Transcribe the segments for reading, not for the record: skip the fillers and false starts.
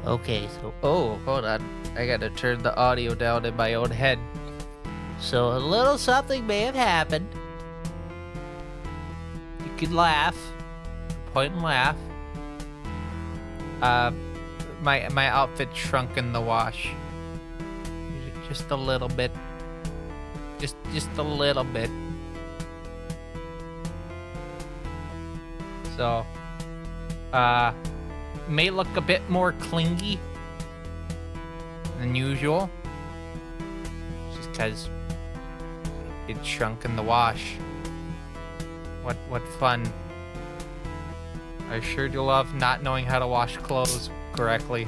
Okay, so hold on. I gotta turn the audio down in my own head. So a little something may have happened. You could laugh. Point and laugh. My outfit shrunk in the wash. Just a little bit. Just a little bit. So, may look a bit more clingy than usual. Just because it shrunk in the wash. What fun. I sure do love not knowing how to wash clothes correctly.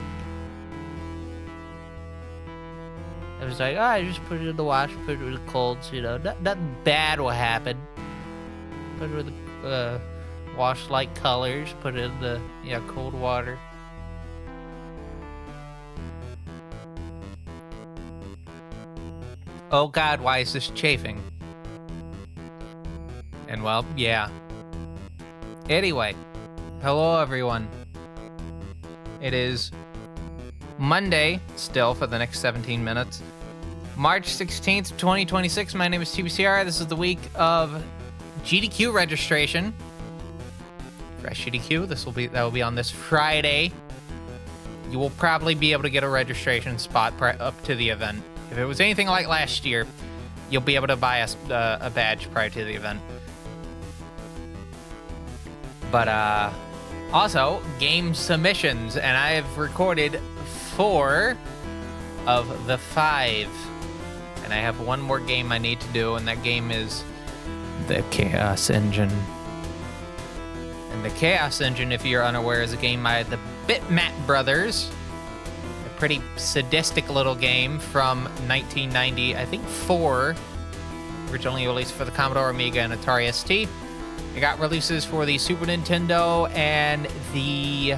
I was like, I just put it in the wash, put it in the colds, nothing bad will happen. Put it in the wash light colors, put it in the cold water. Oh God, why is this chafing? And well, yeah. Anyway, hello everyone. It is Monday, still for the next 17 minutes. March 16th, 2026. My name is TBCR. This is the week of GDQ registration. Fresh GDQ. That will be on this Friday. You will probably be able to get a registration spot up to the event. If it was anything like last year, you'll be able to buy a badge prior to the event. But also game submissions, and I have recorded 4 of the 5. And I have one more game I need to do, and that game is the Chaos Engine. And the Chaos Engine, if you're unaware, is a game by the Bitmap Brothers. A pretty sadistic little game from 1990, I think 4. Originally released for the Commodore Amiga and Atari ST. It got releases for the Super Nintendo and the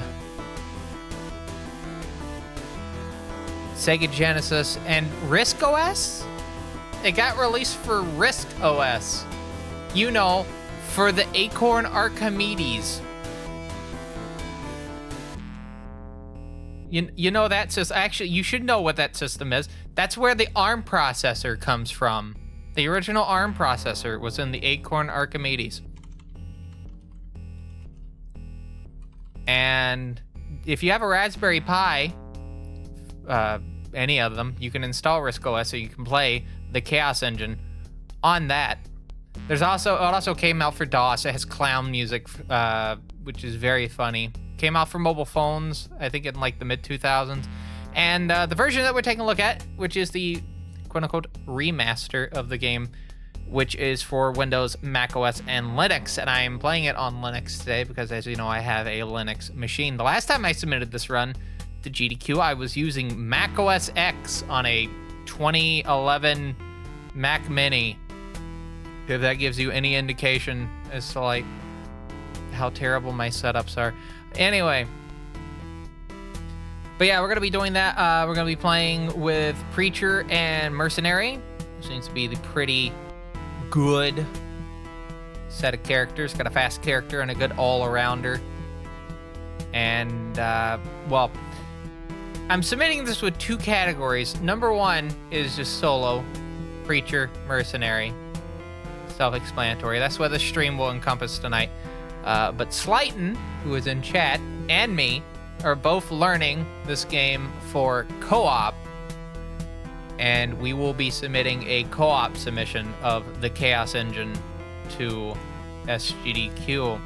Sega Genesis and Risk OS? It got released for Risk OS. For the Acorn Archimedes. You know that system. Actually, you should know what that system is. That's where the ARM processor comes from. The original ARM processor was in the Acorn Archimedes. And if you have a Raspberry Pi, any of them, you can install Risk OS so you can play the Chaos Engine on that. It also came out for DOS. It has clown music, which is very funny. Came out for mobile phones, I think in like the mid-2000s. And the version that we're taking a look at, which is the quote-unquote remaster of the game, which is for Windows, Mac OS, and Linux. And I am playing it on Linux today because, as you know, I have a Linux machine. The last time I submitted this run to GDQ, I was using Mac OS X on a 2011 Mac Mini. If that gives you any indication as to like how terrible my setups are. Anyway. But yeah, we're going to be doing that. We're going to be playing with Preacher and Mercenary, which seems to be the pretty good set of characters. Got a fast character and a good all-arounder. And, well, I'm submitting this with 2 categories. Number 1 is just solo, Preacher, Mercenary. Self-explanatory. That's what the stream will encompass tonight. But Slighton, who is in chat, and me are both learning this game for co-op. And we will be submitting a co-op submission of the Chaos Engine to SGDQ.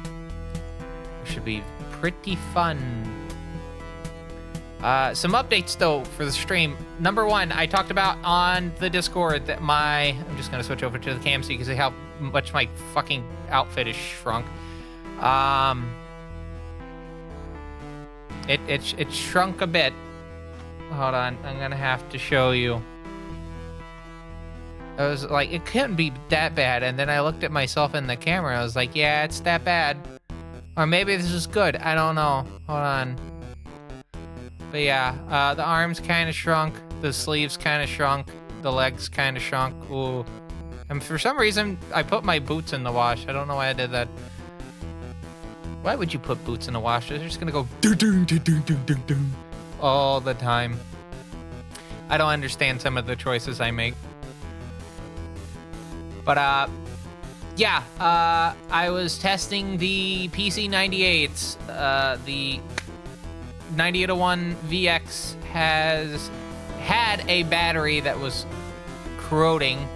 Which should be pretty fun. Some updates, though, for the stream. Number 1, I talked about on the Discord that I'm just going to switch over to the cam so you can see how much my fucking outfit is shrunk. It shrunk a bit. Hold on, I'm going to have to show you. I was like, it couldn't be that bad, and then I looked at myself in the camera, and I was like, yeah, it's that bad. Or maybe this is good, I don't know. Hold on. But yeah, the arms kind of shrunk, the sleeves kind of shrunk, the legs kind of shrunk. Ooh. And for some reason, I put my boots in the wash. I don't know why I did that. Why would you put boots in the wash? They're just gonna go doo doo doo doo doo doo doo. all the time. I don't understand some of the choices I make. But, yeah, I was testing the PC98s. The 9801 VX has had a battery that was corroding.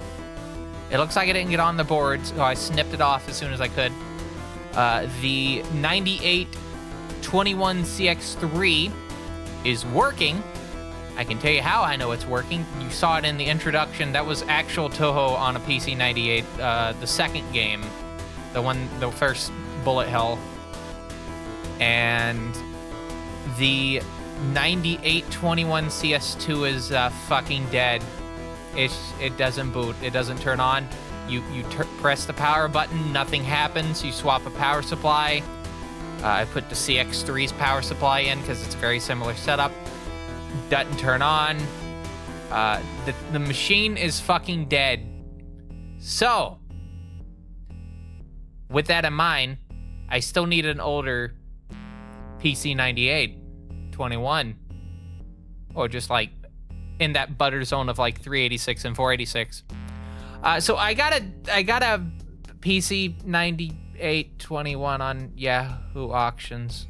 It looks like it didn't get on the board, so I snipped it off as soon as I could. The 9821CX3 is working. I can tell you how I know it's working. You saw it in the introduction. That was actual Toho on a PC98, the second game, the first bullet hell. And the 9821CS2 is fucking dead. It doesn't boot. It doesn't turn on. You press the power button, nothing happens. You swap a power supply. I put the CX3's power supply in because it's a very similar setup. Doesn't turn on. The machine is fucking dead. So, with that in mind, I still need an older PC98 21, or just like in that butter zone of like 386 and 486. So I got a PC98 21 on Yahoo Auctions.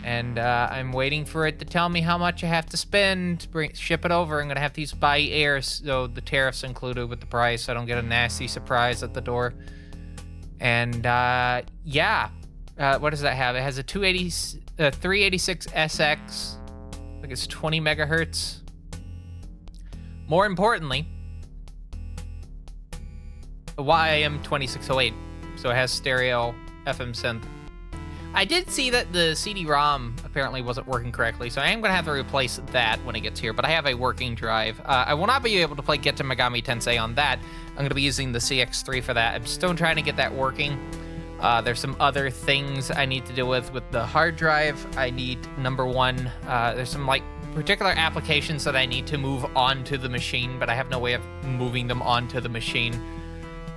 And I'm waiting for it to tell me how much I have to spend to ship it over. I'm going to have to use by air, so the tariff's included with the price, so I don't get a nasty surprise at the door. And, yeah. What does that have? It has a 386 SX. I think it's 20 megahertz. More importantly, a YM 2608. So it has stereo FM synth. I did see that the CD-ROM apparently wasn't working correctly, so I am going to have to replace that when it gets here, but I have a working drive. I will not be able to play Get to Megami Tensei on that. I'm going to be using the CX3 for that. I'm still trying to get that working. There's some other things I need to deal with the hard drive. I need, number one, there's some like particular applications that I need to move onto the machine, but I have no way of moving them onto the machine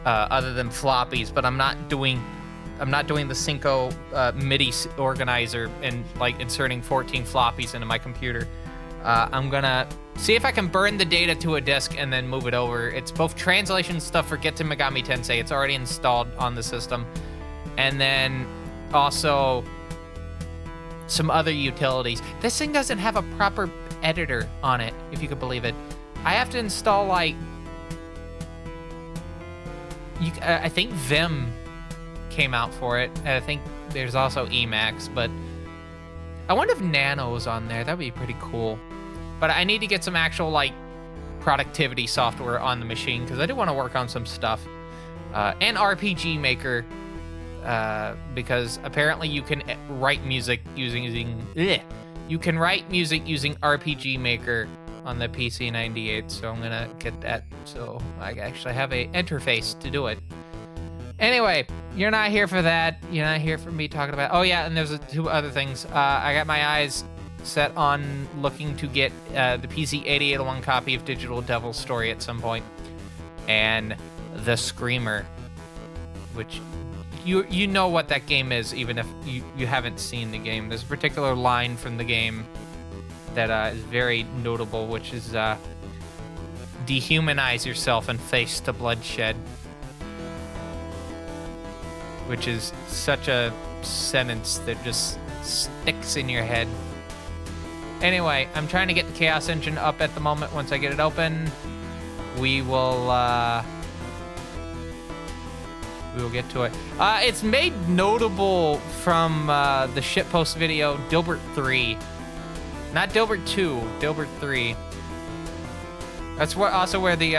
other than floppies, but I'm not doing the Cinco MIDI organizer and like inserting 14 floppies into my computer. I'm gonna see if I can burn the data to a disk and then move it over. It's both translation stuff for Get to Megami Tensei. It's already installed on the system. And then also some other utilities. This thing doesn't have a proper editor on it, if you could believe it. I have to install like, I think Vim came out for it, and I think there's also Emacs, but I wonder if Nano's on there. That'd be pretty cool. But I need to get some actual like productivity software on the machine because I do want to work on some stuff. And RPG Maker, because apparently you can write music using you can write music using RPG Maker on the PC98, so I'm gonna get that so I actually have a interface to do it. Anyway, you're not here for that. You're not here for me talking about... Oh, yeah, and there's two other things. I got my eyes set on looking to get the PC8801 copy of Digital Devil's Story at some point. And The Screamer, which you know what that game is, even if you haven't seen the game. There's a particular line from the game that is very notable, which is dehumanize yourself and face the bloodshed. Which is such a sentence that just sticks in your head. Anyway, I'm trying to get the Chaos Engine up at the moment. Once I get it open, we will get to it. It's made notable from the shitpost video Dilbert 3. Not Dilbert 2, Dilbert 3. That's also where the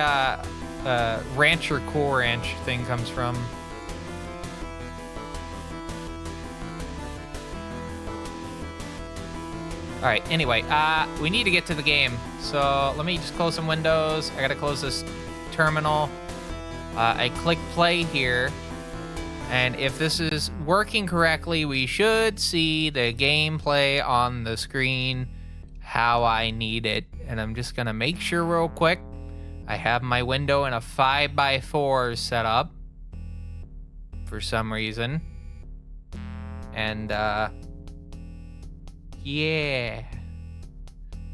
Rancher Core Ranch thing comes from. All right, anyway, we need to get to the game. So let me just close some windows. I gotta close this terminal. I click play here. And if this is working correctly, we should see the gameplay on the screen how I need it. And I'm just gonna make sure real quick. I have my window in a 5x4 setup for some reason. And yeah.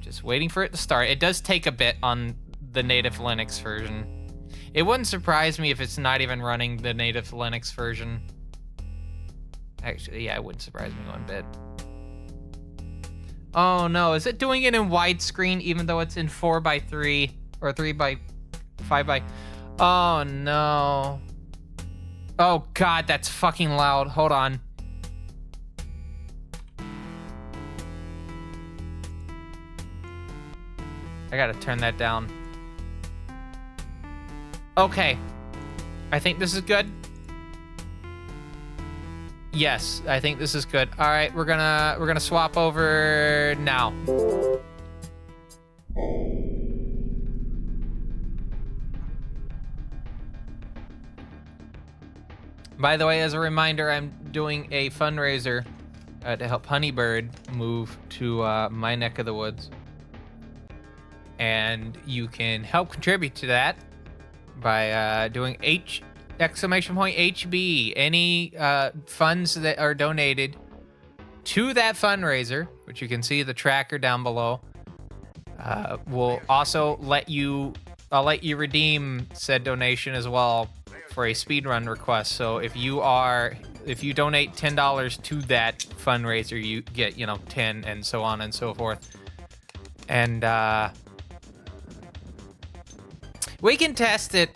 Just waiting for it to start. It does take a bit on the native Linux version. It wouldn't surprise me if it's not even running the native Linux version. Actually, yeah, it wouldn't surprise me one bit. Oh no, is it doing it in widescreen even though it's in 4:3 or 3:5? Oh no. Oh god, that's fucking loud. Hold on. I gotta turn that down. Okay. I think this is good. Yes, I think this is good. All right, we're gonna swap over now. By the way, as a reminder, I'm doing a fundraiser to help Honeybird move to my neck of the woods. And you can help contribute to that by doing HB. Any funds that are donated to that fundraiser, which you can see the tracker down below, will also I'll let you redeem said donation as well for a speedrun request. So if you donate $10 to that fundraiser, you get 10 and so on and so forth. And we can test it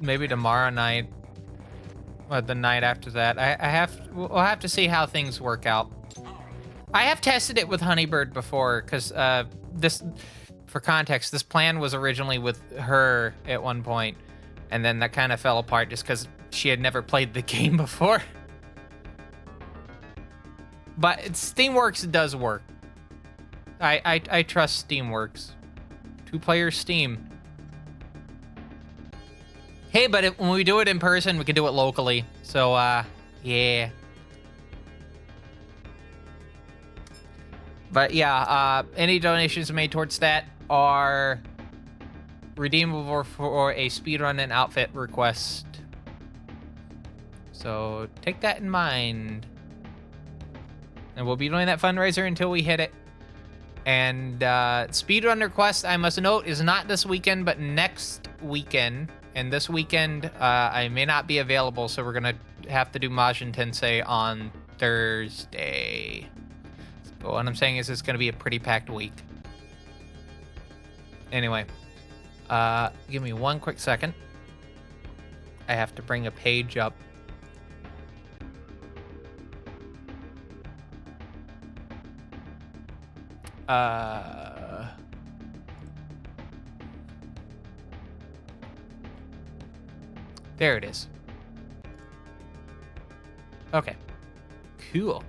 maybe tomorrow night or the night after that. We'll have to see how things work out. I have tested it with Honeybird before because for context, this plan was originally with her at one point, and then that kind of fell apart just because she had never played the game before. But Steamworks does work. I trust Steamworks. 2-player Steam. Hey, but when we do it in person, we can do it locally. So, yeah. But yeah, any donations made towards that are redeemable for a speedrun and outfit request. So take that in mind. And we'll be doing that fundraiser until we hit it. And speedrun request, I must note, is not this weekend, but next weekend. And this weekend, I may not be available, so we're going to have to do Majin Tensei on Thursday. But what I'm saying is it's going to be a pretty packed week. Anyway, give me one quick second. I have to bring a page up. There it is. Okay. Cool.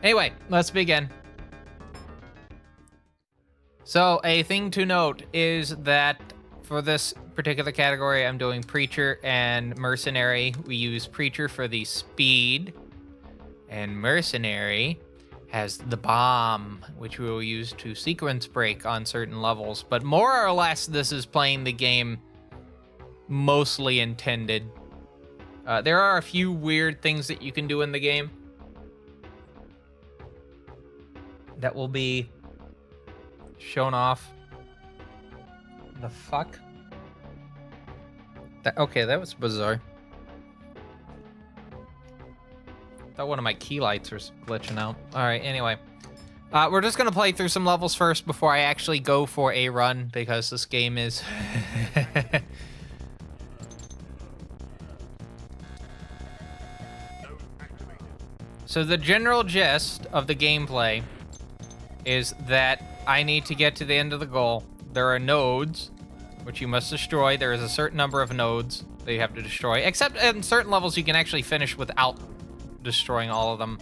Anyway, let's begin. So, a thing to note is that for this particular category, I'm doing Preacher and Mercenary. We use Preacher for the speed, and Mercenary has the bomb, which we will use to sequence break on certain levels. But more or less, this is playing the game mostly intended. There are a few weird things that you can do in the game that will be shown off. The fuck? Okay, that was bizarre. Thought one of my key lights was glitching out. All right, anyway. We're just gonna play through some levels first before I actually go for a run, because this game is... So the general gist of the gameplay is that I need to get to the end of the goal. There are nodes, which you must destroy. There is a certain number of nodes that you have to destroy, except in certain levels you can actually finish without destroying all of them.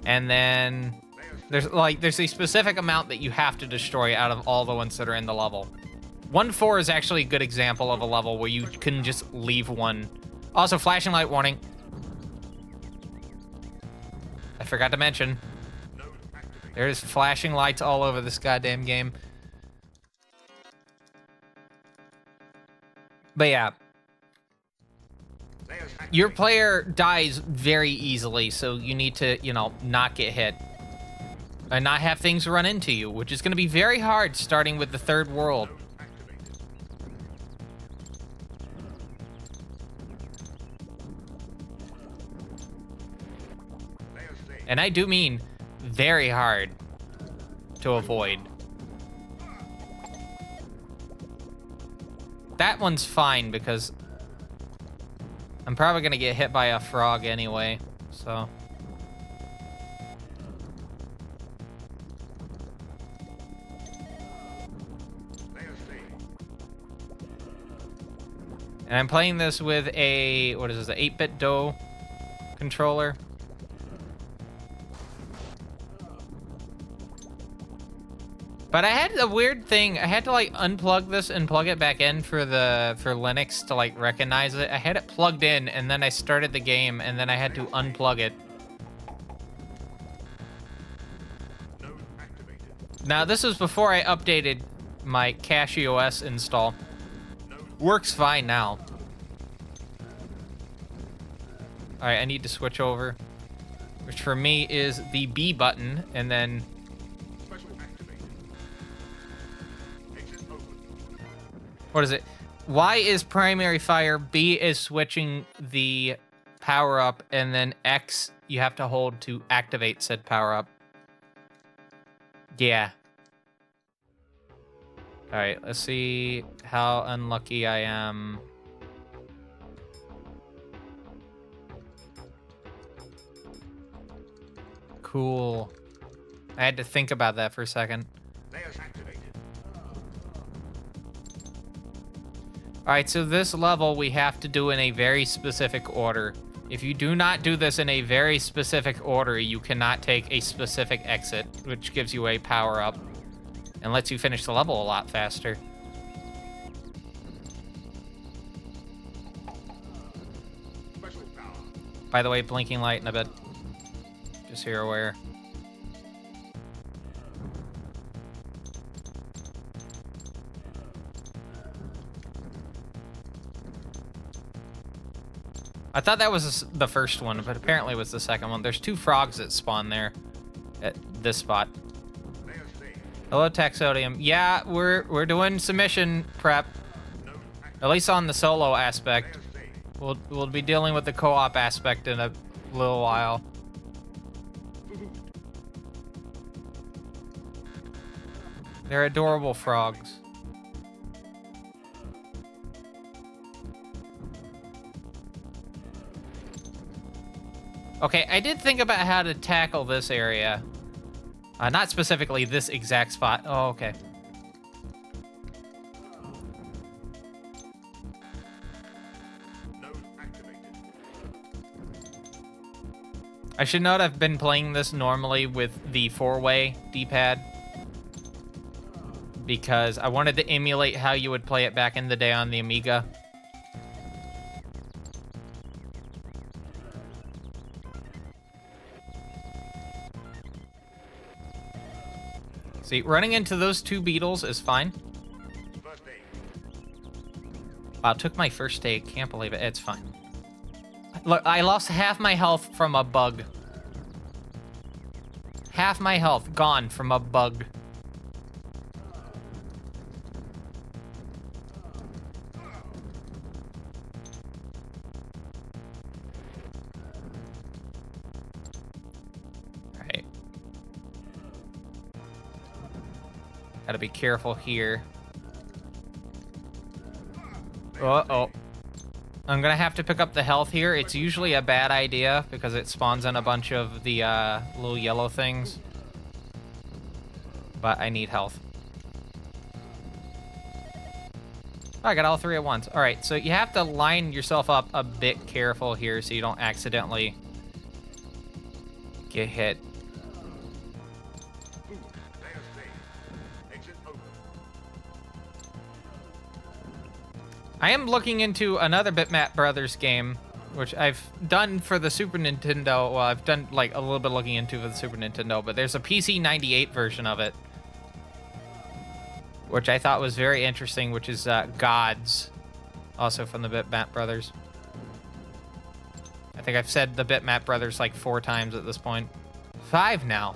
And then there's a specific amount that you have to destroy out of all the ones that are in the level. 1-4 is actually a good example of a level where you can just leave one. Also, flashing light warning. I forgot to mention. There's flashing lights all over this goddamn game. But yeah. Your player dies very easily, so you need to, you know, not get hit. And not have things run into you, which is going to be very hard starting with the third world. And I do mean very hard to avoid. That one's fine because I'm probably going to get hit by a frog anyway, so... And I'm playing this with a, what is this, an 8-bit DOE controller. But I had a weird thing. I had to like unplug this and plug it back in for Linux to like recognize it. I had it plugged in and then I started the game and then I had to unplug it. Now this was before I updated my CacheOS install. Works fine now. All right, I need to switch over, which for me is the B button, and then what is it? Y is primary fire, B is switching the power up, and then X you have to hold to activate said power up. Yeah. All right, let's see how unlucky I am. Cool. I had to think about that for a second. All right, so this level we have to do in a very specific order. If you do not do this in a very specific order, you cannot take a specific exit, which gives you a power-up and lets you finish the level a lot faster. By the way, blinking light in a bit. Just so you're aware. I thought that was the first one, but apparently it was the second one. There's 2 frogs that spawn there at this spot. Hello, Taxodium. Yeah, we're doing submission prep. At least on the solo aspect. We'll be dealing with the co-op aspect in a little while. They're adorable frogs. Okay, I did think about how to tackle this area. Not specifically this exact spot. Oh, okay. I should note I've been playing this normally with the 4-way D-pad because I wanted to emulate how you would play it back in the day on the Amiga. See, running into those 2 beetles is fine. Wow, took my first aid. Can't believe it. It's fine. Look, I lost half my health from a bug. Half my health gone from a bug. Alright. Gotta be careful here. Uh-oh. I'm gonna have to pick up the health here. It's usually a bad idea because it spawns in a bunch of the little yellow things. But I need health. Oh, I got all 3 at once. All right, so you have to line yourself up a bit careful here so you don't accidentally get hit. I am looking into another Bitmap Brothers game, which I've done for the Super Nintendo. Well, I've done like a little bit looking into for the Super Nintendo, but there's a PC 98 version of it, which I thought was very interesting, which is Gods, also from the Bitmap Brothers. think I've said the Bitmap Brothers like 4 times at this point. 5 now.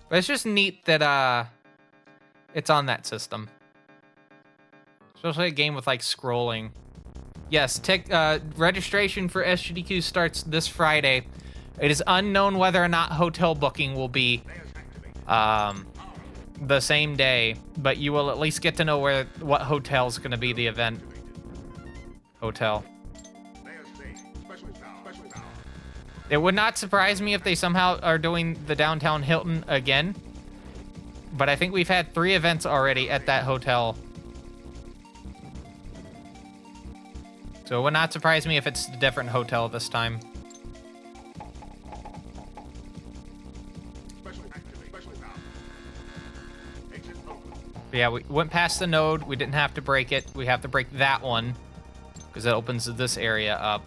But it's just neat that it's on that system. Especially a game with like scrolling. Yes, registration for sgdq starts this Friday. It is unknown whether or not hotel booking will be the same day, but you will at least get to know what hotel is going to be the event hotel. It would not surprise me if they somehow are doing the downtown Hilton again, but I think we've had 3 events already at that hotel. So it would not surprise me if it's a different hotel this time. But yeah, we went past the node. We didn't have to break it. We have to break that one because it opens this area up.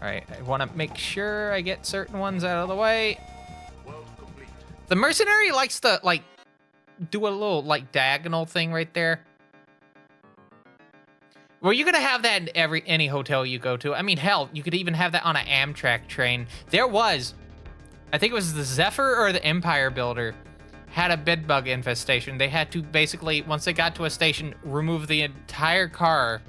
All right, I want to make sure I get certain ones out of the way. The mercenary likes to, like, do a little, like, diagonal thing right there. Well, you're gonna have that in any hotel you go to. I mean, hell, you could even have that on an Amtrak train. There was, I think it was the Zephyr or the Empire Builder, had a bedbug infestation. They had to basically, once they got to a station, remove the entire car.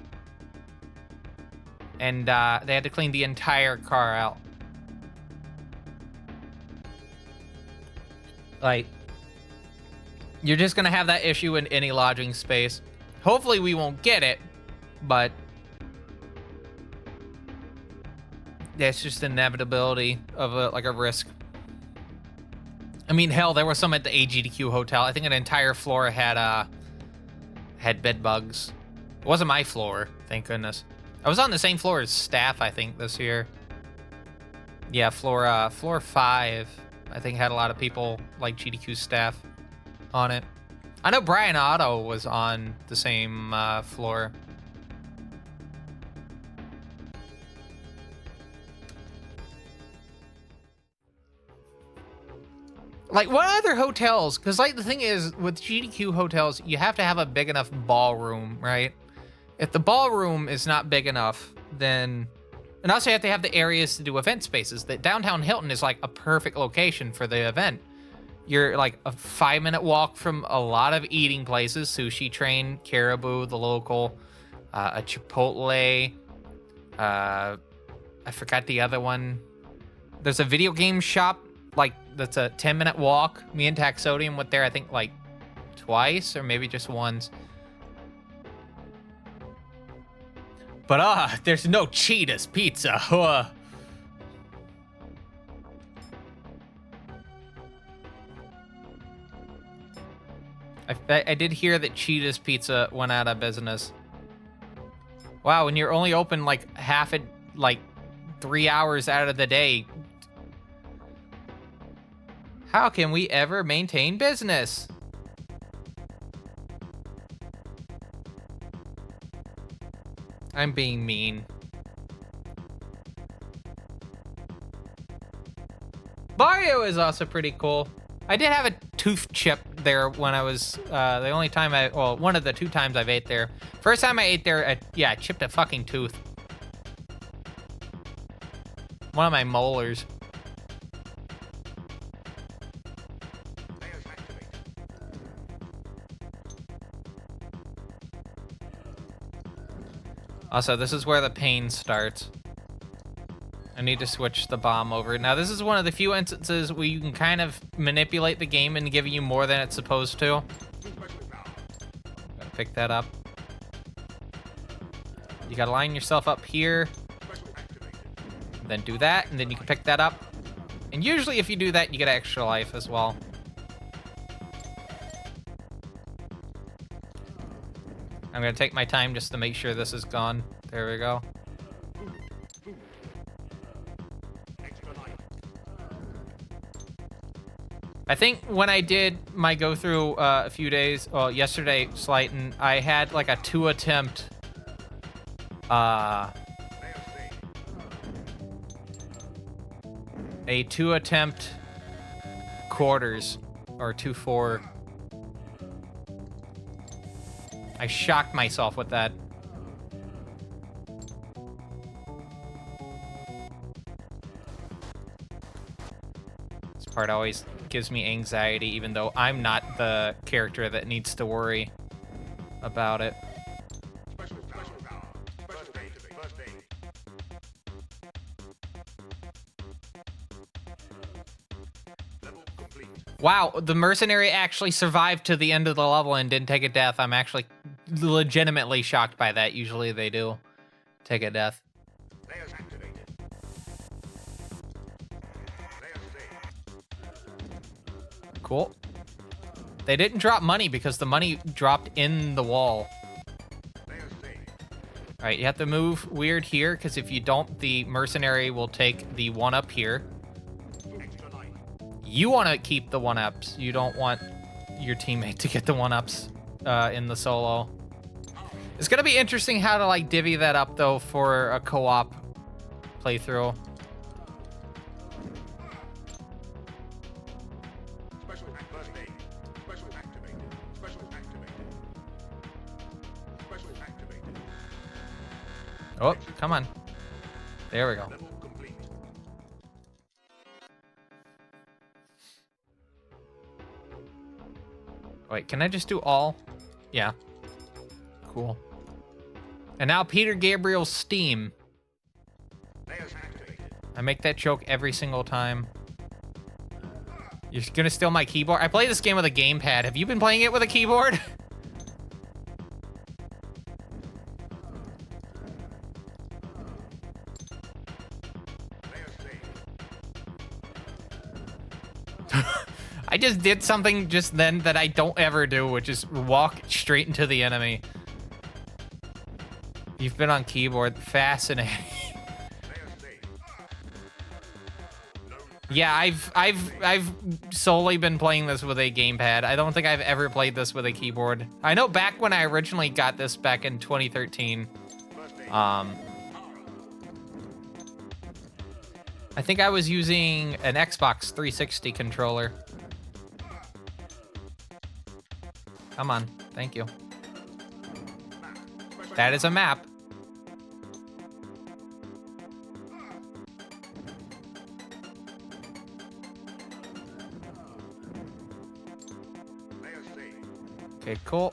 And they had to clean the entire car out. Like, you're just gonna have that issue in any lodging space. Hopefully we won't get it, but that's just inevitability of a risk. I mean, hell, there was some at the AGDQ hotel. I think an entire floor had bed bugs. It wasn't my floor, thank goodness. I was on the same floor as staff, I think, this year. Yeah, floor 5, I think, had a lot of people like GDQ staff on it. I know Brian Otto was on the same floor. Like, what other hotels? Because, like, the thing is, with GDQ hotels, you have to have a big enough ballroom, right? If the ballroom is not big enough, then... And also you have to have the areas to do event spaces. The downtown Hilton is, like, a perfect location for the event. You're, like, a 5-minute walk from a lot of eating places. Sushi Train, Caribou, the local, a Chipotle. I forgot the other one. There's a video game shop, like, that's a 10-minute walk. Me and Taxodium went there, I think, like, twice or maybe just once. But, there's no Cheetah's Pizza. I did hear that Cheetah's Pizza went out of business. Wow, and you're only open, like, 3 hours out of the day. How can we ever maintain business? I'm being mean. Barrio is also pretty cool. I did have a tooth chip there when I was, the only time one of the 2 times I've ate there. First time I ate there, I chipped a fucking tooth. One of my molars. Also, this is where the pain starts. I need to switch the bomb over. Now, this is one of the few instances where you can kind of manipulate the game into giving you more than it's supposed to. Gotta pick that up. You gotta line yourself up here. Then do that, and then you can pick that up. And usually if you do that, you get extra life as well. I'm gonna take my time just to make sure this is gone. There we go. I think when I did my go through a few days, well, yesterday, Slighton, I had like a 2 attempt a 2-attempt quarters, or 2-4. I shocked myself with that. This part always gives me anxiety, even though I'm not the character that needs to worry about it. Wow, the mercenary actually survived to the end of the level and didn't take a death. I'm actually legitimately shocked by that. Usually they do take a death. Cool. They didn't drop money because the money dropped in the wall. All right, you have to move weird here because if you don't, the mercenary will take the 1-up here. You want to keep the 1-ups. You don't want your teammate to get the 1-ups in the solo. It's going to be interesting how to like divvy that up though for a co-op playthrough. Oh, come on. There we go. Wait, can I just do all? Yeah. Cool. And now Peter Gabriel's Steam. I make that joke every single time. You're gonna steal my keyboard? I play this game with a gamepad. Have you been playing it with a keyboard? I just did something just then that I don't ever do, which is walk straight into the enemy. You've been on keyboard. Fascinating. Yeah, I've solely been playing this with a gamepad. I don't think I've ever played this with a keyboard. I know back when I originally got this back in 2013, I think I was using an Xbox 360 controller. Come on, thank you. That is a map. Okay, cool.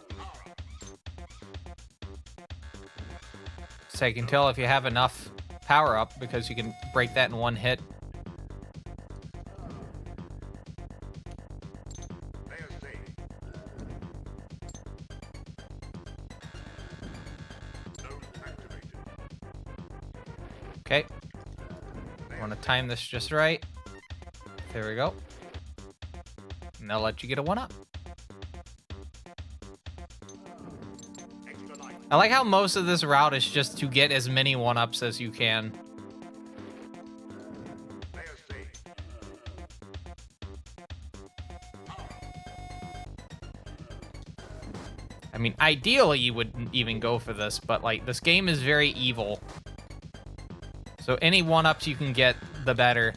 So you can tell if you have enough power up because you can break that in one hit. Okay. I want to time this just right. There we go. And they'll let you get a 1-up. I like how most of this route is just to get as many 1-ups as you can. I mean, ideally you wouldn't even go for this, but like this game is very evil. So any 1-ups you can get, the better.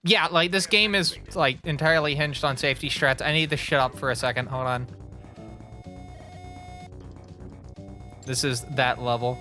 Yeah, like this game is like entirely hinged on safety strats. I need to shut up for a second. Hold on. This is that level.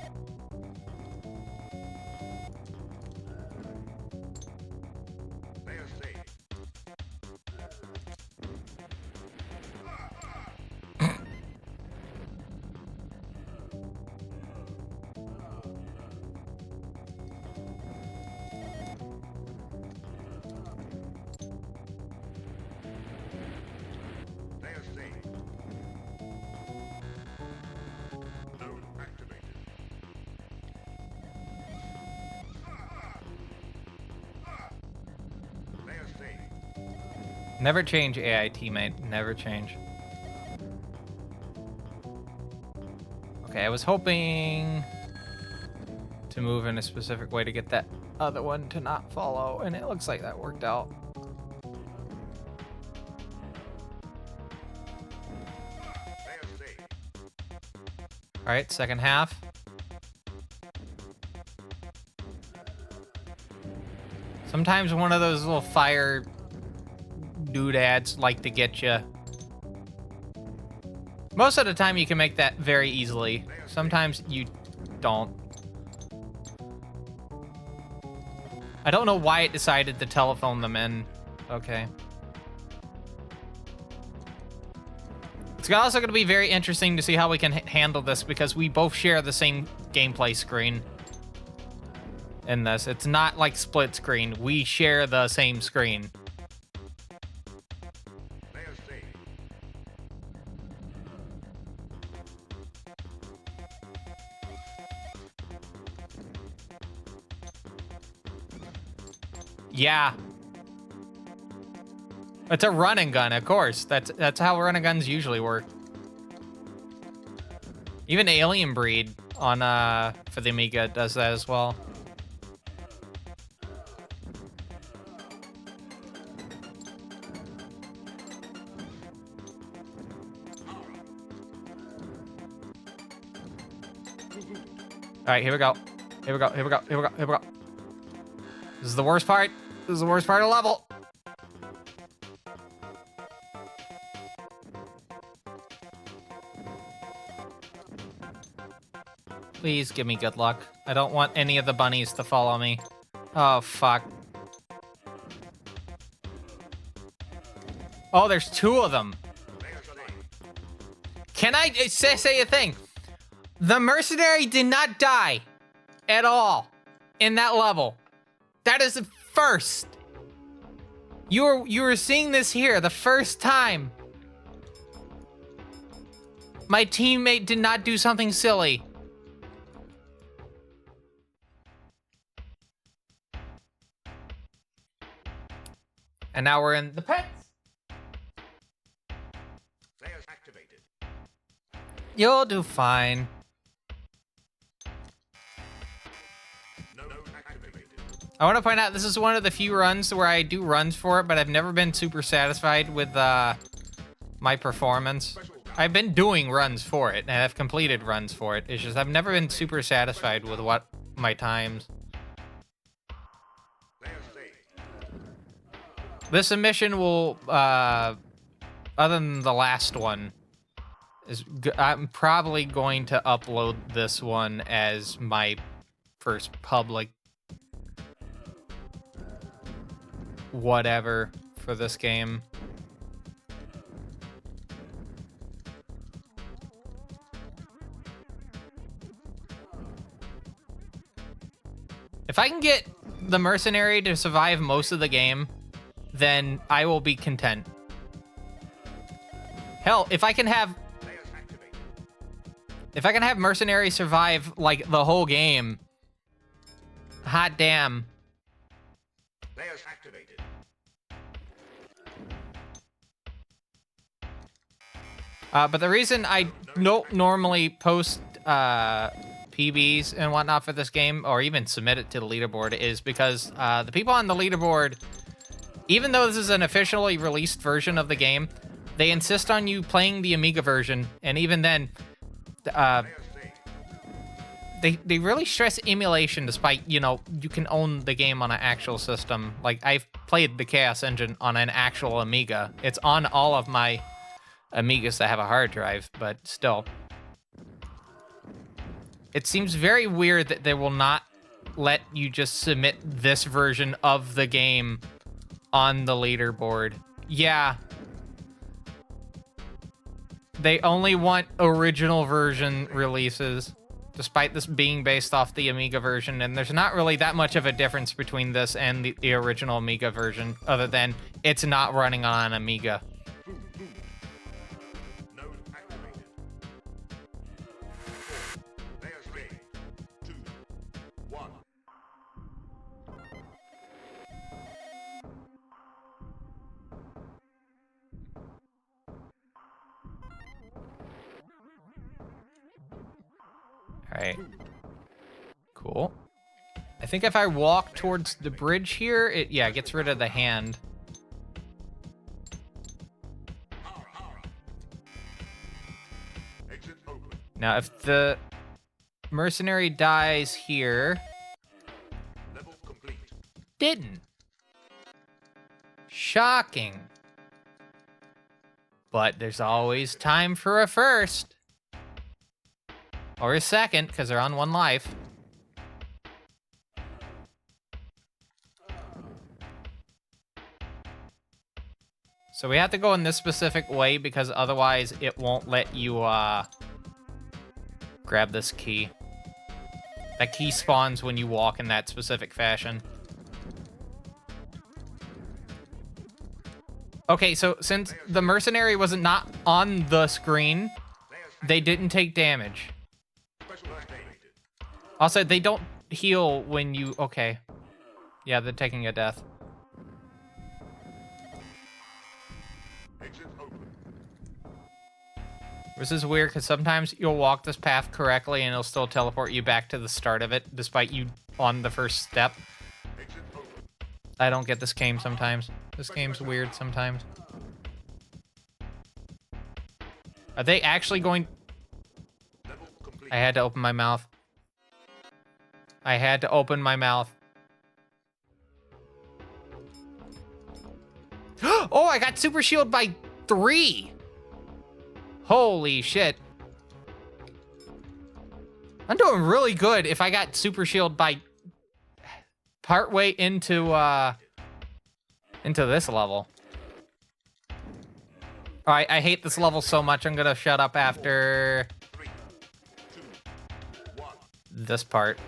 Never change AI teammate. Never change. Okay, I was hoping to move in a specific way to get that other one to not follow, and it looks like that worked out. All right, second half. Sometimes one of those little fire doodads like to get you. Most of the time you can make that very easily. Sometimes you don't. I don't know why it decided to telephone them in. Okay. It's also going to be very interesting to see how we can handle this because we both share the same gameplay screen in this. It's not like split screen. We share the same screen. Yeah. It's a run and gun, of course. That's how run and guns usually work. Even Alien Breed on for the Amiga does that as well. All right, here we go. Here we go. Here we go. Here we go. Here we go. This is the worst part. This is the worst part of the level. Please give me good luck. I don't want any of the bunnies to follow me. Oh, fuck. Oh, there's two of them. Can I say a thing? The mercenary did not die at all in that level. That is the first. You were seeing this here the first time. My teammate did not do something silly. And now we're in the pets. Activated. You'll do fine. I want to point out this is one of the few runs where I do runs for it, but I've never been super satisfied with my performance. I've been doing runs for it, and I've completed runs for it. It's just I've never been super satisfied with what my times. This submission will, other than the last one, I'm probably going to upload this one as my first public whatever for this game. If I can get the mercenary to survive most of the game, then I will be content. Hell, if I can have mercenary survive like the whole game, hot damn. But the reason I don't normally post PBs and whatnot for this game, or even submit it to the leaderboard, is because the people on the leaderboard, even though this is an officially released version of the game, they insist on you playing the Amiga version, and even then, they really stress emulation, despite, you know, you can own the game on an actual system. Like, I've played the Chaos Engine on an actual Amiga. It's on all of my Amigas that have a hard drive, but still. It seems very weird that they will not let you just submit this version of the game on the leaderboard. Yeah. They only want original version releases, despite this being based off the Amiga version, and there's not really that much of a difference between this and the original Amiga version, other than it's not running on an Amiga. Alright. Cool. I think if I walk towards the bridge here, it gets rid of the hand. Now, if the mercenary dies here... Level complete. Didn't. Shocking. But there's always time for a first. Or a second, because they're on 1 life. So we have to go in this specific way, because otherwise it won't let you grab this key. That key spawns when you walk in that specific fashion. Okay, so since the mercenary was not on the screen, they didn't take damage. Also, they don't heal when you... Okay. Yeah, they're taking a death. This is weird, because sometimes you'll walk this path correctly and it'll still teleport you back to the start of it, despite you on the first step. I don't get this game sometimes. This game's weird sometimes. Are they actually going... I had to open my mouth. I had to open my mouth. Oh, I got super shield by 3. Holy shit. I'm doing really good if I got super shield by partway into this level. All right, I hate this level so much. I'm gonna shut up after this part.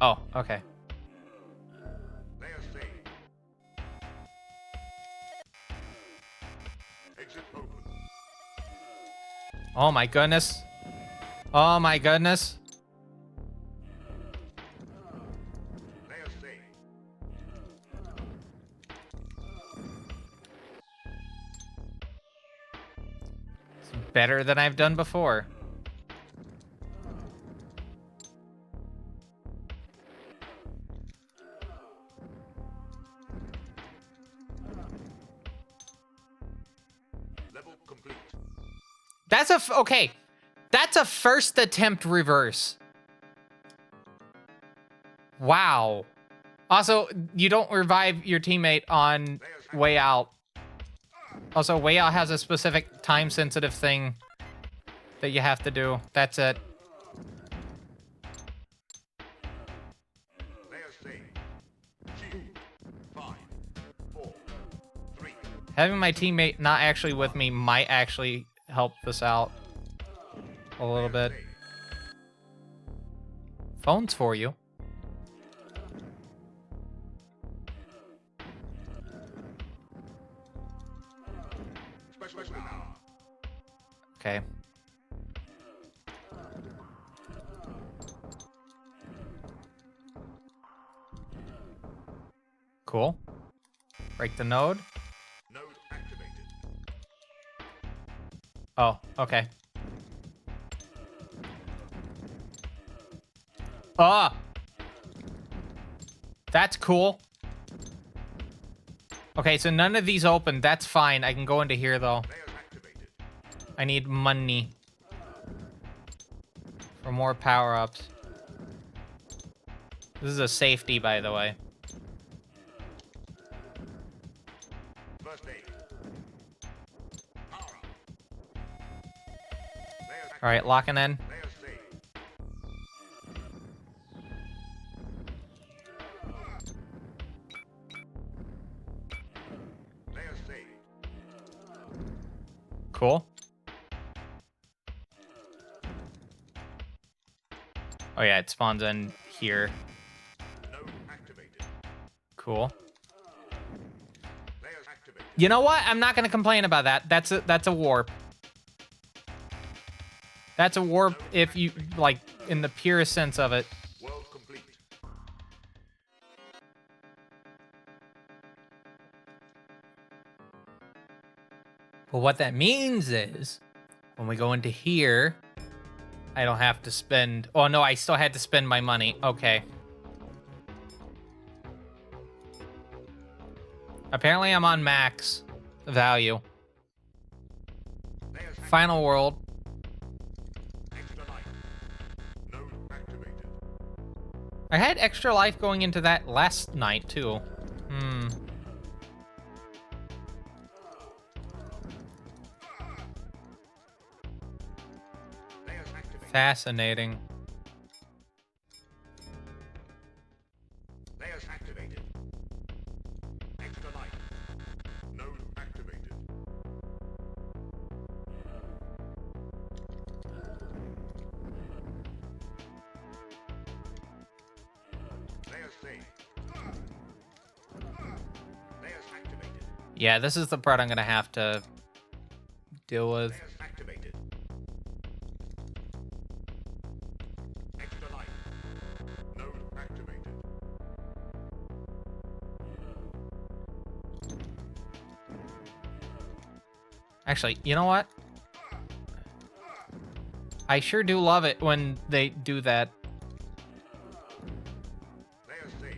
Oh, okay. Oh my goodness. Oh my goodness. It's better than I've done before. That's okay. That's a first attempt reverse. Wow. Also, you don't revive your teammate on way out. Also, way out has a specific time-sensitive thing that you have to do. That's it. Having my teammate not actually with me might actually help this out a little bit. Phone's for you. Okay. Cool. Break the node. Node activated. Oh, okay. That's cool. Okay, so none of these open. That's fine. I can go into here, though. I need money for more power-ups. This is a safety, by the way. All right, locking in. Cool. Oh yeah, it spawns in here. Cool. You know what? I'm not gonna complain about that. That's a warp. That's a warp if you like in the purest sense of it. But what that means is when we go into here, I don't have to spend... Oh, no, I still had to spend my money. Okay. Apparently, I'm on max. value. Layers Final world. extra life. Node activated. I had extra life going into that last night, too. Layers activated. Fascinating. Layers activated. Extra life. Node activated. Layers saved. Layers activated. Yeah, this is the part I'm gonna have to deal with. Layers activated. Extra life. Node activated. Actually, you know what? I sure do love it when they do that. Layers saved.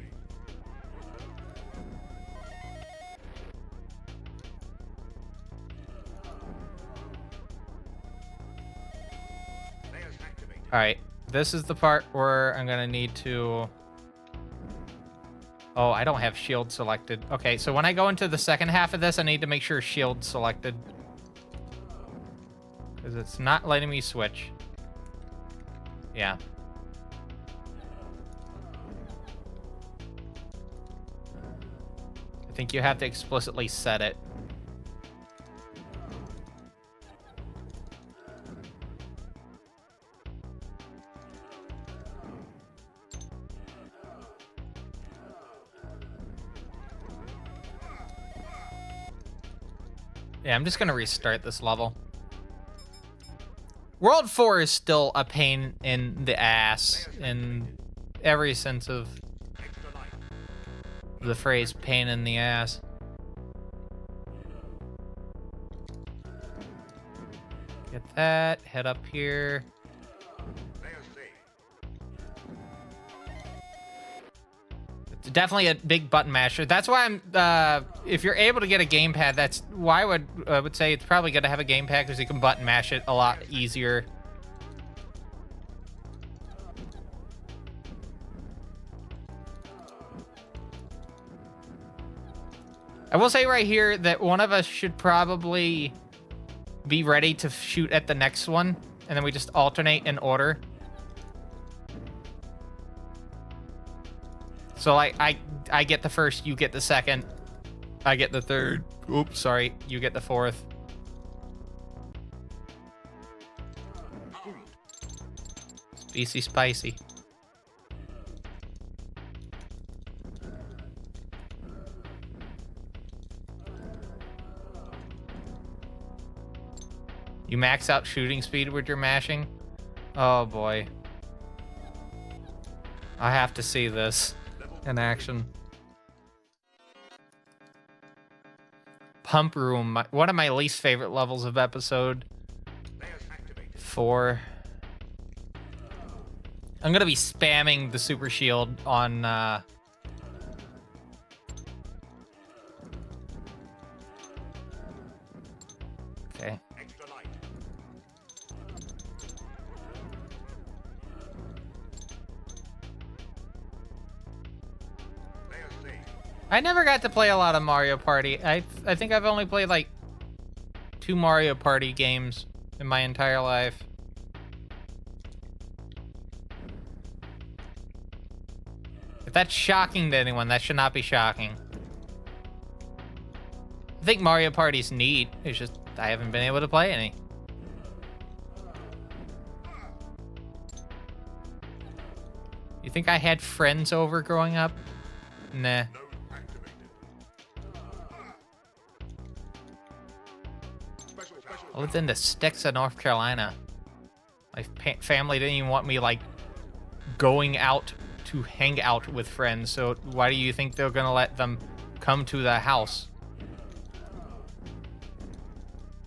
Layers activated. All right, this is the part where I'm gonna need to... Oh, I don't have shield selected. Okay, so when I go into the second half of this, I need to make sure shield selected. Because it's not letting me switch. Yeah. I think you have to explicitly set it. Yeah, I'm just gonna restart this level. World 4 is still a pain in the ass in every sense of Extra life. the phrase pain in the ass. Get that, head up here. Layers saved. It's definitely a big button masher. That's why I'm, if you're able to get a gamepad, that's why I would say it's probably good to have a gamepad because you can button mash it a lot easier. I will say right here that one of us should probably be ready to shoot at the next one, and then we just alternate in order. So I get the first, you get the second, I get the third. Oops, sorry, you get the fourth. Spicy spicy. You max out shooting speed with your mashing? Oh boy. I have to see this in action. Pump room, one of my least favorite levels of episode Layers activated. 4. I'm gonna be spamming the super shield on okay. Extra life. Layers saved. I never got to play a lot of Mario Party. I think I've only played like 2 Mario Party games in my entire life. If that's shocking to anyone, that should not be shocking. I think Mario Party's neat. It's just I haven't been able to play any. You think I had friends over growing up? Nah. Node activated. Special. I lived in the sticks of North Carolina. My family didn't even want me, like, going out to hang out with friends, so why do you think they're gonna let them come to the house?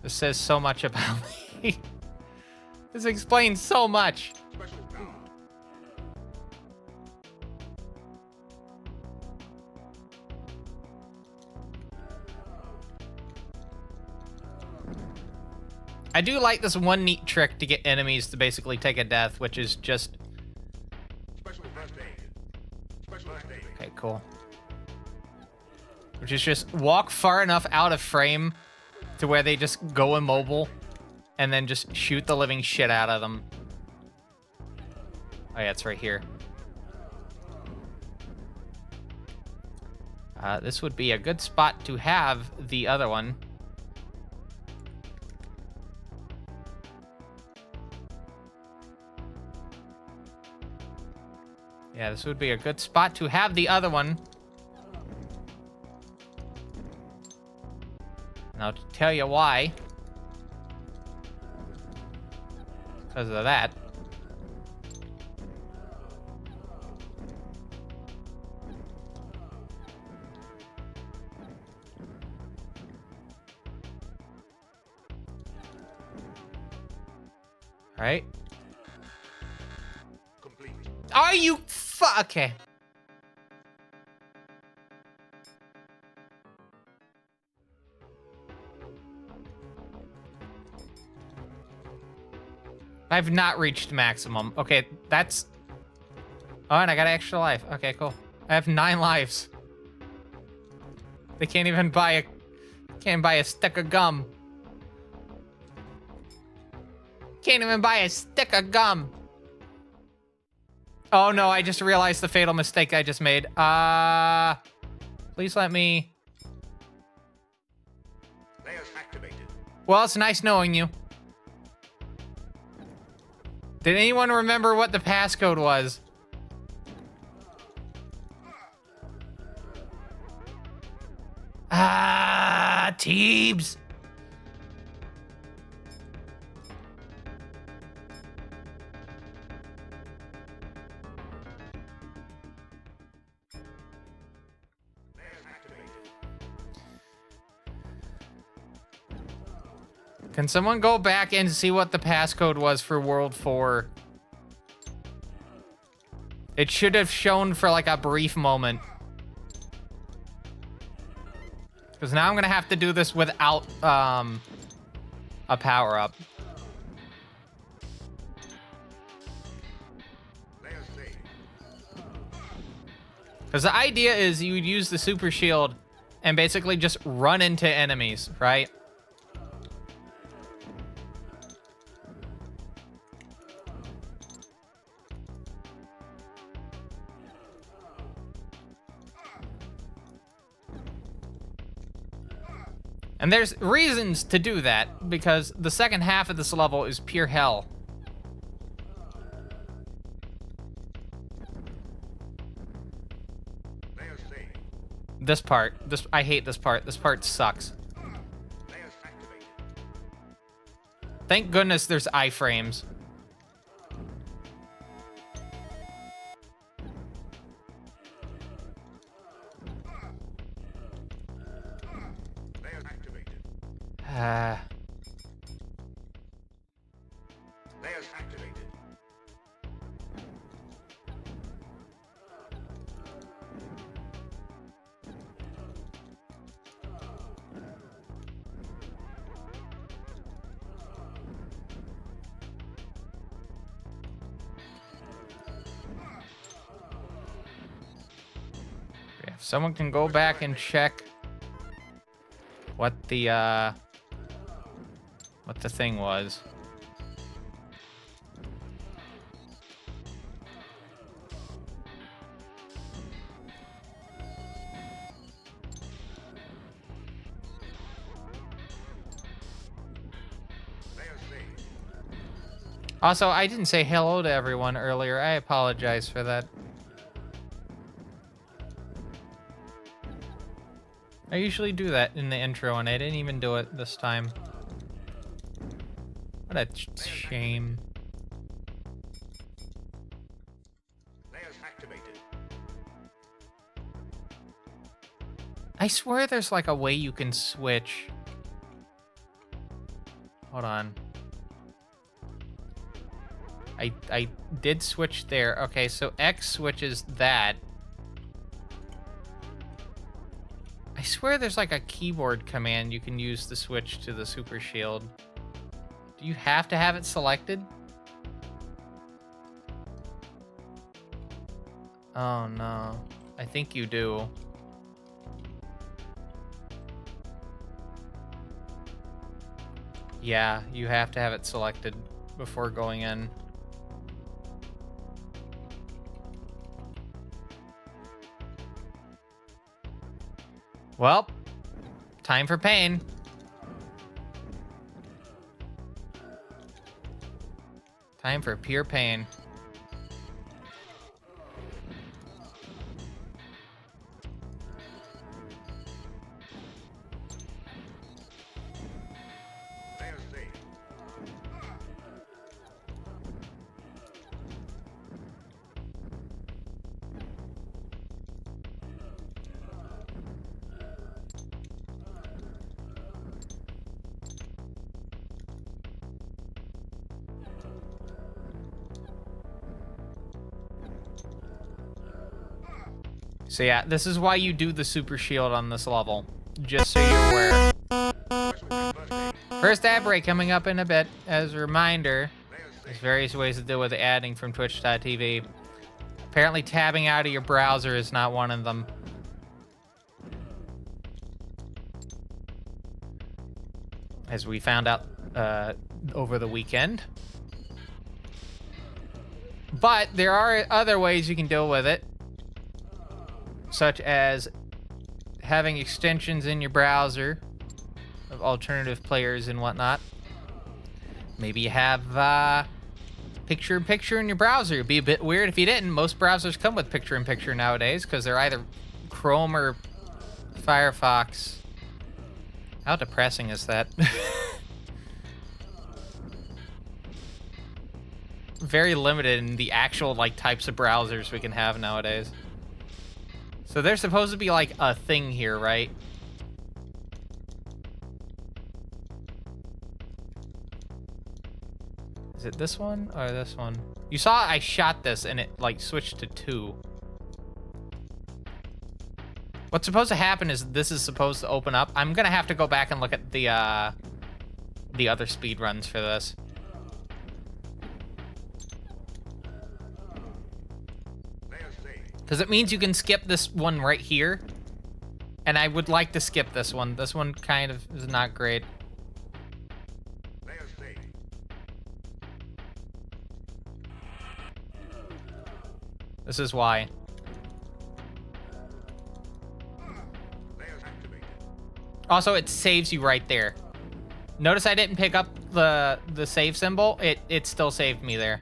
This says so much about me. This explains so much. Special food. I do like this one neat trick to get enemies to basically take a death, which is just... Special first aid. Special first aid. Okay, cool. Which is just walk far enough out of frame to where they just go immobile and then just shoot the living shit out of them. Oh yeah, it's right here. This would be a good spot to have the other one. Yeah, this would be a good spot to have the other one. And I'll tell you why. Because of that. All right. Complete. Are you okay? I've not reached maximum. Okay, that's... Oh, and I got an extra life. Okay, cool. I have 9 lives. They can't even buy a... Can't buy a stick of gum. Can't even buy a stick of gum. Oh no, I just realized the fatal mistake I just made. Please let me... Layers activated. Well, it's nice knowing you. Did anyone remember what the passcode was? Teebs. Layers activated. Can someone go back and see what the passcode was for World 4? It should have shown for like a brief moment. Because now I'm going to have to do this without a power-up. Layers saved. Because the idea is you would use the super shield and basically just run into enemies, right? And there's reasons to do that, because the second half of this level is pure hell. Layers saved. This part, I hate this part. This part sucks. Layers activated. Thank goodness there's iframes. Layers activated. Uh, Layers activated. if someone can go back and check what the thing was. Layers saved. Also, I didn't say hello to everyone earlier. I apologize for that. I usually do that in the intro, and I didn't even do it this time. What a shame. Layers activated. I swear there's like a way you can switch. Hold on. I did switch there. Okay, so X switches that. I swear there's like a keyboard command you can use to switch to the super shield. Do you have to have it selected? Oh no. I think you do. Yeah, you have to have it selected before going in. Well, time for pain. Time for pure pain. Layer saved. So yeah, this is why you do the super shield on this level. Just so you're aware. Special first aid. First ad break coming up in a bit. As a reminder, Layer there's saved. various ways to deal with adding from twitch.tv. Apparently tabbing out of your browser is not one of them. As we found out over the weekend. But there are other ways you can deal with it, such as having extensions in your browser of alternative players and whatnot. Maybe you have picture-in-picture in your browser. It'd be a bit weird if you didn't. Most browsers come with picture-in-picture nowadays because they're either Chrome or Firefox. How depressing is that? Very limited in the actual like types of browsers we can have nowadays. So there's supposed to be like a thing here, right? Is it this one or this one? You saw I shot this and it like switched to 2. What's supposed to happen is this is supposed to open up. I'm gonna have to go back and look at the other speed runs for this. Layer saved. Because it means you can skip this one right here. And I would like to skip this one. This one kind of is not great. Layer saved. This is why. Layers activated. Also, it saves you right there. Notice I didn't pick up the save symbol. It still saved me there.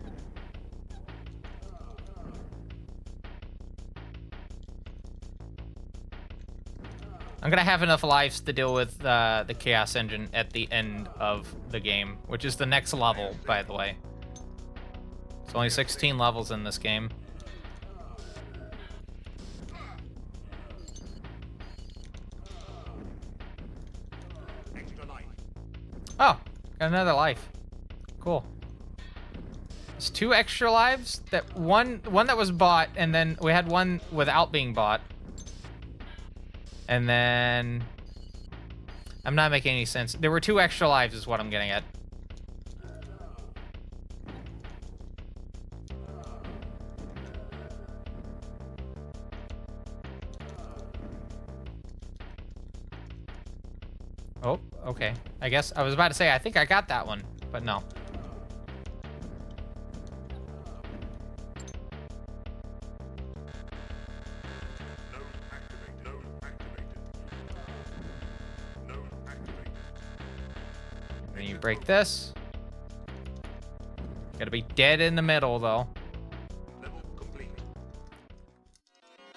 I'm gonna have enough lives to deal with the Chaos Engine at the end of the game, which is the next level, by the way. It's only 16 levels in this game. Extra life. Oh, got another life. Cool. There's 2 extra lives. That one that was bought, and then we had one without being bought. And then I'm not making any sense. There were 2 extra lives is what I'm getting at. Oh, okay. I guess I was about to say I think I got that one, but no. Node activated. Node activated. Node activated. Then you break this. Gotta be dead in the middle, though. Level complete.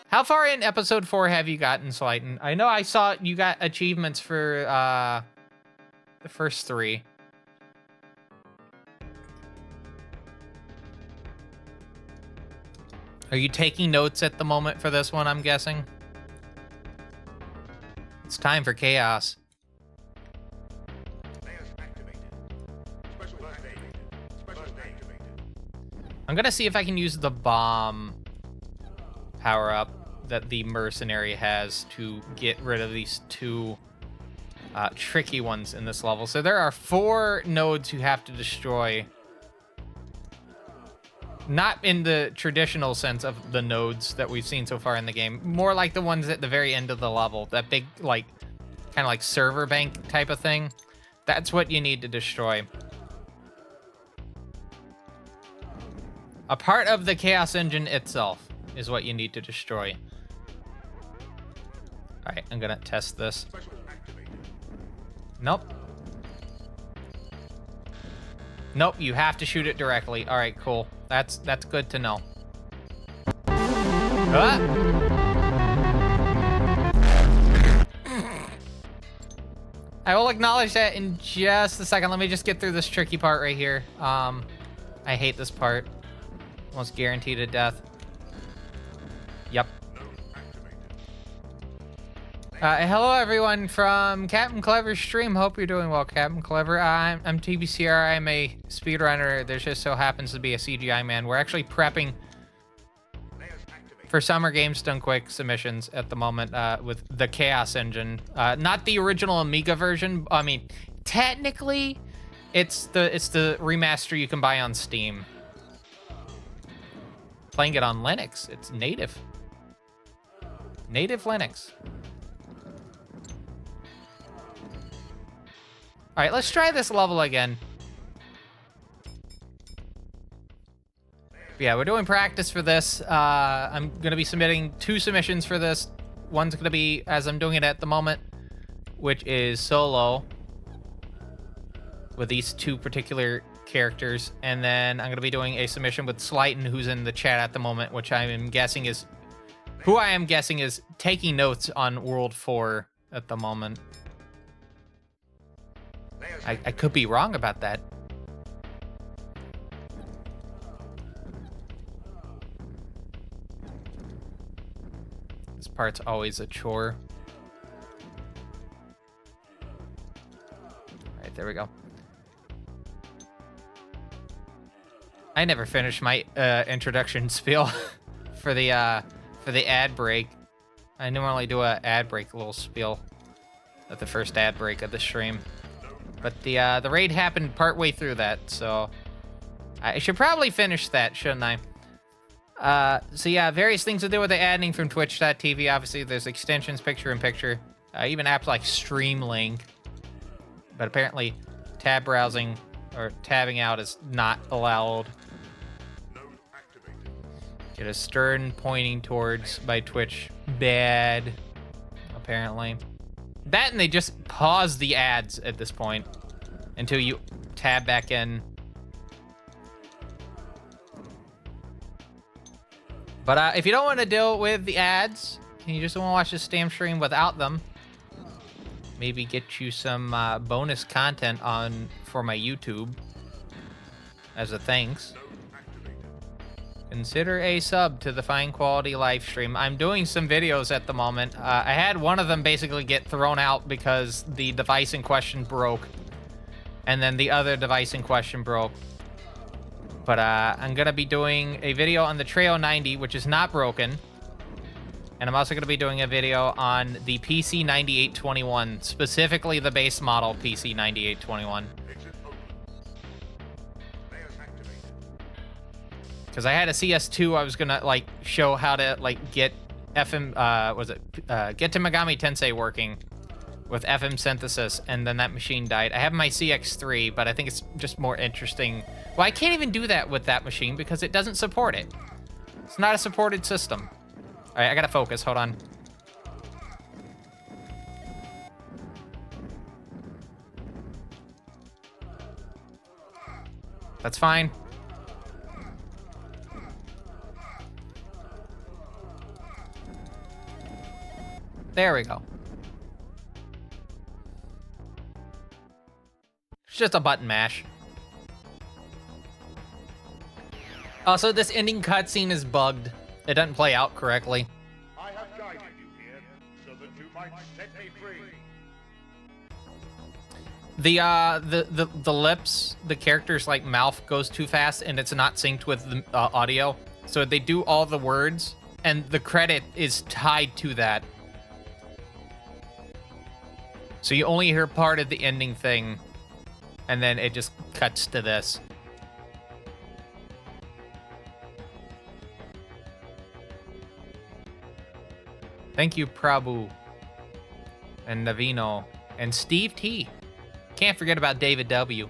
How far in episode 4 have you gotten, Slighton? I know I saw you got achievements for the first 3. Are you taking notes at the moment for this one, I'm guessing? It's time for chaos. Layers activated. Special first aid. Special activated. I'm gonna see if I can use the bomb power-up that the mercenary has to get rid of these 2 tricky ones in this level. So there are 4 nodes you have to destroy. Not in the traditional sense of the nodes that we've seen so far in the game. More like the ones at the very end of the level. That big, like, kind of like server bank type of thing. That's what you need to destroy. A part of the Chaos Engine itself is what you need to destroy. Alright, I'm gonna test this. Nope. Nope, you have to shoot it directly. Alright, cool. That's good to know. Ah! I will acknowledge that in just a second. Let me just get through this tricky part right here. I hate this part. Almost guaranteed to death. Yep. Hello everyone from Captain Clever's stream. Hope you're doing well, Captain Clever. I'm TBCR. I'm a speedrunner. There just so happens to be a CGI man. We're actually prepping for Summer Games Done Quick submissions at the moment with the Chaos Engine. Not the original Amiga version. I mean, technically, it's the remaster you can buy on Steam. Playing it on Linux. It's native. Native Linux. All right, let's try this level again. Yeah, we're doing practice for this. I'm gonna be submitting 2 submissions for this. One's gonna be, as I'm doing it at the moment, which is solo with these 2 particular characters. And then I'm gonna be doing a submission with Slighton, who's in the chat at the moment, which I am guessing is taking notes on World 4 at the moment. I could be wrong about that. This part's always a chore. All right, there we go. I never finished my introduction spiel for the ad break. I normally do a ad break little spiel at the first ad break of the stream. But the raid happened partway through that, so I should probably finish that, shouldn't I? So yeah, various things to do with the adding from twitch.tv. Obviously, there's extensions, picture-in-picture, even apps like Streamlink. But apparently, tab browsing or tabbing out is not allowed. Get a stern pointing towards by Twitch. Bad, apparently. That and they just pause the ads at this point until you tab back in. But if you don't want to deal with the ads and you just want to watch the Stam stream without them, maybe get you some bonus content for my YouTube as a thanks. Consider a sub to the Fine Quality live stream. I'm doing some videos at the moment. I had one of them basically get thrown out because the device in question broke. And then the other device in question broke. But I'm going to be doing a video on the Treo 90, which is not broken. And I'm also going to be doing a video on the PC 9821, specifically the base model PC 9821. Because I had a CS2, I was gonna like show how to like get FM, get to Megami Tensei working with FM synthesis, and then that machine died. I have my CX3, but I think it's just more interesting. Well, I can't even do that with that machine because it doesn't support it. It's not a supported system. All right, I gotta focus. Hold on. That's fine. There we go. It's just a button mash. Also, this ending cutscene is bugged. It doesn't play out correctly. I have guided you here so that you might set me free. The lips, the character's like mouth goes too fast and it's not synced with the audio. So they do all the words and the credit is tied to that. So you only hear part of the ending thing, and then it just cuts to this. Thank you, Prabhu, and Navino, and Steve T. Can't forget about David W.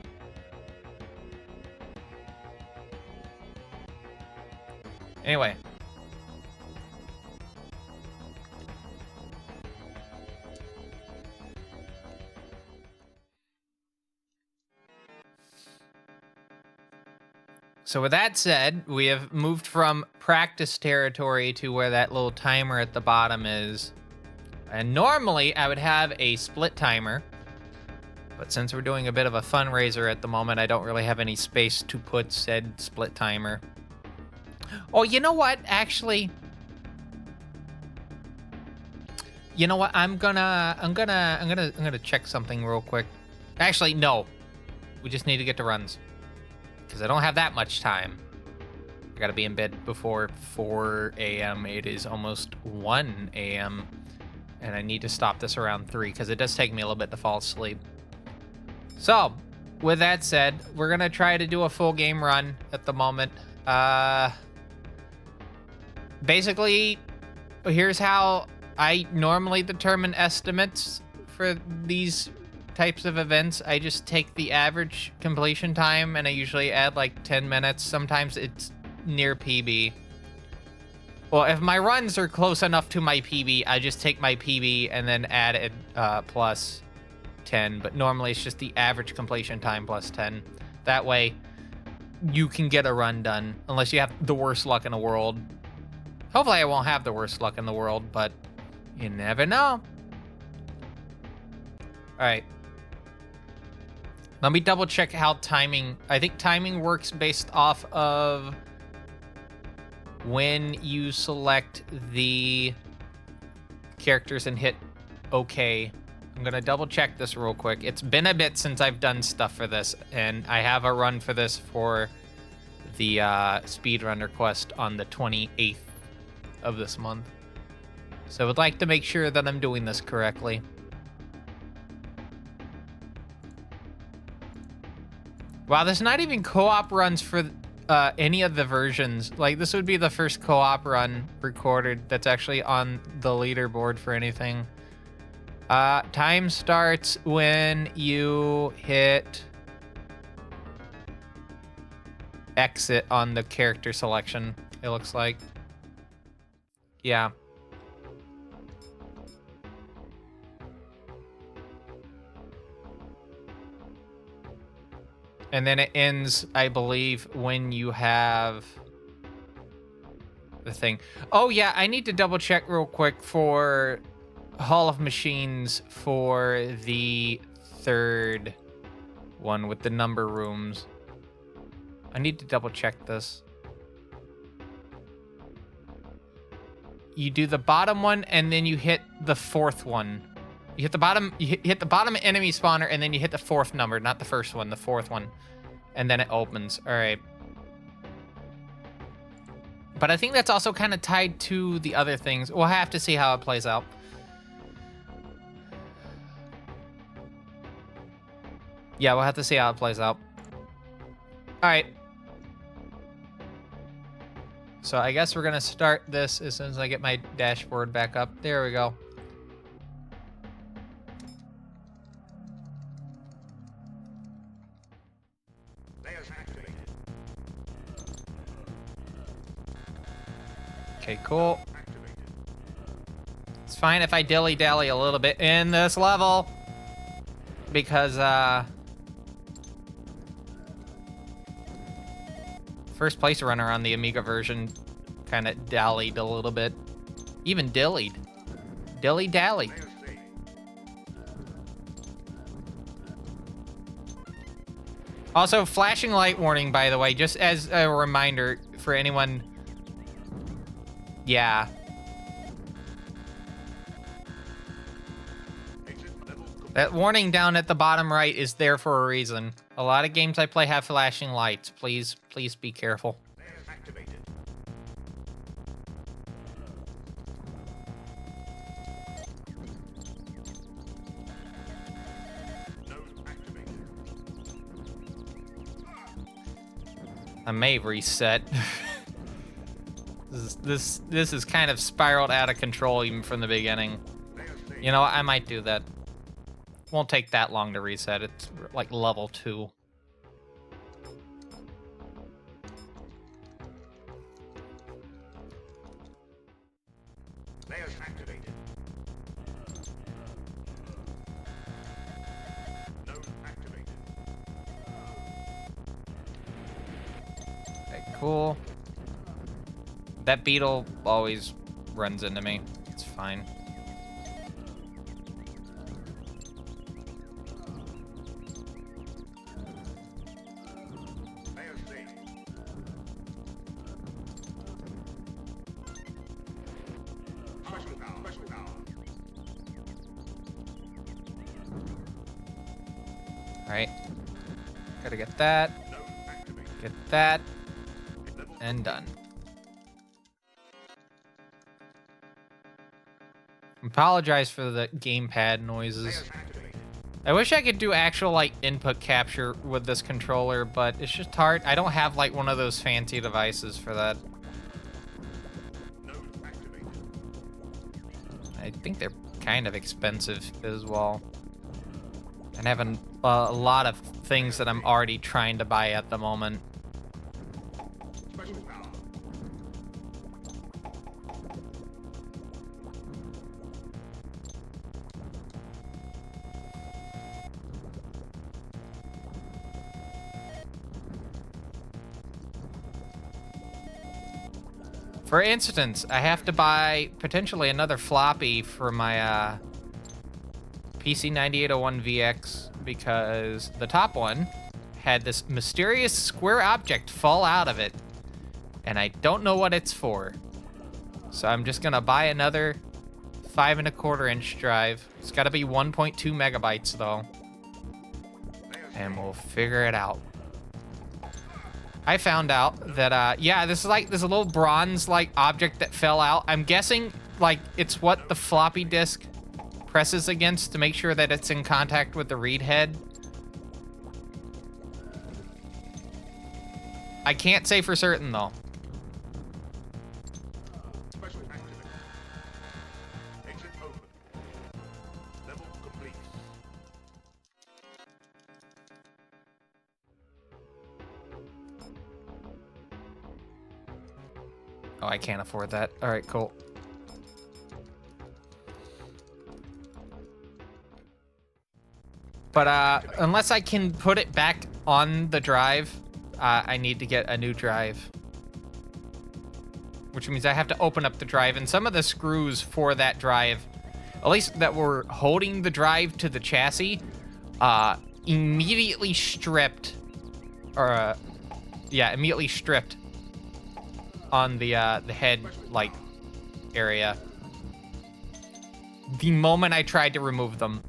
Anyway. So with that said, we have moved from practice territory to where that little timer at the bottom is. And normally I would have a split timer, but since we're doing a bit of a fundraiser at the moment, I don't really have any space to put said split timer. Oh, you know what? Actually, you know what? I'm gonna check something real quick. Actually, no. We just need to get to runs, because I don't have that much time. I gotta be in bed before 4 a.m. It is almost 1 a.m. and I need to stop this around 3 because it does take me a little bit to fall asleep. So, with that said, we're gonna try to do a full game run at the moment. Basically, here's how I normally determine estimates for these types of events. I just take the average completion time and I usually add like 10 minutes. Sometimes it's near PB. Well, if my runs are close enough to my PB, I just take my PB and then add it plus 10. But normally it's just the average completion time plus 10. That way you can get a run done, unless you have the worst luck in the world. Hopefully I won't have the worst luck in the world, but you never know. All right. Let me double check how timing, I think timing works based off of when you select the characters and hit OK. I'm gonna double check this real quick. It's been a bit since I've done stuff for this, and I have a run for this for the speedrun request on the 28th of this month. So I would like to make sure that I'm doing this correctly. Wow, there's not even co-op runs for any of the versions. Like, this would be the first co-op run recorded that's actually on the leaderboard for anything. Time starts when you hit exit on the character selection, it looks like. Yeah. And then it ends, I believe, when you have the thing. Oh, yeah, I need to double check real quick for Hall of Machines for the third one with the number rooms. I need to double check this. You do the bottom one and then you hit the fourth one. You hit the bottom, you hit the bottom enemy spawner and then you hit the fourth number, not the first one, the fourth one. And then it opens. All right. But I think that's also kind of tied to the other things. We'll have to see how it plays out. Yeah, we'll have to see how it plays out. All right. So I guess we're going to start this as soon as I get my dashboard back up. There we go. Okay, cool. It's fine if I dilly-dally a little bit in this level, because first place runner on the Amiga version kind of dallied a little bit. Even dillied. Dilly-dally. Also, flashing light warning, by the way, just as a reminder for anyone. Yeah. That warning down at the bottom right is there for a reason. A lot of games I play have flashing lights. Please be careful. I may reset. This is kind of spiraled out of control even from the beginning. You know, I might do that. Won't take that long to reset. It's like level 2. Layers activated. Node activated. Okay, cool. That beetle always runs into me. It's fine. Layers saved. Special power. Special power. Alright. Gotta get that. Node activated. Get that. Level And done. Apologize for the gamepad noises. layers activated. I wish I could do actual, like, input capture with this controller, but it's just hard. I don't have, like, one of those fancy devices for that. Node activated. I think they're kind of expensive as well. And having a lot of things that I'm already trying to buy at the moment. Special power. For instance, I have to buy potentially another floppy for my PC 9801VX because the top one had this mysterious square object fall out of it, and I don't know what it's for. So I'm just gonna buy another 5.25-inch drive. It's got to be 1.2 megabytes though, and we'll figure it out. I found out that, yeah, this is like this little bronze-like object that fell out. I'm guessing, like, it's what the floppy disk presses against to make sure that it's in contact with the read head. I can't say for certain, though. Special activated. Exit open. Level complete. Oh, I can't afford that. All right, cool. But unless I can put it back on the drive, I need to get a new drive. Which means I have to open up the drive, and some of the screws for that drive, at least that were holding the drive to the chassis, immediately stripped, or yeah, immediately stripped on the head like area the moment I tried to remove them.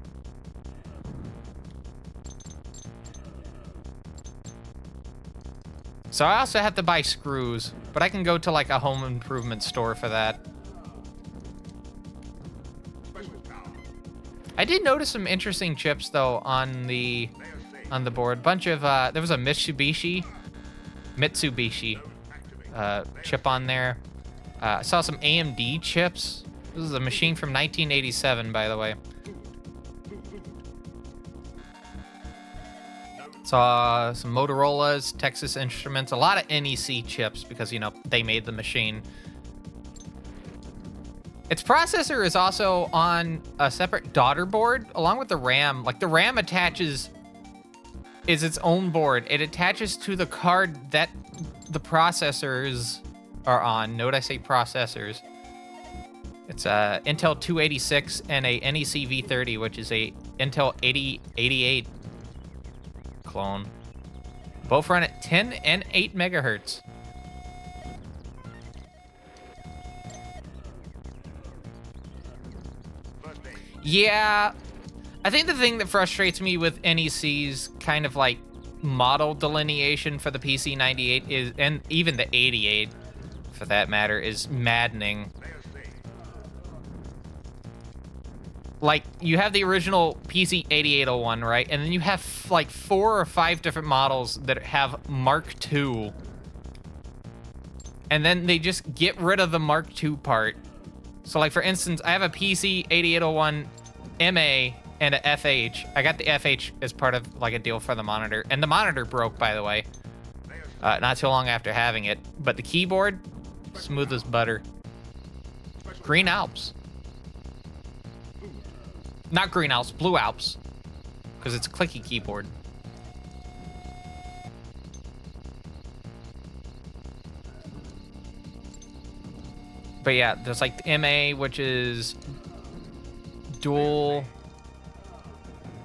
So I also have to buy screws, but I can go to like a home improvement store for that. Special power. I did notice some interesting chips though on the Layers saved. board. Bunch of there was a Mitsubishi chip on there. I saw some AMD chips. This is a machine from 1987, by the way. Saw some Motorola's, Texas Instruments, a lot of NEC chips because, you know, they made the machine. Its processor is also on a separate daughter board along with the RAM. Like, the RAM is its own board. It attaches to the card that the processors are on. Note I say processors. It's a Intel 286 and a NEC V30, which is a Intel 8088 clone. Both run at 10 and 8 megahertz. First aid. Yeah, I think the thing that frustrates me with NEC's kind of like model delineation for the PC 98 is, and even the 88 for that matter, is maddening. Layers saved. Like, you have the original PC 8801, right? And then you have like 4 or 5 different models that have Mark II and then they just get rid of the Mark II part. So like for instance, I have a PC 8801 MA and a FH. I got the FH as part of like a deal for the monitor, and the monitor broke, by the way, not too long after having it. But the keyboard, smooth as butter. Green Alps. Not Green Alps, Blue Alps, because it's a clicky keyboard. But yeah, there's like the MA, which is dual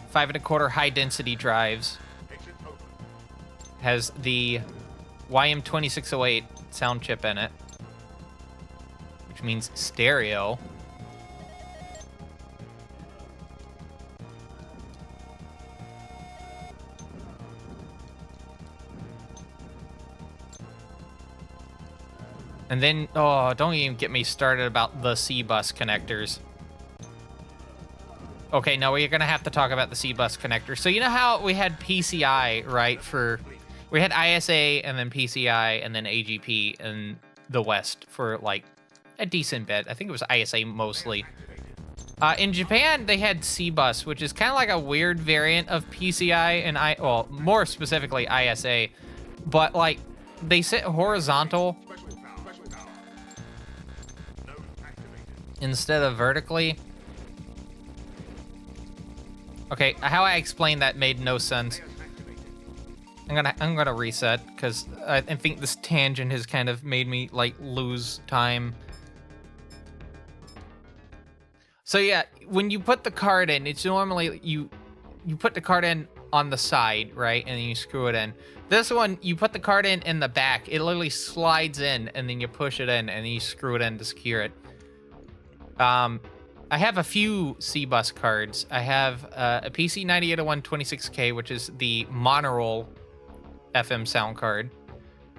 5 1/4 high density drives. Has the YM2608 sound chip in it, which means stereo. And then, oh, don't even get me started about the C-bus connectors. Okay, no, we're gonna have to talk about the C-bus connector. So you know how we had PCI, right? We had ISA and then PCI and then AGP in the West for like a decent bit. I think it was ISA mostly. In Japan, they had C-bus, which is kind of like a weird variant of PCI and well, more specifically ISA, but like they sit horizontal instead of vertically. Okay, how I explained that made no sense. I'm gonna reset because I think this tangent has kind of made me like lose time. So yeah, when you put the card in, it's normally you put the card in on the side, right, and then you screw it in. This one, you put the card in the back. It literally slides in, and then you push it in, and then you screw it in to secure it. I have a few C-bus cards. I have a PC 9801 26K, which is the monorail FM sound card.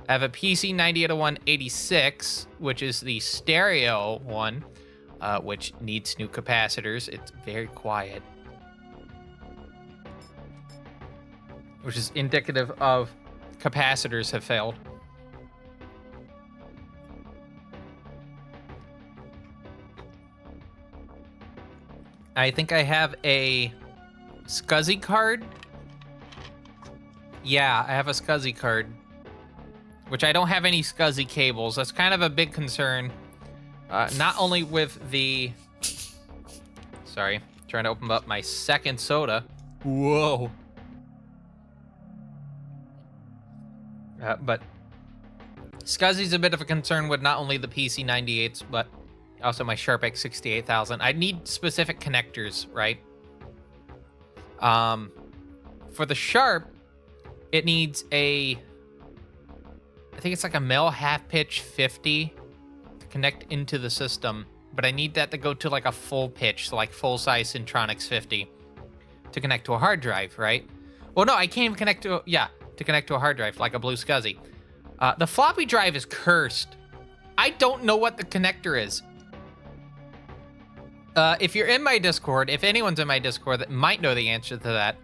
I have a PC 9801 86, which is the stereo one, which needs new capacitors. It's very quiet, which is indicative of capacitors have failed. I think I have a SCSI card. Yeah, I have a SCSI card, which I don't have any SCSI cables. That's kind of a big concern. Not only with the... Sorry, trying to open up my second soda. Whoa. But SCSI's a bit of a concern with not only the PC98s, but also my Sharp X68000. I need specific connectors, right? For the Sharp, it needs I think it's like a male half pitch 50 to connect into the system, but I need that to go to like a full pitch, so like full size Centronics 50 to connect to a hard drive, right? Well, no, I can't even connect to to connect to a hard drive like a blue SCSI. The floppy drive is cursed. I don't know what the connector is. If you're in my Discord, if anyone's in my Discord that might know the answer to that,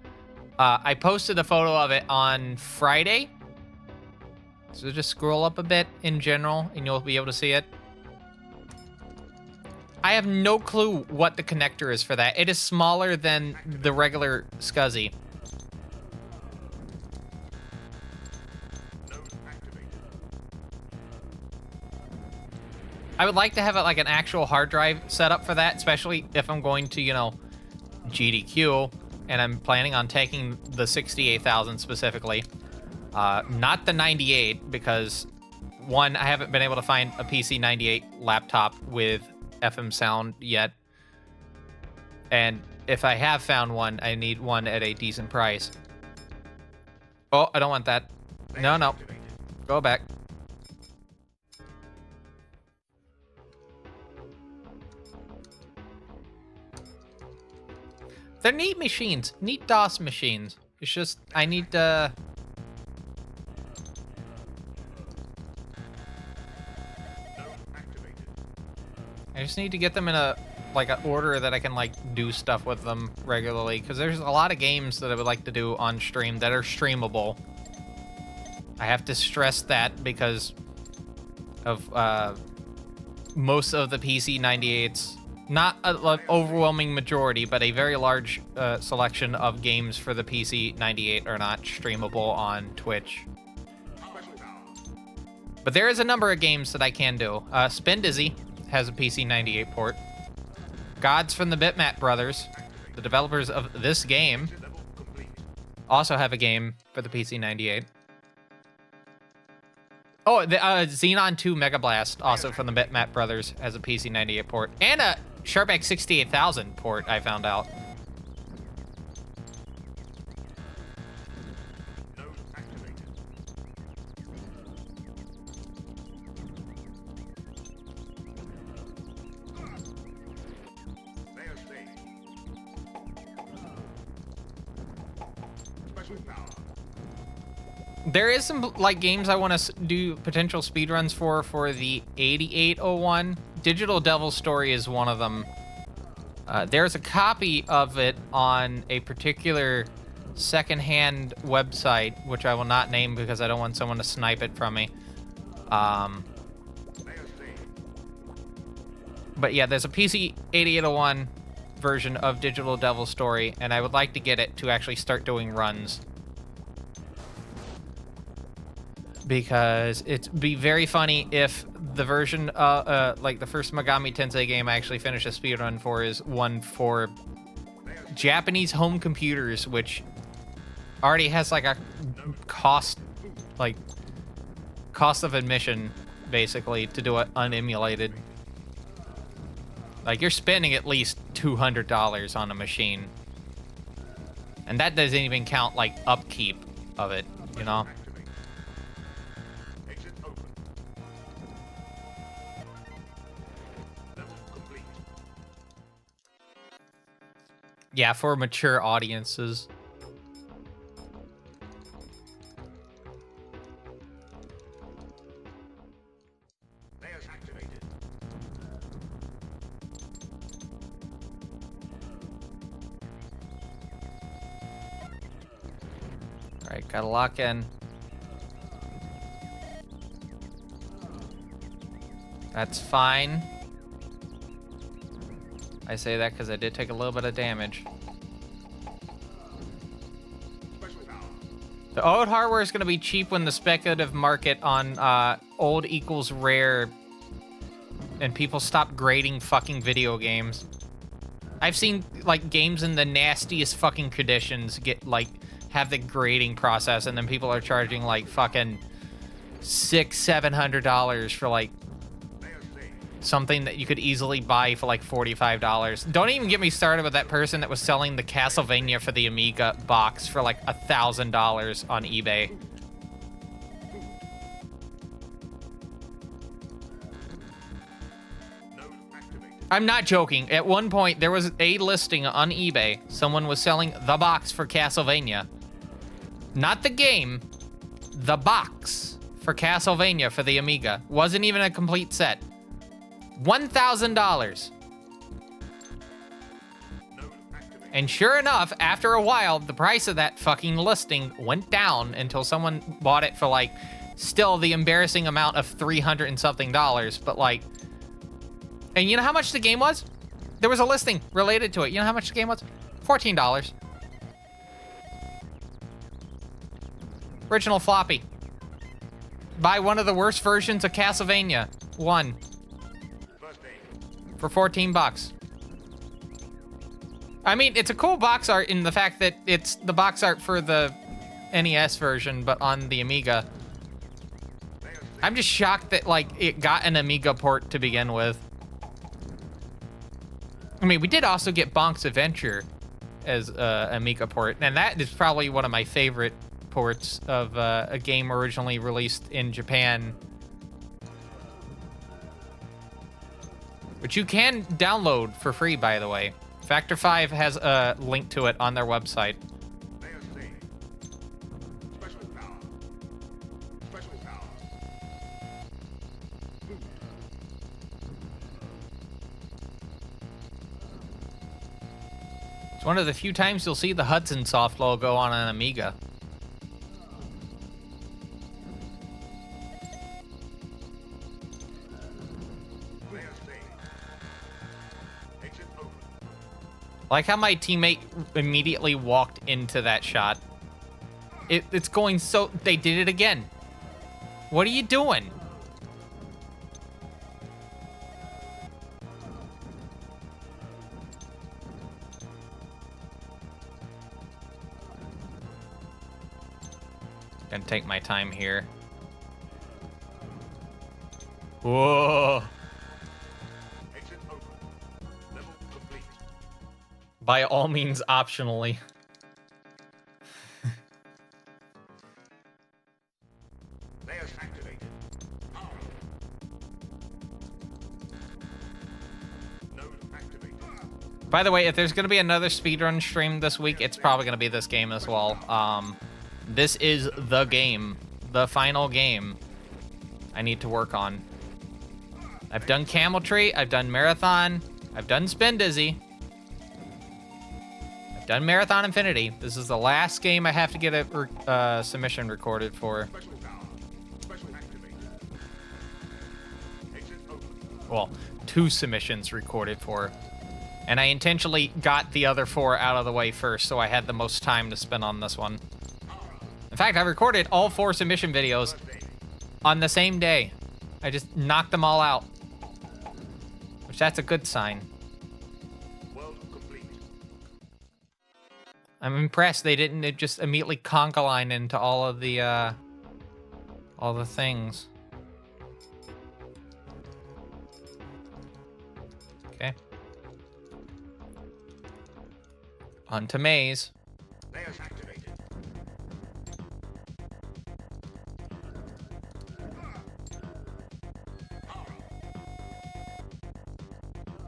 I posted a photo of it on Friday. So just scroll up a bit in general and you'll be able to see it. I have no clue what the connector is for that. It is smaller than the regular SCSI. I would like to have like an actual hard drive set up for that, especially if I'm going to, GDQ, and I'm planning on taking the 68,000 specifically. Not the 98, because one, I haven't been able to find a PC 98 laptop with FM sound yet. And if I have found one, I need one at a decent price. Oh, I don't want that. No. Go back. They're neat machines. Neat DOS machines. It's just, I need to... I just need to get them in an order that I can, do stuff with them regularly. Because there's a lot of games that I would like to do on stream that are streamable. I have to stress that because of most of the PC 98s. Not an overwhelming majority, but a very large selection of games for the PC 98 are not streamable on Twitch. But there is a number of games that I can do. Spin Dizzy has a PC 98 port. Gods from the Bitmap Brothers, the developers of this game, also have a game for the PC 98. Oh, the Xenon 2 Mega Blast, also from the Bitmap Brothers, has a PC 98 port. And a Sharpx 68000 port, I found out. There is some like games I want to do potential speedruns for the 8801. Digital Devil Story is one of them. There's a copy of it on a particular secondhand website, which I will not name because I don't want someone to snipe it from me. But yeah, there's a PC 8801 version of Digital Devil Story, and I would like to get it to actually start doing runs. Because it'd be very funny if the version, like the first Megami Tensei game I actually finished a speedrun for is one for Japanese home computers, which already has like a cost of admission, basically, to do it unemulated. Like, you're spending at least $200 on a machine. And that doesn't even count, like, upkeep of it, you know? Yeah, for mature audiences. All right, gotta lock in. That's fine. I say that because I did take a little bit of damage. The old hardware is going to be cheap when the speculative market on old equals rare and people stop grading fucking video games. I've seen like games in the nastiest fucking conditions get like have the grading process, and then people are charging like fucking $600-700 for like something that you could easily buy for like $45. Don't even get me started with that person that was selling the Castlevania for the Amiga box for like $1,000 on eBay. I'm not joking. At one point, there was a listing on eBay. Someone was selling the box for Castlevania. Not the game, the box for Castlevania for the Amiga. Wasn't even a complete set. $1,000. And sure enough, after a while, the price of that fucking listing went down until someone bought it for like still the embarrassing amount of $300 and something, but like, and you know how much the game was? There was a listing related to it. You know how much the game was? $14. Original floppy. Buy one of the worst versions of Castlevania 1 for 14 bucks. I mean, it's a cool box art in the fact that it's the box art for the NES version, but on the Amiga. I'm just shocked that like it got an Amiga port to begin with. I mean, we did also get Bonk's Adventure as a Amiga port, and that is probably one of my favorite ports of a game originally released in Japan. Which you can download for free, by the way. Factor 5 has a link to it on their website. It's one of the few times you'll see the Hudson Soft logo on an Amiga. Like how my teammate immediately walked into that shot. It's going so... They did it again. What are you doing? Gonna take my time here. Whoa. Exit open. Level complete. By all means, optionally. Layers activated. Node activated. By the way, if there's gonna be another speedrun stream this week, it's probably gonna be this game as well. This is the game, the final game I need to work on. I've done Camel Tree, I've done Marathon, I've done Spin Dizzy, I've done Marathon Infinity. This is the last game I have to get a submission recorded for. Special power. Special activated. Exit open. Well, 2 submissions recorded for. And I intentionally got the other 4 out of the way first, so I had the most time to spend on this one. In fact, I recorded all 4 submission videos on the same day. I just knocked them all out. Which, that's a good sign. World complete. I'm impressed they didn't just immediately conga line into all the things. Okay. On to maze. Layers activated.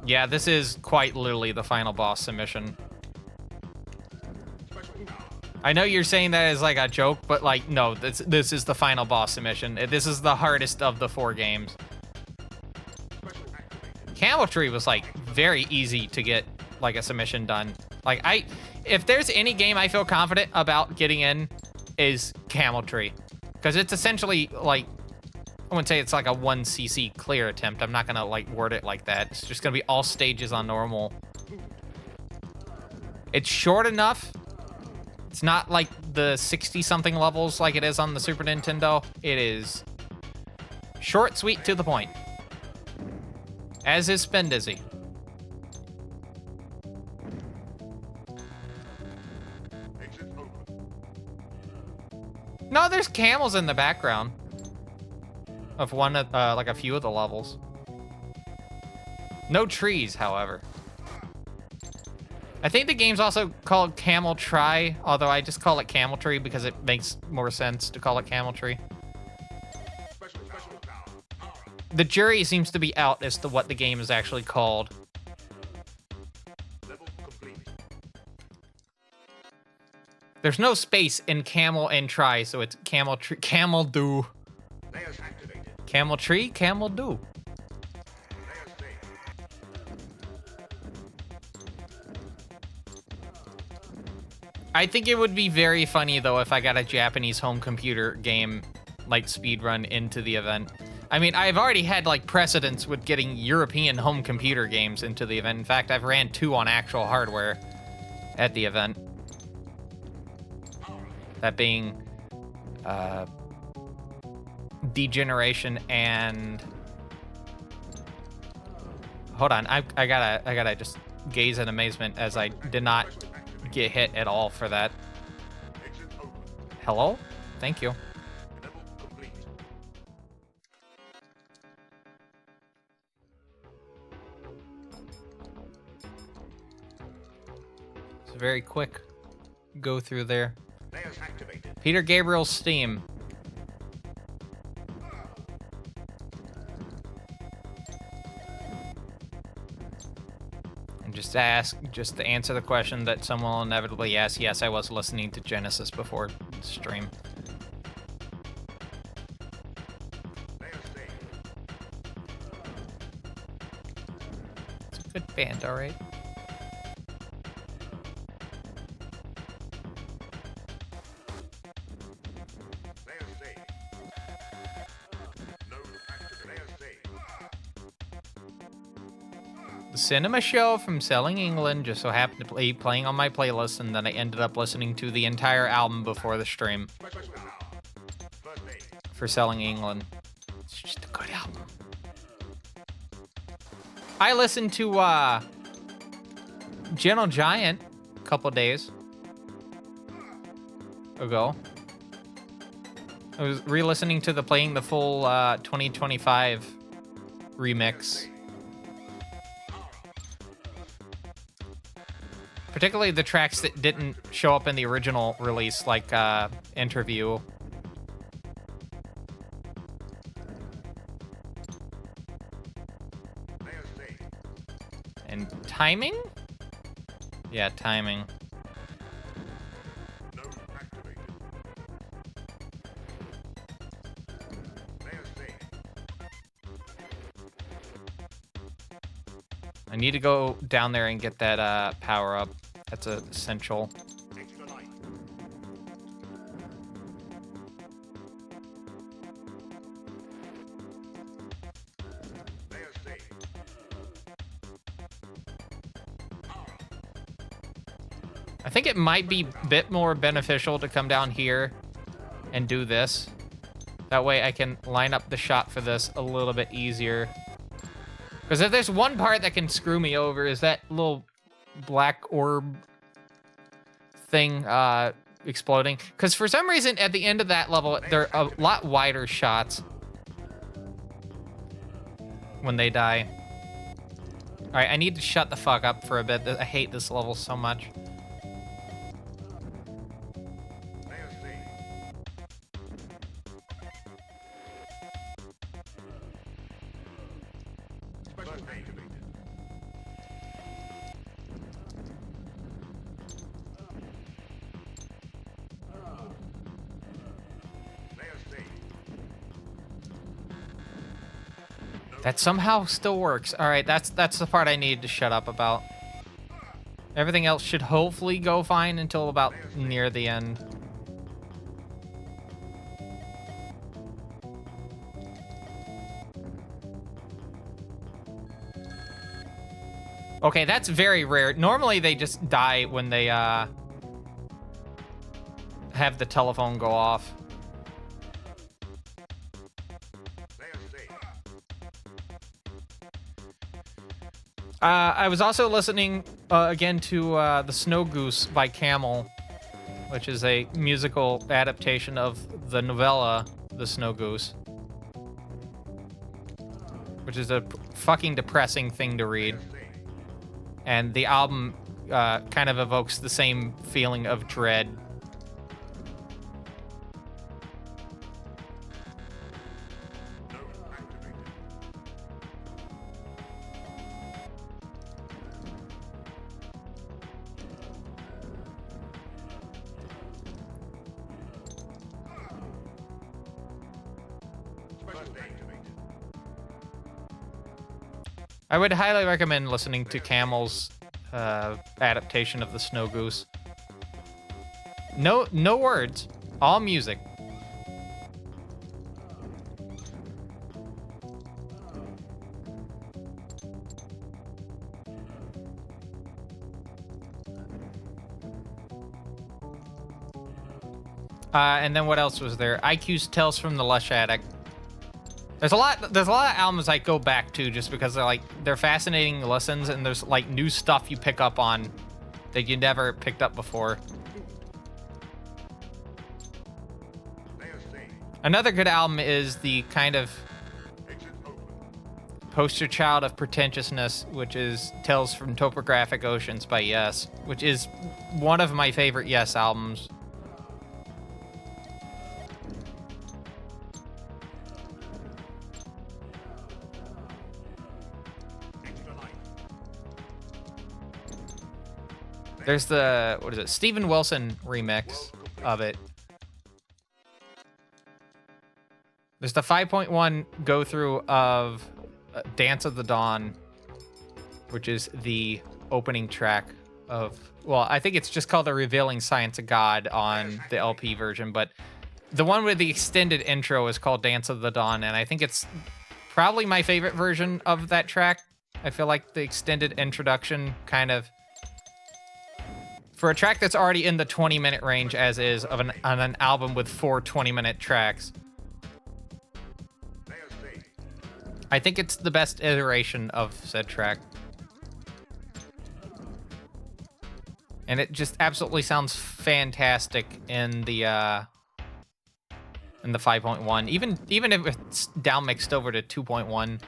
Yeah, this is quite literally the final boss submission. Special power. I know you're saying that as like a joke, but like, no, this is the final boss submission. This is the hardest of the 4 games. Special activated. Camel Tree was like very easy to get like a submission done. Like if there's any game I feel confident about getting in, is Camel Tree, because it's essentially like, I wouldn't say it's like a 1cc clear attempt. I'm not gonna like word it like that. It's just gonna be all stages on normal. It's short enough. It's not like the 60-something levels like it is on the Super Nintendo. It is short, sweet, to the point. As is Spin Dizzy. Exit open. No, there's camels in the background of one of like a few of the levels. No trees, however. I think the game's also called Camel Try, although I just call it Camel Tree because it makes more sense to call it Camel Tree. Special power. The jury seems to be out as to what the game is actually called. Level complete. There's no space in camel and try, so it's camel tree, camel do. Layers activated. Camel tree, camel do. Layers saved. I think it would be very funny though if I got a Japanese home computer game like speedrun into the event. I mean, I've already had like precedence with getting European home computer games into the event. In fact, I've ran 2 on actual hardware at the event. That being Degeneration and hold on, I gotta just gaze in amazement as I did not get hit at all for that. Exit open. Hello? Thank you. Level complete. It's a very quick go through there. Layers activated. Peter Gabriel's Steam. And just to answer the question that someone will inevitably ask, yes, I was listening to Genesis before the stream. Layers saved. It's a good band, alright. Layers saved. Node activated. Layers saved. cinema show from Selling England just so happened to be playing on my playlist, and then I ended up listening to the entire album before the stream Special power. First aid. for Selling England. It's just a good album. I listened to Gentle Giant a couple days ago. I was re-listening to playing the full 2025 remix. Particularly the tracks that didn't show up in the original release, like Interview. Layer state. And Timing? Yeah, Timing. Node activated. Layer state. I need to go down there and get that power up. That's essential. Extra light. Layer state. I think it might be a bit more beneficial to come down here and do this. That way I can line up the shot for this a little bit easier. Because if there's one part that can screw me over is that little black orb thing exploding. Because for some reason at the end of that level, they're a lot wider shots when they die. All right, I need to shut the fuck up for a bit. I hate this level so much. Layer state. Special activated. Layer state. That somehow still works. All right, that's the part I need to shut up about. Everything else should hopefully go fine until about near the end. Okay, that's very rare. Normally they just die when they have the telephone go off. Layer state. I was also listening again to The Snow Goose by Camel, which is a musical adaptation of the novella The Snow Goose, which is a fucking depressing thing to read. Layer state. And the album kind of evokes the same feeling of dread. Node activated. Special activated. I would highly recommend listening to Camel's adaptation of The Snow Goose. No words, all music. And then what else was there? IQ's Tales from the Lush Attic. There's a lot of albums I go back to just because they're fascinating listens, and there's like new stuff you pick up on that you never picked up before. Layer state. Another good album is the kind of Exit open. poster child of pretentiousness, which is Tales from Topographic Oceans by Yes, which is one of my favorite Yes albums. Extra light. There's the, what is it, Steven Wilson remix of it. There's the 5.1 go through of Dance of the Dawn, which is the opening track of, well, I think it's just called The Revealing Science of God on the LP version, but the one with the extended intro is called Dance of the Dawn, and I think it's probably my favorite version of that track. I feel like the extended introduction kind of, for a track that's already in the 20-minute range as is of on an album with 4 20-minute tracks, I think it's the best iteration of said track. And it just absolutely sounds fantastic in the 5.1. Even if it's down mixed over to 2.1.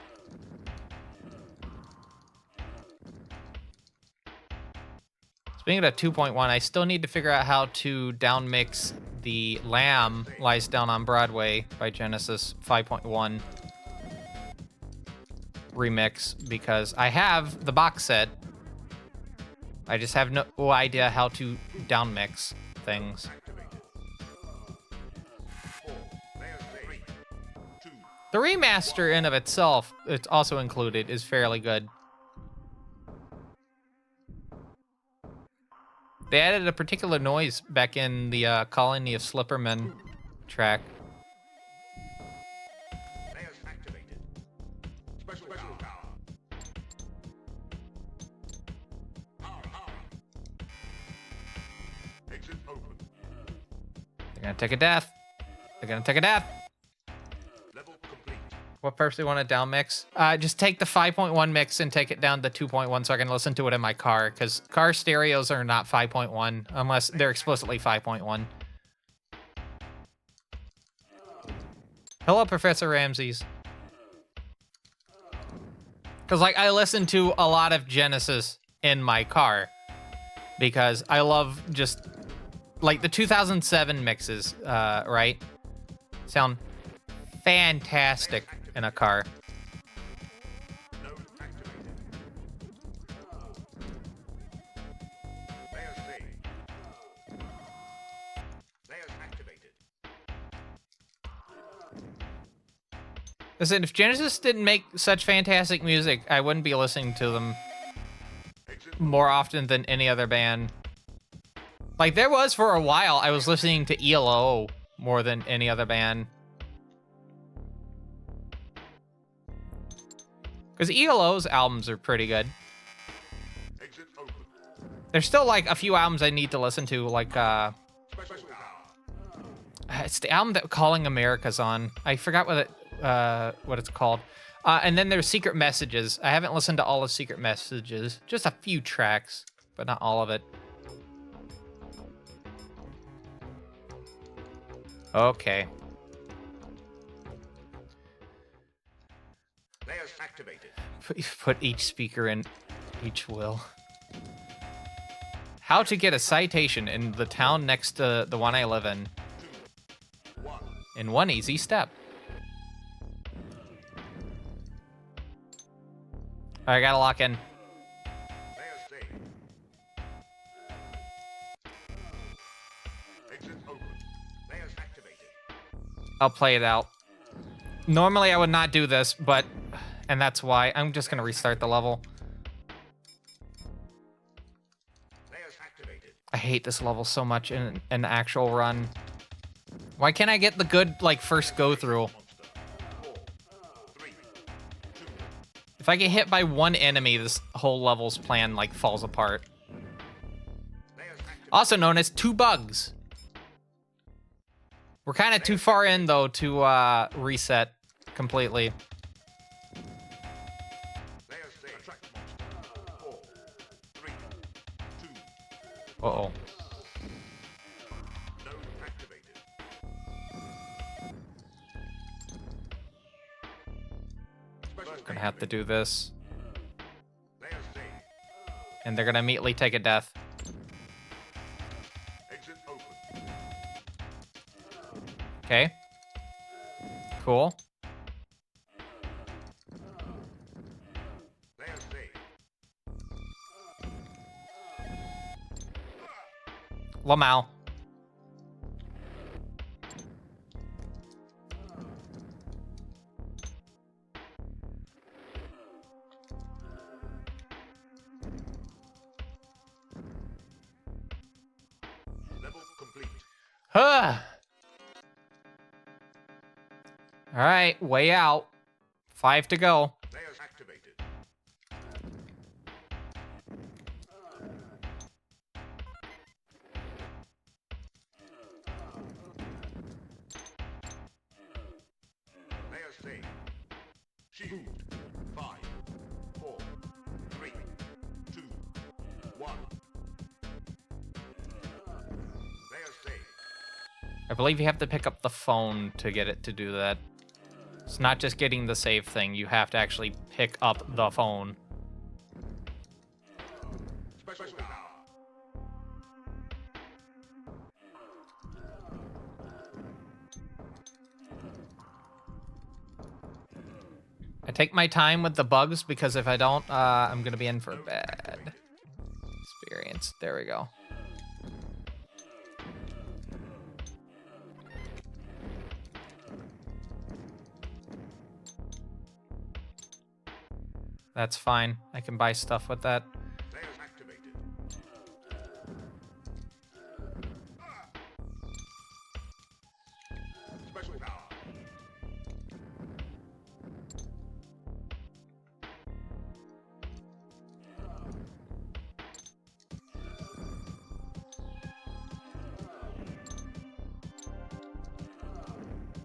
Speaking of 2.1, I still need to figure out how to down mix the Lamb Lies Down on Broadway by Genesis 5.1 remix, because I have the box set. I just have no idea how to down mix things. The remaster in of itself, it's also included, is fairly good. They added a particular noise back in the Colony of Slippermen track. They're gonna take a death. They're gonna take a death. What first do you want to down mix? Just take the 5.1 mix and take it down to 2.1 so I can listen to it in my car, because car stereos are not 5.1 unless they're explicitly 5.1. Hello, Professor Ramses. Because, like, I listen to a lot of Genesis in my car because I love just, like, the 2007 mixes, right? Sound fantastic in a car. Listen, if Genesis didn't make such fantastic music, I wouldn't be listening to them more often than any other band. Like, there was for a while, I was listening to ELO more than any other band. Because ELO's albums are pretty good. There's still, like, a few albums I need to listen to, like, it's the album that Calling America's on. I forgot what it's called. And then there's Secret Messages. I haven't listened to all of Secret Messages. Just a few tracks, but not all of it. Okay. Activated. Put each speaker in each wheel. How to get a citation in the town next to the one I live in. In one easy step. I gotta lock in. I'll play it out. Normally I would not do this, but... And that's why I'm just gonna restart the level. I hate this level so much in an actual run. Why can't I get the good, like, first go through? If I get hit by one enemy, this whole level's plan, like, falls apart. Also known as 2 bugs. We're kind of too far in, though, to reset completely. Uh-oh. Gonna have to do this. And they're gonna immediately take a death. Okay. Cool. Lamau. Level complete. Huh. All right, way out. 5 to go. Layers activated. I believe you have to pick up the phone to get it to do that. It's not just getting the save thing. You have to actually pick up the phone. Special power. I take my time with the bugs because if I don't, I'm going to be in for a bad experience. There we go. That's fine. I can buy stuff with that. Layers activated. Special power.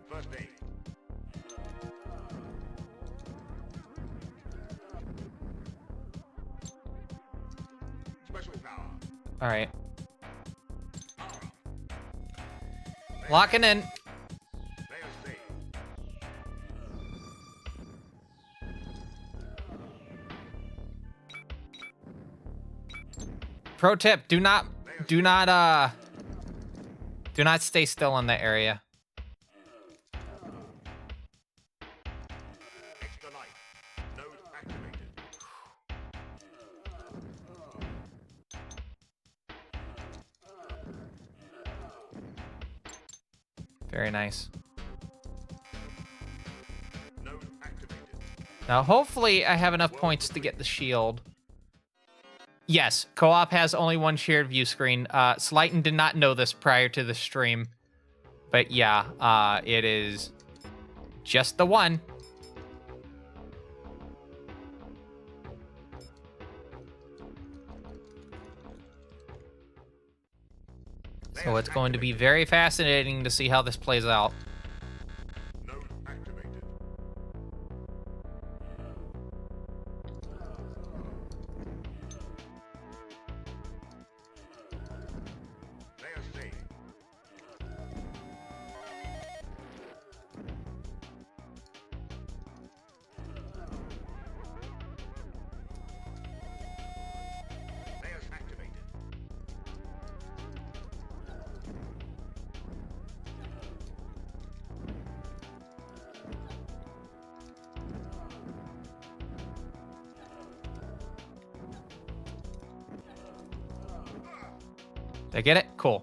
First aid. Special power. All right. Locking in. Layers saved. Pro tip, do not stay still in the area. Extra life. Node activated. Very nice. Node activated. Now, hopefully, I have enough points to get the shield. Yes, co-op has only one shared view screen. Slighton did not know this prior to the stream. But yeah, it is just the one. So it's going to be very fascinating to see how this plays out. Node activated. Layers saved. Layers activated. Did I get it? Cool.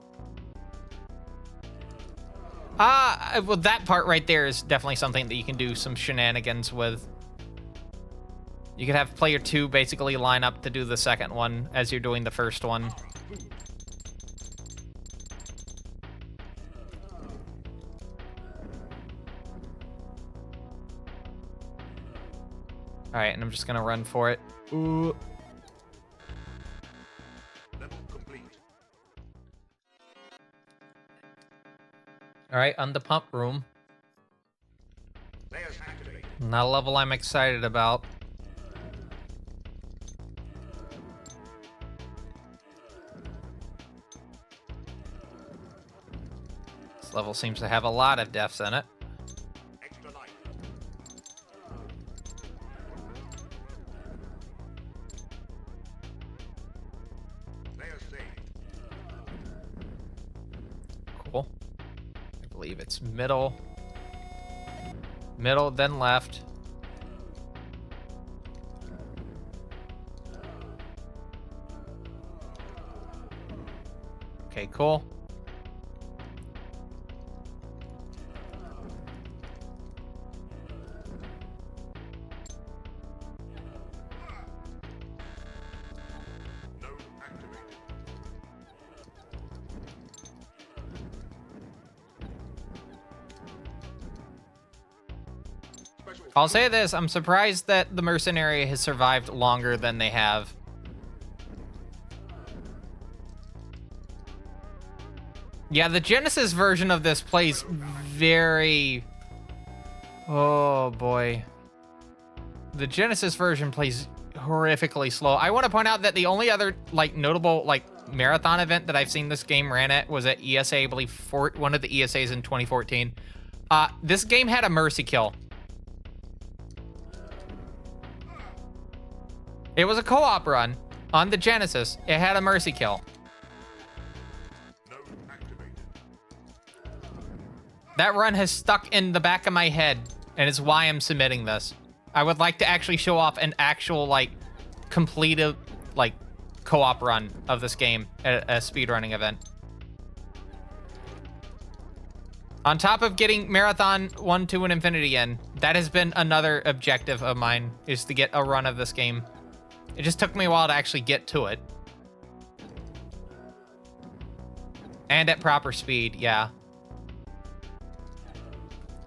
Well, that part right there is definitely something that you can do some shenanigans with. You could have player 2 basically line up to do the second one as you're doing the first one. All right, and I'm just gonna run for it. Ooh. Level complete. All right, on the pump room. Layers activated. Not a level I'm excited about. This level seems to have a lot of deaths in it. Extra life. Layers saved. Cool. I believe it's middle. Middle, then left. Okay, cool. Node activated. Special I'll say this, I'm surprised that the mercenary has survived longer than they have. Yeah, the Genesis version of this plays very... Oh, boy. The Genesis version plays horrifically slow. I want to point out that the only other, like, notable, like, marathon event that I've seen this game ran at was at ESA, I believe, one of the ESAs in 2014. This game had a mercy kill. It was a co-op run on the Genesis. It had a mercy kill. That run has stuck in the back of my head, and it's why I'm submitting this. I would like to actually show off an actual, like, completed, like, co-op run of this game at a speedrunning event. On top of getting Marathon 1, 2, and Infinity in, that has been another objective of mine, is to get a run of this game. It just took me a while to actually get to it. And at proper speed, yeah.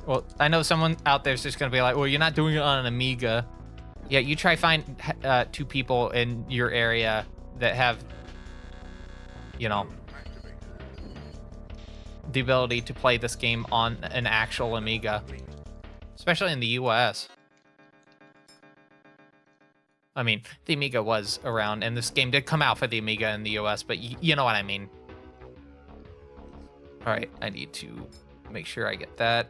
Well, I know someone out there's just gonna be like, well, you're not doing it on an Amiga. Yeah, you try find 2 people in your area that have, you know, the ability to play this game on an actual Amiga. Especially in the US. I mean, the Amiga was around, and this game did come out for the Amiga in the US, but you know what I mean. Alright, I need to make sure I get that.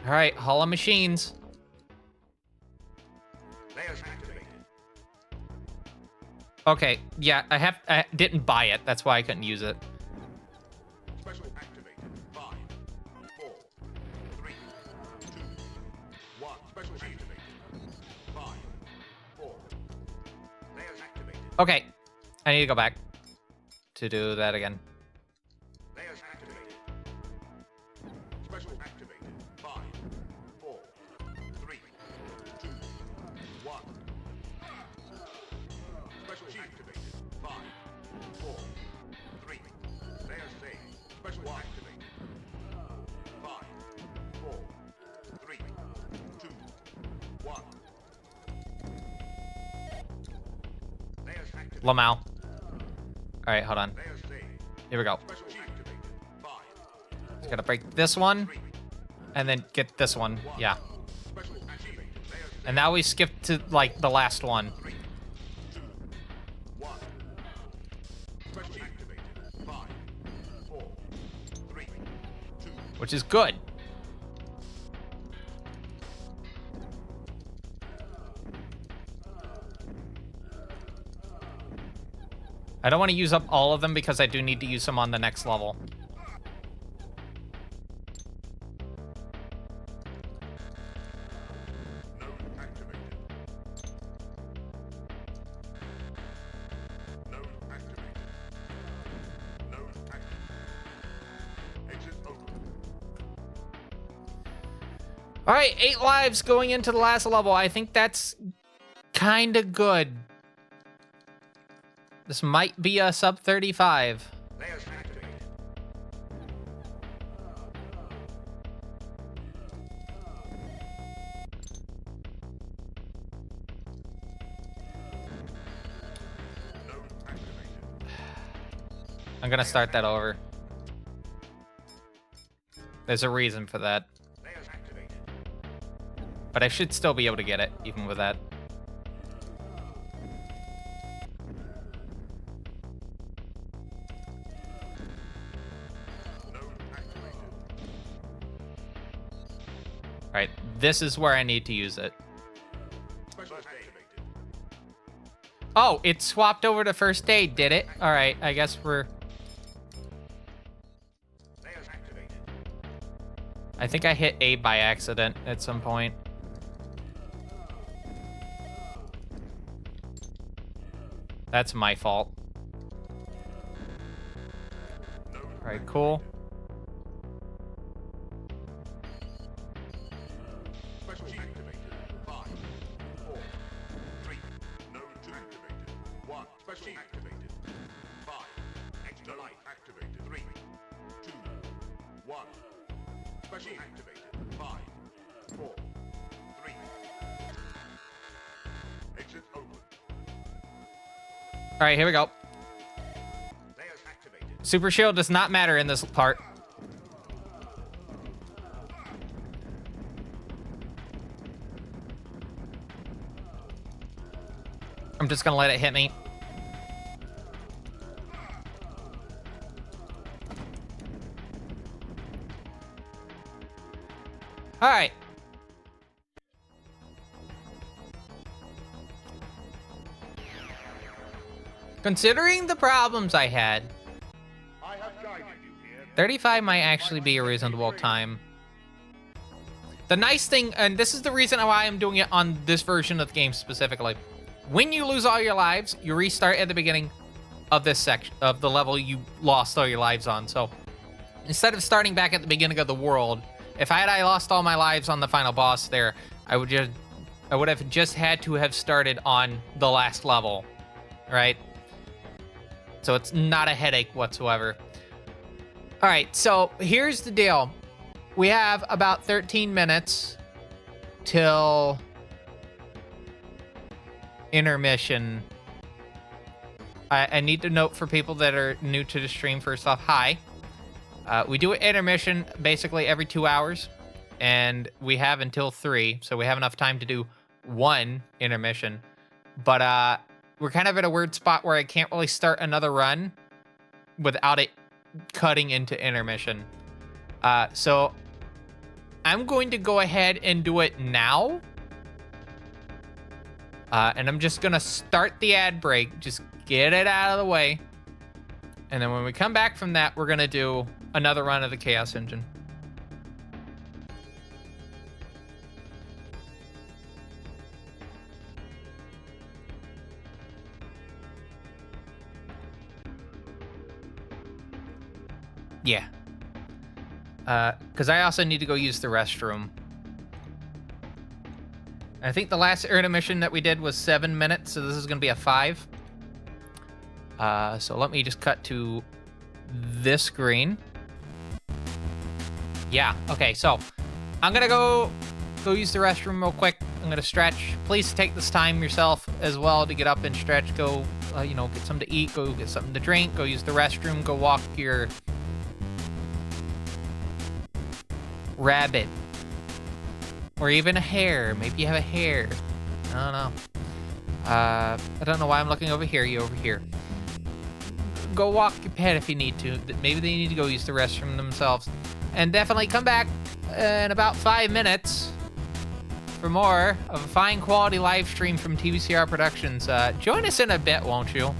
Alright, Hall of Machines. Okay, yeah, I didn't buy it. That's why I couldn't use it. Special activated. 5, 4, 3, 2, 1. Special activated. 5, 4. Layers activated. Okay, I need to go back to do that again. Layers activated. Special activated. 5, 4, 3, 2, 1. Special activated. 5, 4, 3. Layers saved. Special activated. 5, 4, 3, 2, 1. Layers activated. Lamau. Alright, hold on. Layers saved. Here we go. Special activated. 5, Just gotta break this one, and then get this one. Yeah. special activated. Layers saved. And now we skip to, like, the last one. 1. Special activated. 5, 4, 3, 2. Which is good. I don't want to use up all of them because I do need to use them on the next level. Node activated. Node activated. Node activated. Exit open. All right, 8 lives going into the last level. I think that's kind of good. This might be a sub 35. Layers activated. Node activated. I'm gonna start that over. There's a reason for that. Layers activated. But I should still be able to get it, even with that. Node activated. Alright, this is where I need to use it. Special activated. Oh, it swapped over to first aid, did it? Alright, I guess we're... Layers activated. I think I hit A by accident at some point. That's my fault. Node Alright, cool. Special activated. 5, 4, 3. Node 2 activated. 1. Special activated. 5. Extra light activated. 3, 2, 1. Special activated. 5, 4, 3. Exit open. Alright, here we go. Layers activated. Super shield does not matter in this part. I'm just gonna let it hit me. All right. Considering the problems I had, I have guided you here. 35 might actually be a reasonable time. The nice thing, and this is the reason why I'm doing it on this version of the game specifically. When you lose all your lives, you restart at the beginning of this section of the level you lost all your lives on. So instead of starting back at the beginning of the world, if I lost all my lives on the final boss there, I would have just had to have started on the last level, right? So it's not a headache whatsoever. All right, so here's the deal. We have about 13 minutes till intermission. I need to note for people that are new to the stream, first off, hi. We do an intermission basically every 2 hours, and we have until 3, so we have enough time to do one intermission. But we're kind of at a weird spot where I can't really start another run without it cutting into intermission. So I'm going to go ahead and do it now. And I'm just going to start the ad break. Just get it out of the way. And then when we come back from that, we're going to do another run of the Chaos Engine. Yeah. Because I also need to go use the restroom. I think the last intermission that we did was 7 minutes, so this is going to be a 5. So let me just cut to this screen. Yeah, okay, so I'm going to go use the restroom real quick. I'm going to stretch. Please take this time yourself as well to get up and stretch. Go, get something to eat, go get something to drink, go use the restroom, go walk your rabbit. Or even a hare. Maybe you have a hare. I don't know. I don't know why I'm looking over here. You over here. Go walk your pet if you need to. Maybe they need to go use the restroom themselves. And definitely come back in about 5 minutes for more of a fine quality live stream from TVCR Productions. Join us in a bit, won't you?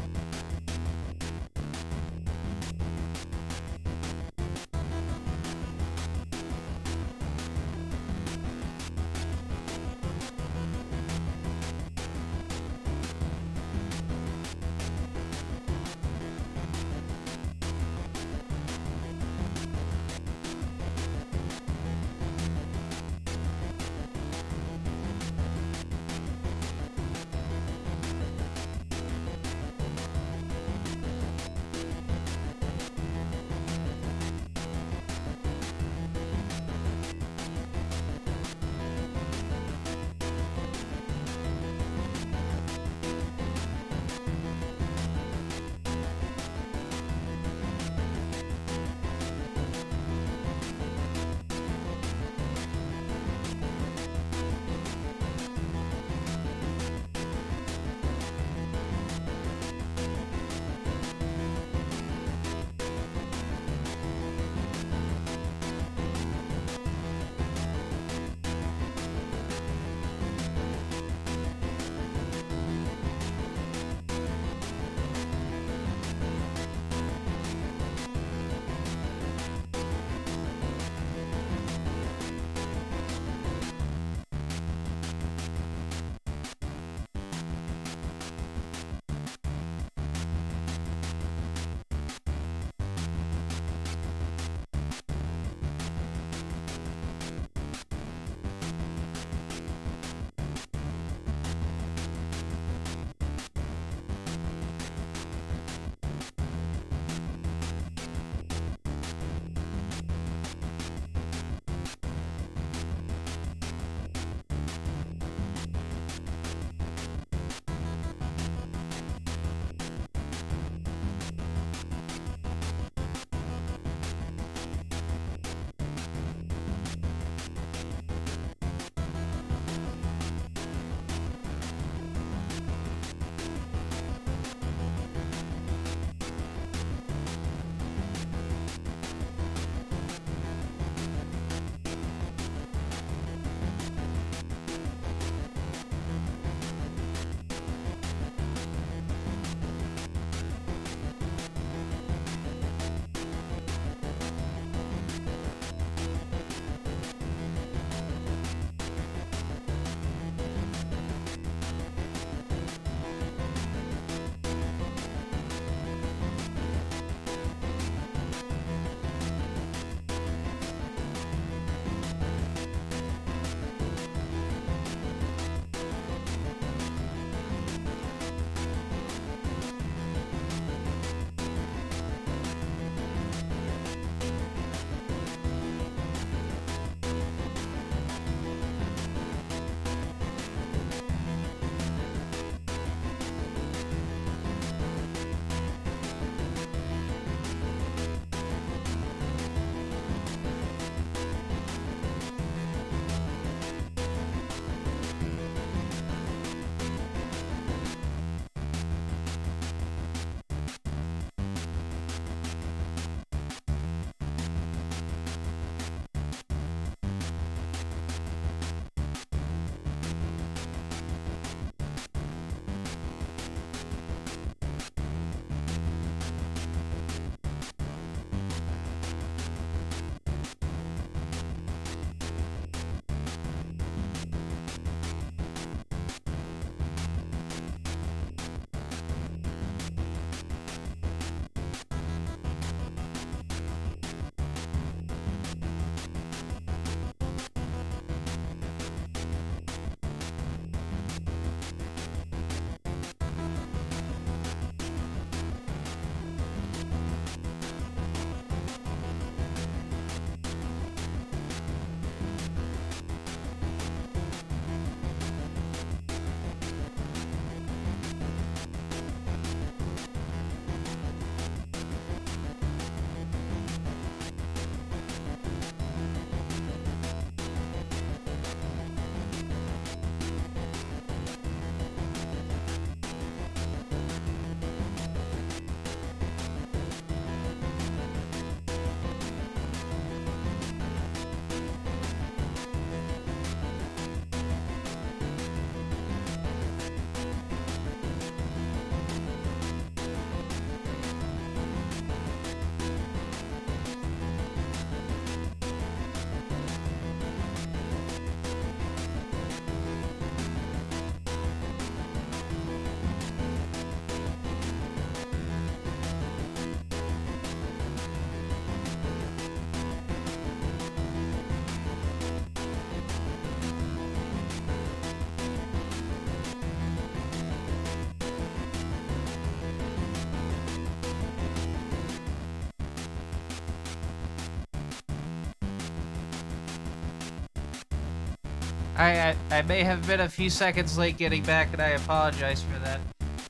I may have been a few seconds late getting back, and I apologize for that.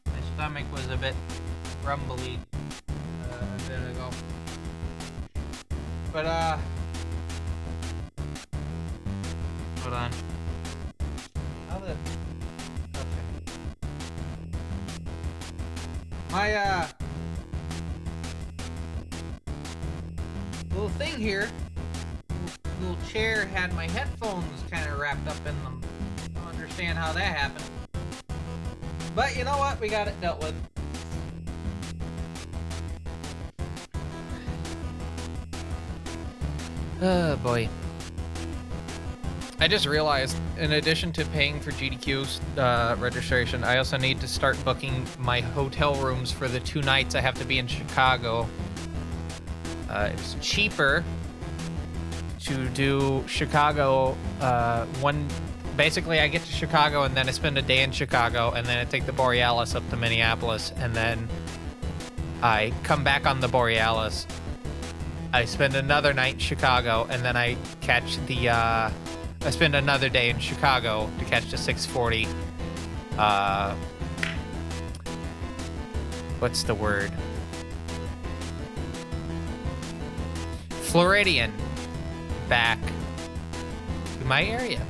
My stomach was a bit rumbly a bit ago. But, hold on. How the... Okay. My, little thing here, little chair had my headphones kind of wrapped up in them. I don't understand how that happened. But you know what? We got it dealt with. Oh boy. I just realized, in addition to paying for GDQ's registration, I also need to start booking my hotel rooms for the 2 nights I have to be in Chicago. It's cheaper to do Chicago basically I get to Chicago and then I spend a day in Chicago and then I take the Borealis up to Minneapolis and then I come back on the Borealis. I spend another night in Chicago and then I catch the I spend another day in Chicago to catch the 640 what's the word? Floridian back to my area.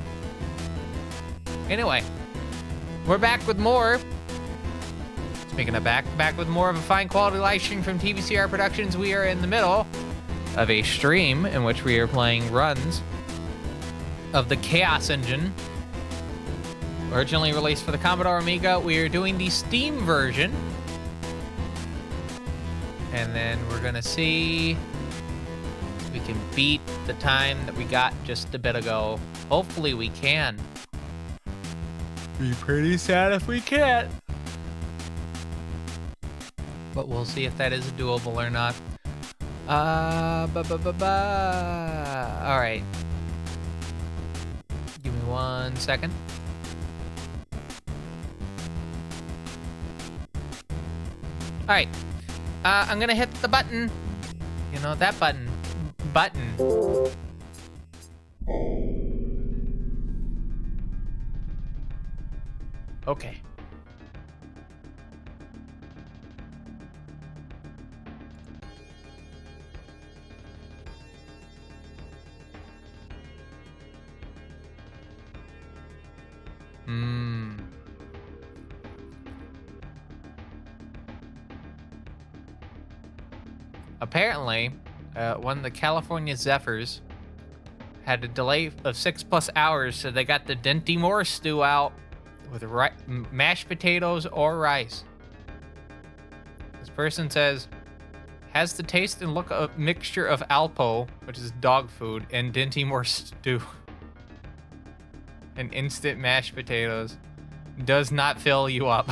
Anyway, we're back with more. Speaking of back with more of a fine quality live stream from TVCR Productions. We are in the middle of a stream in which we are playing runs of the Chaos Engine, originally released for the Commodore Amiga. We are doing the Steam version, and then we're gonna see if we can beat the time that we got just a bit ago. Hopefully we can. Be pretty sad if we can't, but we'll see if that is doable or not. All right. Give me 1 second. All right. I'm gonna hit the button. You know that button. Okay. Apparently, one of the California Zephyrs had a delay of 6+ hours, so they got the Dinty Moore stew out with mashed potatoes or rice. This person says, has the taste and look of mixture of Alpo, which is dog food, and Dinty Moore stew. And instant mashed potatoes. Does not fill you up.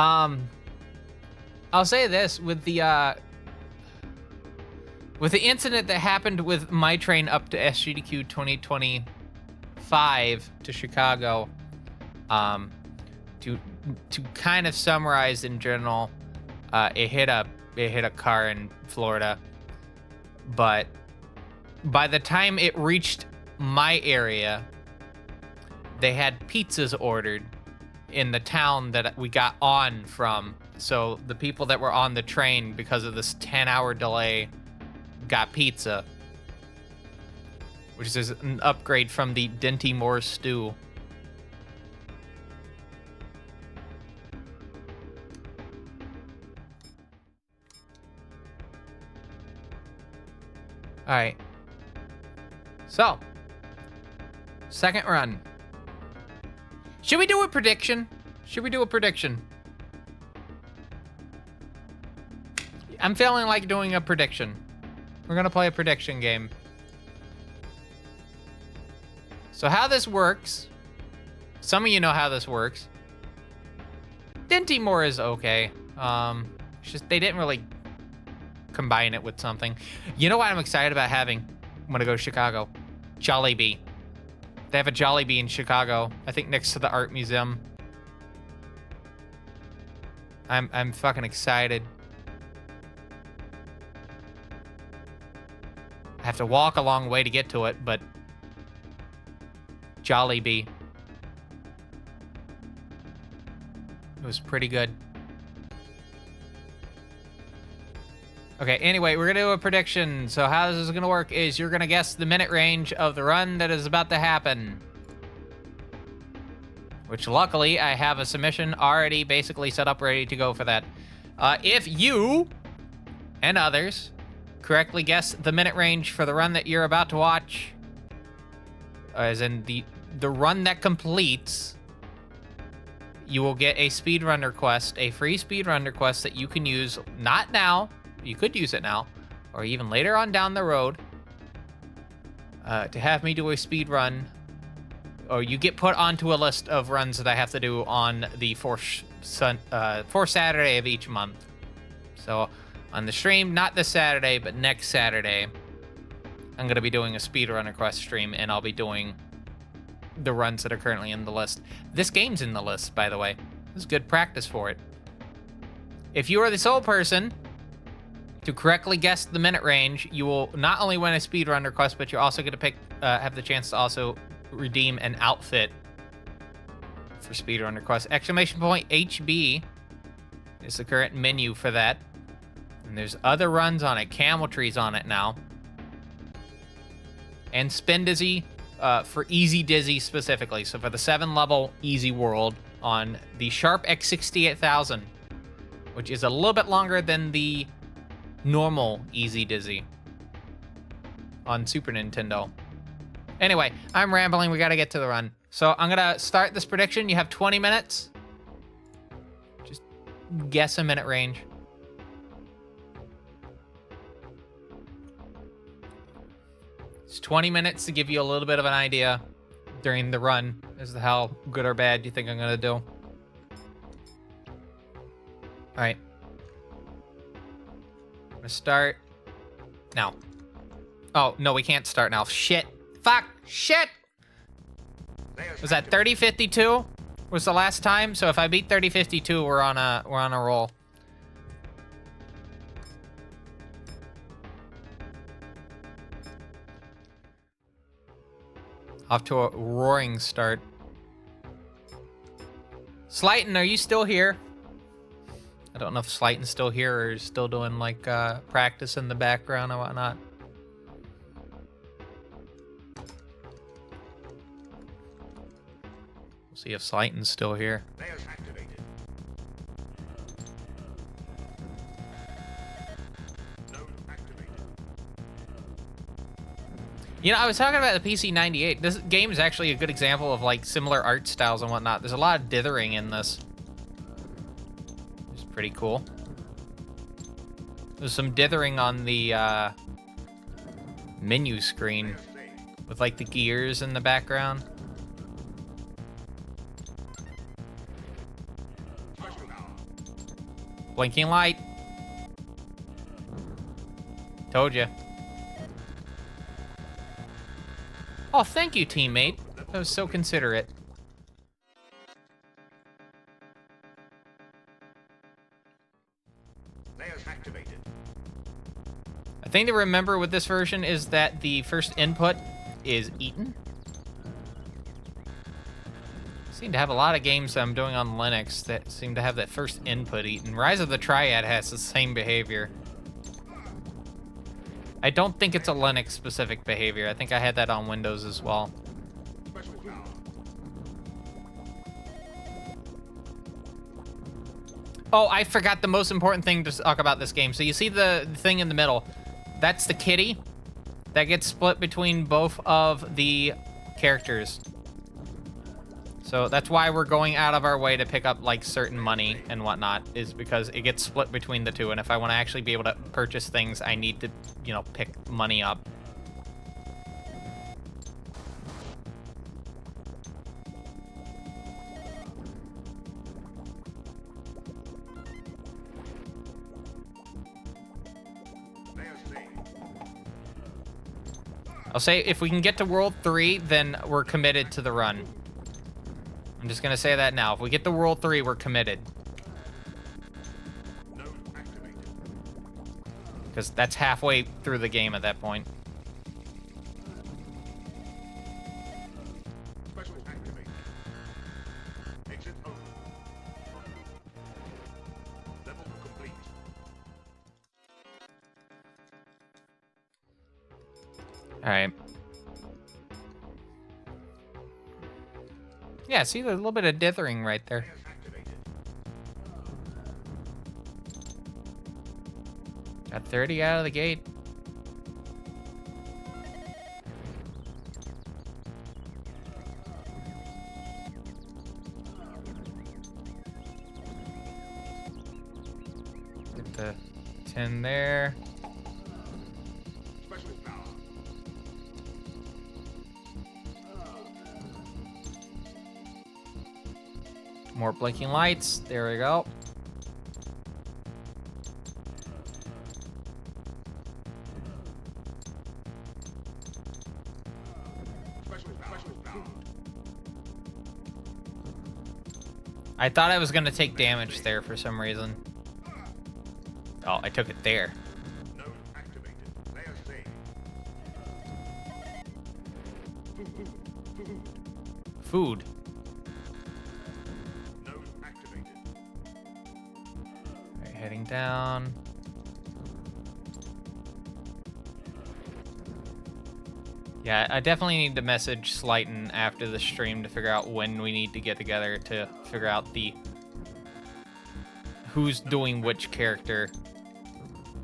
I'll say this, with the incident that happened with my train up to SGDQ 2025 to Chicago, to kind of summarize in general, it hit a car in Florida, but by the time it reached my area, they had pizzas ordered in the town that we got on from. So the people that were on the train, because of this 10-hour delay, got pizza, which is an upgrade from the Dinty Moore stew. All right. So, second run. Should we do a prediction? I'm feeling like doing a prediction. We're gonna play a prediction game. So how this works, some of you know how this works. Dinty Moore is okay. It's just they didn't really combine it with something. You know what I'm excited about having? I'm gonna go to Chicago. Jollibee. They have a Jollibee in Chicago, I think next to the art museum. I'm fucking excited. I have to walk a long way to get to it, but jolly bee. It was pretty good. Okay, anyway, we're gonna do a prediction. So how this is gonna work is you're gonna guess the minute range of the run that is about to happen. Which luckily, I have a submission already basically set up ready to go for that. If you and others correctly guess the minute range for the run that you're about to watch, as in the run that completes, you will get a speedrun request, a free speedrun request that you can use, not now, you could use it now, or even later on down the road, to have me do a speedrun, or you get put onto a list of runs that I have to do on the fourth Saturday of each month. So on the stream, not this Saturday, but next Saturday, I'm going to be doing a speedrun request stream, and I'll be doing the runs that are currently in the list. This game's in the list, by the way. This is good practice for it. If you are the sole person to correctly guess the minute range, you will not only win a speedrun request, but you're also going to have the chance to also redeem an outfit for speedrun request. Exclamation point HB is the current menu for that. And there's other runs on it. Camel Tree's on it now. And Spin Dizzy for Easy Dizzy specifically. So for the 7-level Easy World on the Sharp X68000, which is a little bit longer than the normal Easy Dizzy on Super Nintendo. Anyway, I'm rambling. We got to get to the run. So I'm going to start this prediction. You have 20 minutes. Just guess a minute range. It's 20 minutes to give you a little bit of an idea during the run as to how good or bad you think I'm going to do. All right. I'm going to start now. Oh, no, we can't start now. Shit. Fuck. Shit. Was that 3052? Was the last time? So if I beat 3052, we're on a roll. Off to a roaring start. Slighton, are you still here? I don't know if Slighton's still here or is still doing like practice in the background or whatnot. We'll see if Slighton's still here. Layers activated. Node activated. You know, I was talking about the PC-98. This game is actually a good example of like similar art styles and whatnot. There's a lot of dithering in this. It's pretty cool. There's some dithering on the menu screen with like the gears in the background. Blinking light. Told you. Oh, thank you, teammate. That was so considerate. Layers activated. I think to remember with this version is that the first input is eaten. I seem to have a lot of games that I'm doing on Linux that seem to have that first input eaten. Rise of the Triad has the same behavior. I don't think it's a Linux-specific behavior. I think I had that on Windows as well. Special power. Oh, I forgot the most important thing to talk about this game. So you see the thing in the middle. That's the kitty that gets split between both of the characters. So that's why we're going out of our way to pick up like certain money and whatnot, is because it gets split between the two. And if I want to actually be able to purchase things, I need to, you know, pick money up. Layers saved. I'll say if we can get to World 3, then we're committed to the run. I'm just going to say that now. If we get to World 3, we're committed. Node activated. Because that's halfway through the game at that point. All right. Yeah, see, there's a little bit of dithering right there. Layers activated. Got 30 out of the gate. Get the 10 there. Specialist power. More blinking lights. There we go. Specialist power. Specialist power. I thought I was going to take damage there for some reason. Oh, I took it there. Node activated. Layer saved. Food. Node activated. All right, heading down. Yeah, I definitely need to message Slighton after the stream to figure out when we need to get together to figure out who's doing which character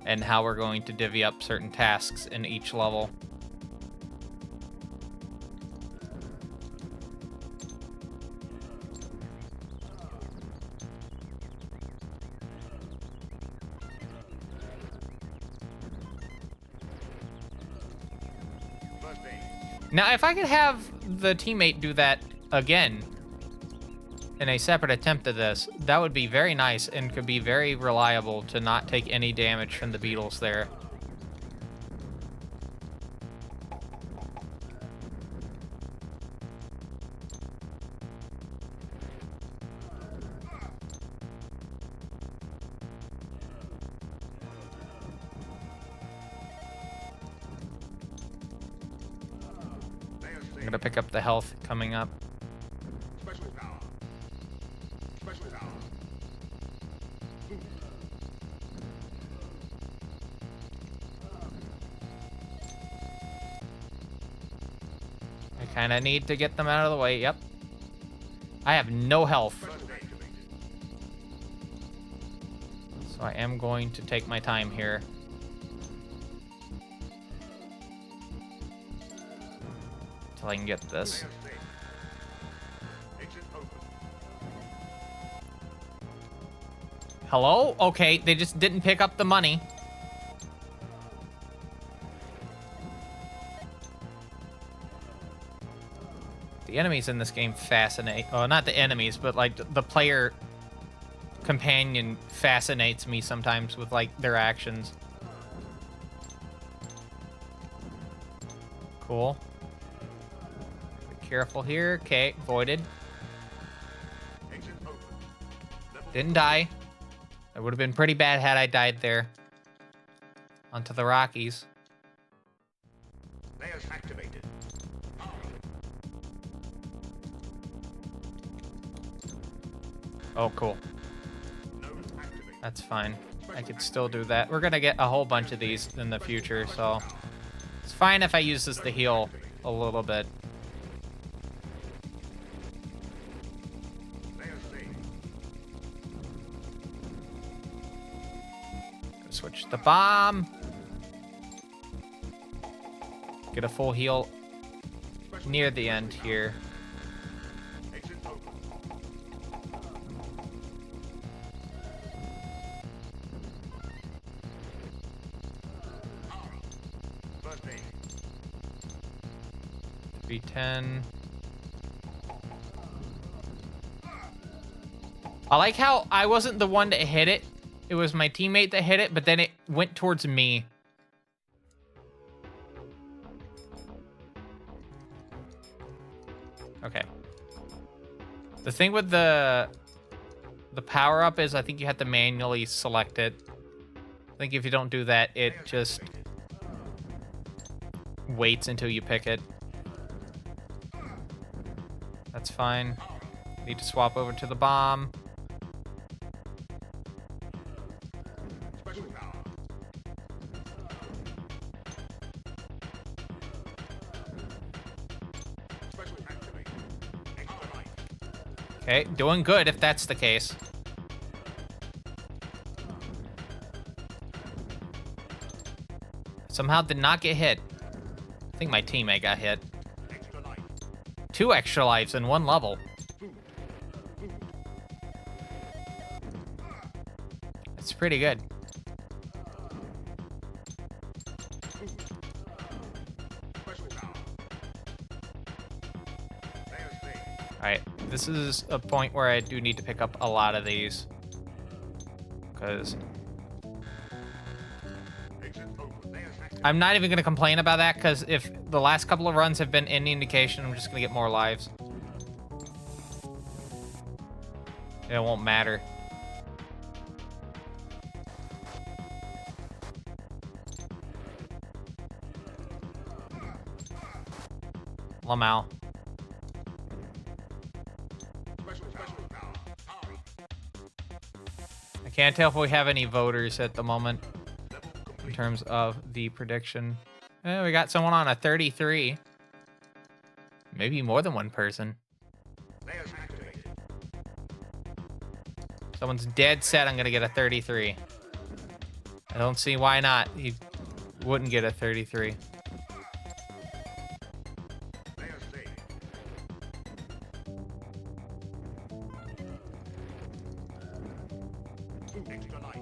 and how we're going to divvy up certain tasks in each level. First aid. Now, if I could have the teammate do that again in a separate attempt at this, that would be very nice and could be very reliable to not take any damage from the beetles there. Layer I'm saved. gonna pick up the health coming up. Specialist power. Specialist power. I kind of need to get them out of the way. Yep. I have no health, First aid activated. so I am going to take my time here. Till I can get this. Layer saved. Exit open. Hello? Okay, they just didn't pick up the money. The enemies in this game fascinate. Oh, not the enemies, but like the player companion fascinates me sometimes with like their actions. Cool. Be careful here. Okay, voided. Exit open. Level Didn't die. It would have been pretty bad had I died there. Onto the Rockies. layers activated. Oh, cool. Node activated. That's fine. I could still do that. We're gonna get a whole bunch of these in the future, so it's fine if I use this to heal a little bit. Layers saved. Switch the bomb. Get a full heal near the end here. Exit open. First aid. V10. I like how I wasn't the one that hit it. It was my teammate that hit it, but then it went towards me. Okay. The thing with the power-up is I think you have to manually select it. I think if you don't do that, it just waits until you pick it. That's fine. Need to swap over to the bomb. Special power. Okay, doing good if that's the case. Somehow did not get hit. I think my teammate got hit. Extra life. 2 extra lives in 1 level. That's pretty good. Special power. There's safe. Alright, this is a point where I do need to pick up a lot of these. Because Exit open. There's active. I'm not even going to complain about that, because if the last couple of runs have been any indication, I'm just going to get more lives. It won't matter. Lamau. Special power. Power. I can't tell if we have any voters at the moment Level in complete. terms of the prediction. We got someone on a 33. Maybe more than one person. There's activated. Someone's dead set I'm going to get a 33. I don't see why not. He wouldn't get a 33. There's safe. Extra life.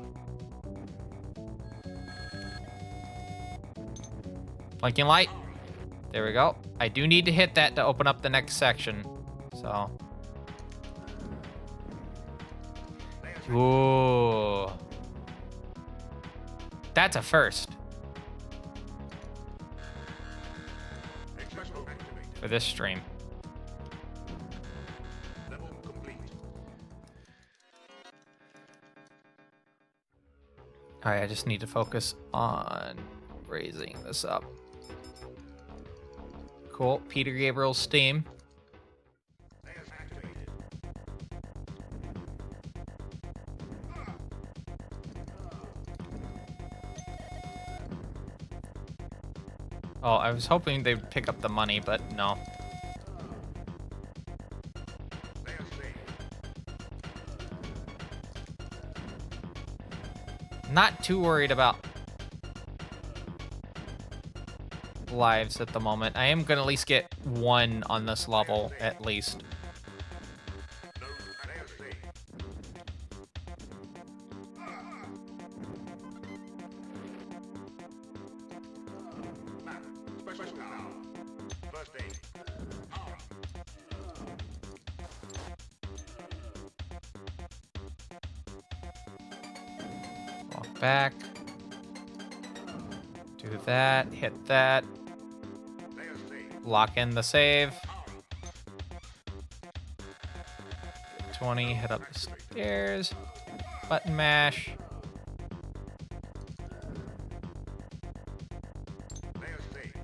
Blinking light. There we go. I do need to hit that to open up the next section. So. Ooh. That's a first Special activated. for this stream. Level complete. Alright, I just need to focus on raising this up. Cool. Peter Gabriel's Steam. There's activated. Oh, I was hoping they'd pick up the money, but no. There's safe. Not too worried about lives at the moment. I am going to at least get 1 on this level, at least. No. There's safe. Map. Special power. First aid. Power. Walk back. Do that. Hit that. There's safe. Lock in the save. Power. 20. Head up the stairs. Button mash. There's safe.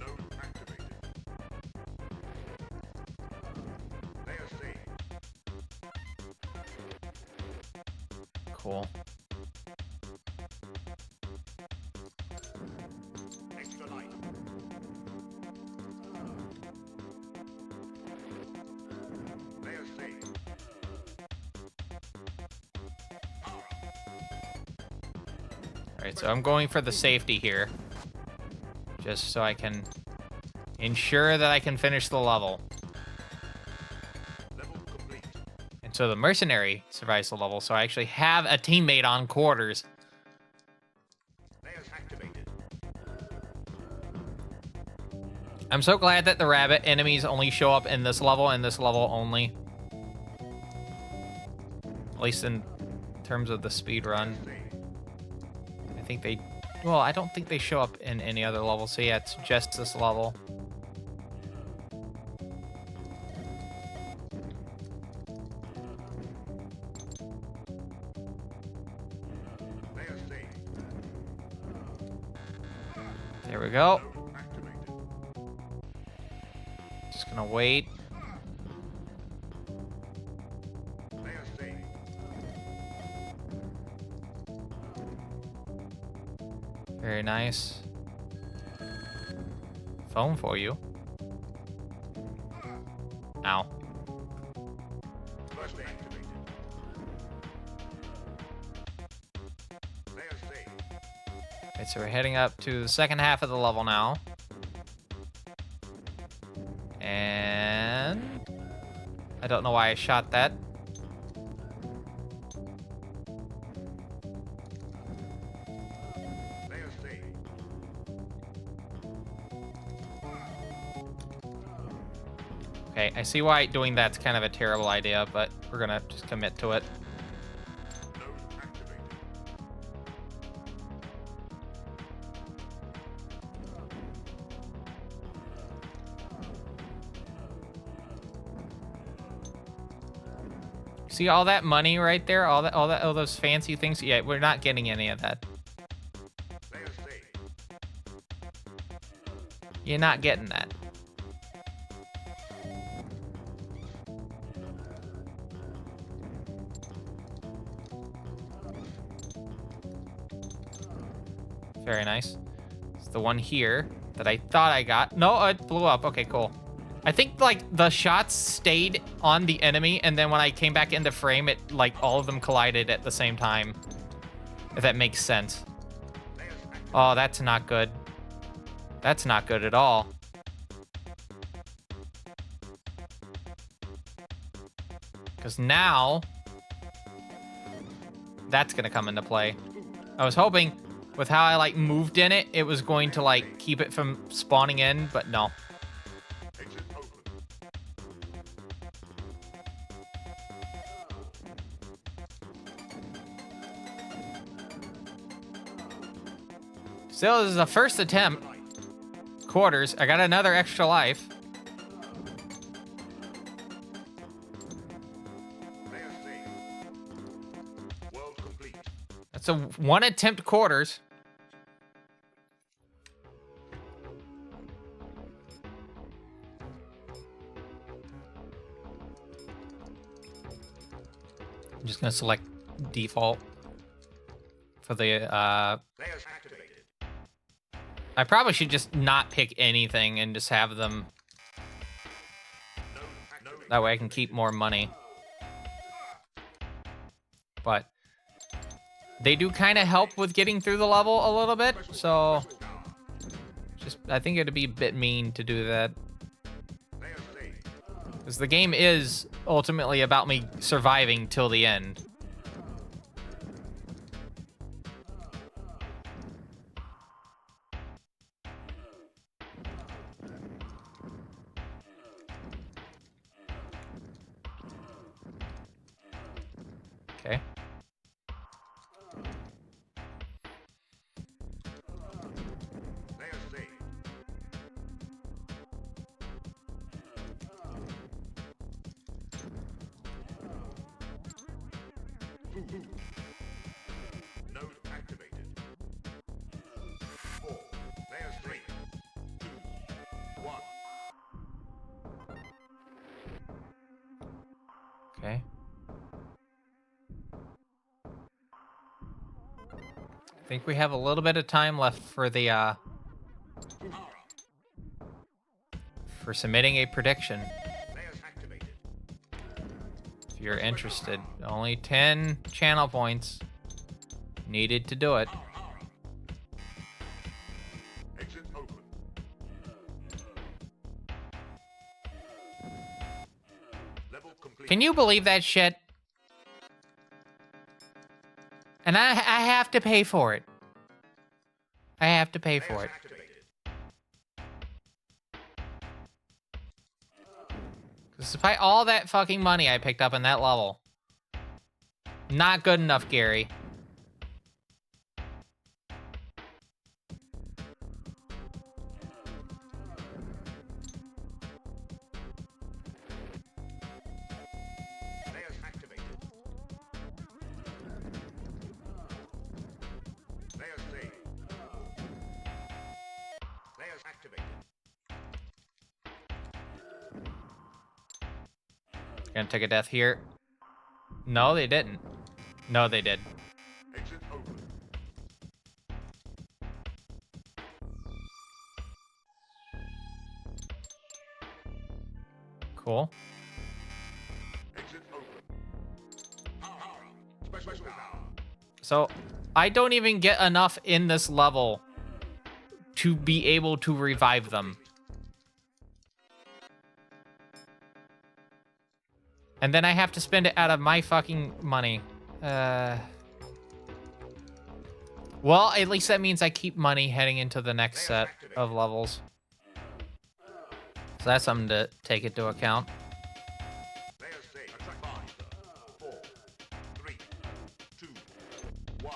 Node activated. There's safe. Cool. Extra light. There's safe. Power. Alright, so I'm going for the safety here. Just so I can ensure that I can finish the level. Level complete. And so the mercenary survives the level, so I actually have a teammate on quarters. There's activated. I'm so glad that the rabbit enemies only show up in this level and this level only. At least in terms of the speed run. Safe. I think they... Well, I don't think they show up in any other level, so yeah, it's just this level. There's safe. There we go. Node activated. Just gonna wait. There's safe. Very nice. Phone for you. Ow. First aid activated. Layer saved. Okay, so we're heading up to the second half of the level now. And I don't know why I shot that. Layer saved. Okay, I see why doing that's kind of a terrible idea, but we're gonna just commit to it. Node activated. See all that money right there? All those fancy things? Yeah, we're not getting any of that. Layer saved. You're not getting that. Very nice. It's the one here that I thought I got. No, it blew up. Okay, cool. I think, like, the shots stayed on the enemy, and then when I came back into frame, it, like, all of them collided at the same time. If that makes sense. Layers activated. Oh, that's not good. That's not good at all. Because now, that's going to come into play. I was hoping with how I, like, moved in it, it was going to, like, keep it from spawning in, but no. Exit open. Still, this is the first attempt. Quarters. I got another extra life. Layer saved. World complete. That's a one attempt quarters. I'm just gonna select default for the Layers activated. I probably should just not pick anything and just have them. Node activated. That way I can keep more money. But they do kind of help with getting through the level a little bit, so Special power. just I think it'd be a bit mean to do that. Layer saved. Because the game is ultimately about me surviving till the end. Okay. Layer saved. Node activated. 4. Layer 3. 2. 1. Okay. I think we have a little bit of time left for the for submitting a prediction. Layers activated. If you're interested. Only 10 channel points needed to do it. Exit open. Level complete. Can you believe that shit? And I have to pay for it. I have to pay for Layers it. activated. Despite all that fucking money I picked up in that level. Not good enough, Gary. Layers activated. Layers saved. Layers activated. Gonna take a death here. No, they didn't. No, they did. Exit open. Cool. Exit open. Power. Special power. So I don't even get enough in this level to be able to revive them. And then I have to spend it out of my fucking money. Well, at least that means I keep money heading into the next set of levels. So that's something to take into account. Layers safe. Attract monster. 4, 3, 2, 1.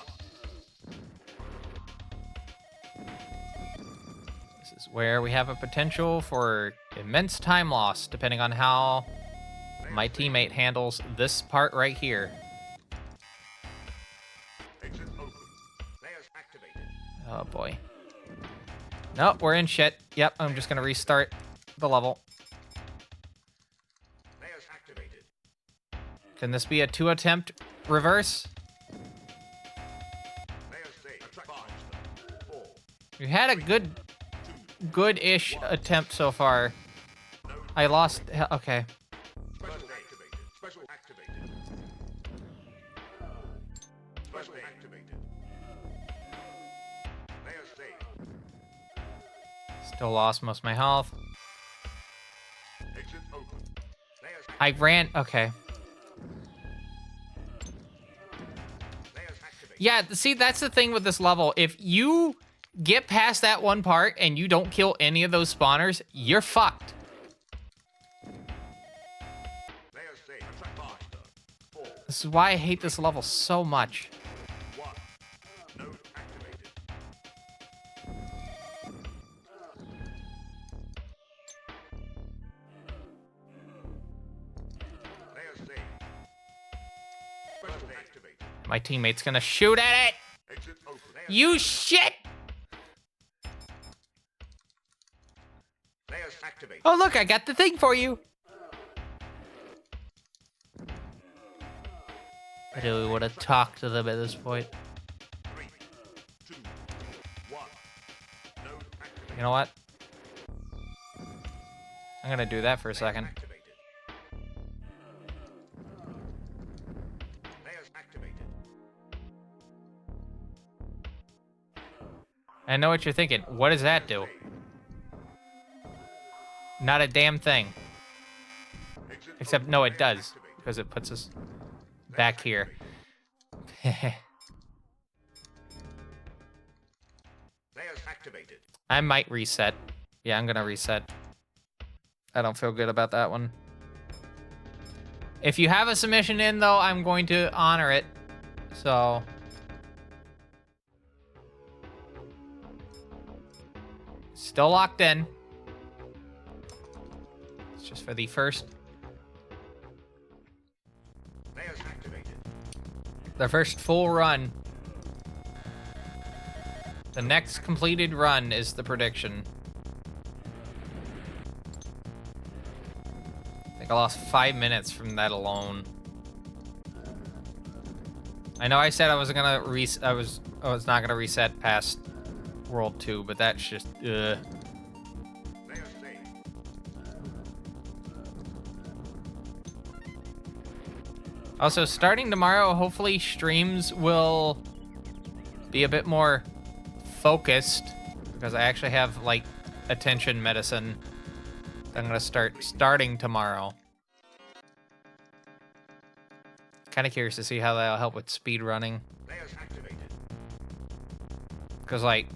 This is where we have a potential for immense time loss, depending on how my teammate handles this part right here. Exit open. Layers activated. Oh boy. Nope, we're in shit. Yep, I'm just gonna restart the level. Layers activated. Can this be a 2-attempt reverse? Layers safe. Attract monster. 4. We had a good-ish attempt so far. I lost. Okay. Special activated. Special activated. Special activated. Layers safe. Still lost most of my health. Exit open. Layers I ran. Okay. Layers activated. Yeah, see, that's the thing with this level. If you get past that one part and you don't kill any of those spawners, you're fucked. Layers safe. Attract monster. 4, This is why I hate this level so much. 1. Node activated. Layers safe. Special activated. My teammate's gonna shoot at it. Exit open. Layers, You shit! layers activated. Oh, look, I got the thing for you. I really want to talk to them at this point. 3, 2, 1. Node activated. You know what? I'm gonna do that for a second. Activated. Layers activated. I know what you're thinking. What does that do? Not a damn thing. Exit Except, open. no, it Layers does. activated. Because it puts us back here. Layers activated. I might reset. Yeah, I'm gonna reset. I don't feel good about that one. If you have a submission in, though, I'm going to honor it. So... Still locked in. It's just for the first... Layers activated. The first full run. The next completed run is the prediction. I think I lost 5 minutes from that alone. I know I said I wasn't gonna I was not gonna reset past World 2, but that's just Layers safe. Also, starting tomorrow, hopefully streams will be a bit more focused, because I actually have, like, attention medicine that I'm gonna starting tomorrow. Kind of curious to see how that'll help with speed running, Layers activated. because, like,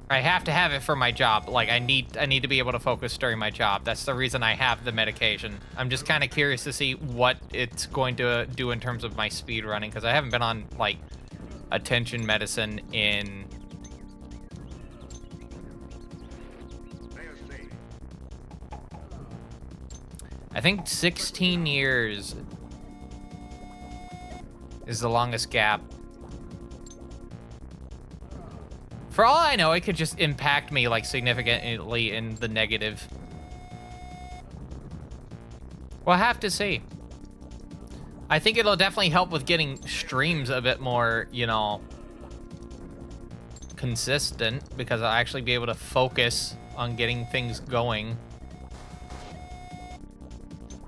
I have to have it for my job. Like, I need to be able to focus during my job. That's the reason I have the medication. I'm just kind of curious to see what it's going to do in terms of my speed running, because I haven't been on, like, attention medicine in... Layers safe. I think 16 years is the longest gap. For all I know, it could just impact me, like, significantly in the negative. We'll have to see. I think it'll definitely help with getting streams a bit more, you know, consistent, because I'll actually be able to focus on getting things going.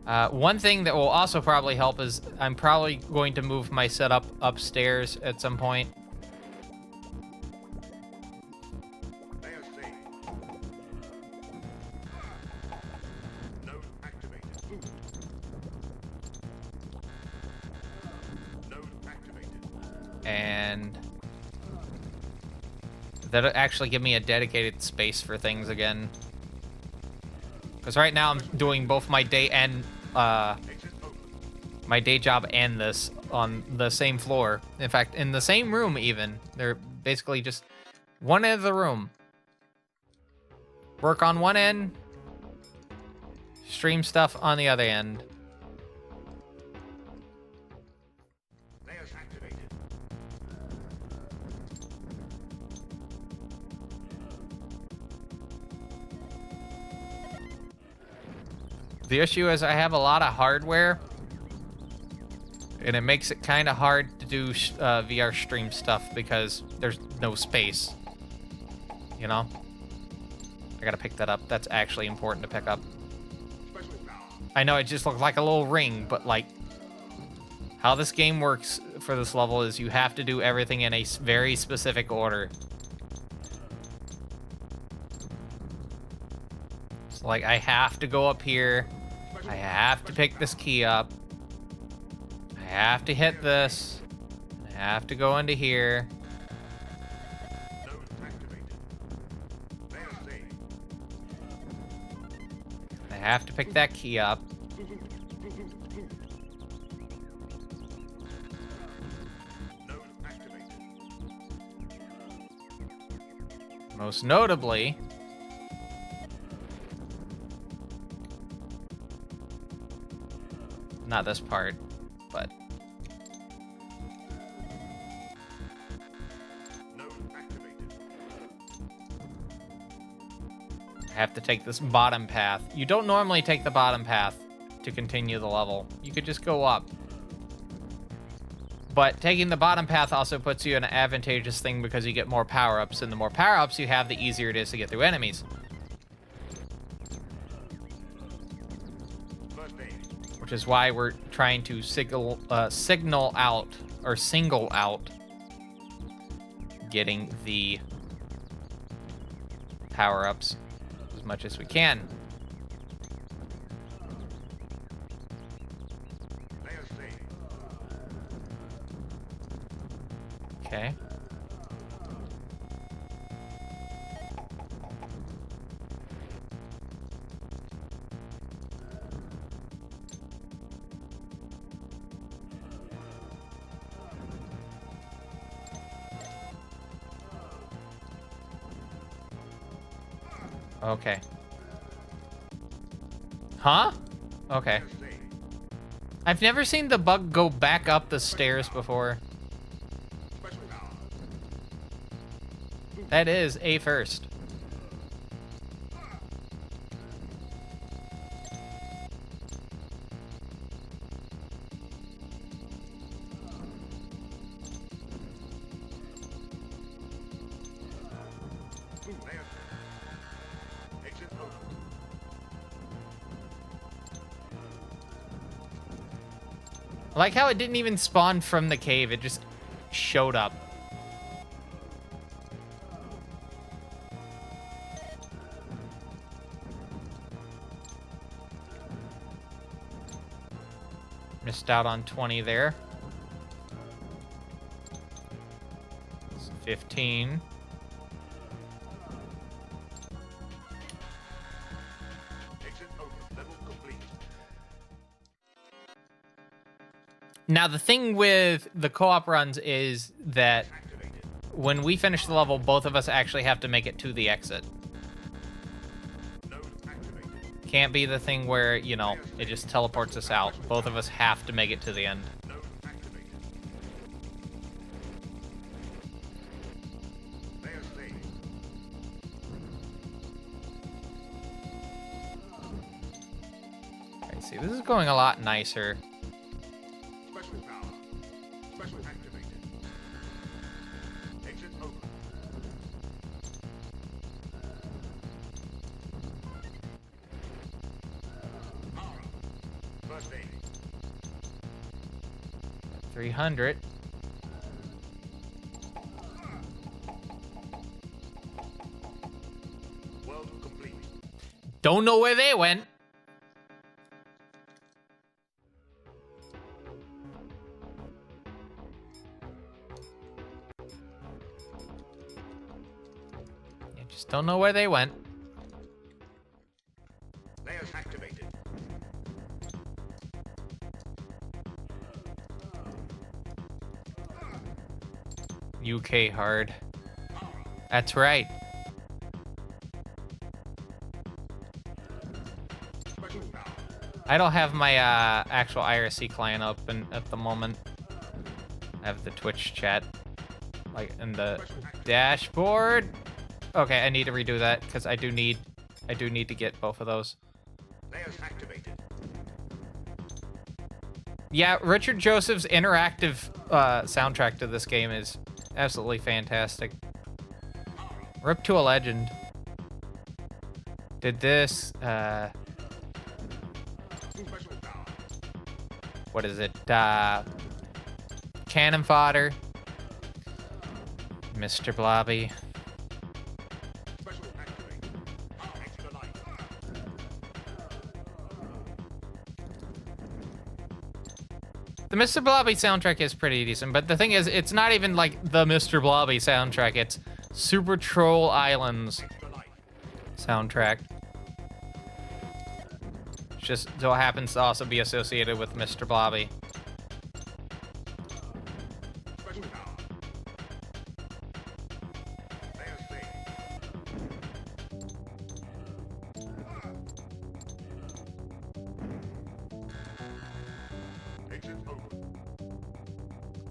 One thing that will also probably help is I'm probably going to move my setup upstairs at some point. Layer saved. Node activated. Node activated. And that'll actually give me a dedicated space for things again. Because right now I'm doing both my day and Exit open. my day job and this on the same floor. In fact, in the same room even. They're basically just one end of the room. Work on one end, stream stuff on the other end. Layers activated. The issue is I have a lot of hardware, and it makes it kind of hard to do VR stream stuff because there's no space. You know? I gotta pick that up. That's actually important to pick up. Special power. I know it just looked like a little ring, but like how this game works for this level is you have to do everything in a very specific order. So like I have to go up here. I have to pick this key up. I have to hit this. I have to go into here. Node activated. Layer saved. I have to pick that key up. Node activated. Most notably, not this part, but Node activated. I have to take this bottom path. You don't normally take the bottom path to continue the level. You could just go up. But taking the bottom path also puts you in an advantageous thing because you get more power-ups, and the more power-ups you have, the easier it is to get through enemies. First aid. Which is why we're trying to single out getting the power-ups as much as we can. Layer saved. Okay. Okay. Huh? Okay. Layer saved. I've never seen the bug go back up the stairs before. Special power. That is a first. Layer saved. Exit open. I like how it didn't even spawn from the cave, it just showed up. Missed out on 20 there. It's 15. Exit open. Level complete. Now, the thing with the co-op runs is that Activated. when we finish the level, both of us actually have to make it to the exit. Node activated. Can't be the thing where, you know, it just teleports us out. Both of us have to make it to the end. Node activated. Layer saved. Okay, see, this is going a lot nicer. Special power. Special activated. Exit open. Power up. First aid. 300. World complete. Don't know where they went. Yeah, just don't know where they went. Layers activated. UK hard. That's right. Special power. I don't have my actual IRC client open at the moment. I have the Twitch chat, like in the dashboard. Okay, I need to redo that because I do need to get both of those. Layers activated. Yeah, Richard Joseph's interactive soundtrack to this game is absolutely fantastic. Rip to a legend. Did this, Special power. what is it? Cannon Fodder. Mr. Blobby. Special activated. Extra life. The Mr. Blobby soundtrack is pretty decent, but the thing is, it's not even like the Mr. Blobby soundtrack. It's Super Troll Islands Extra life. soundtrack. Just so happens to also be associated with Mr. Blobby. Special power. Layers saved. Exit open.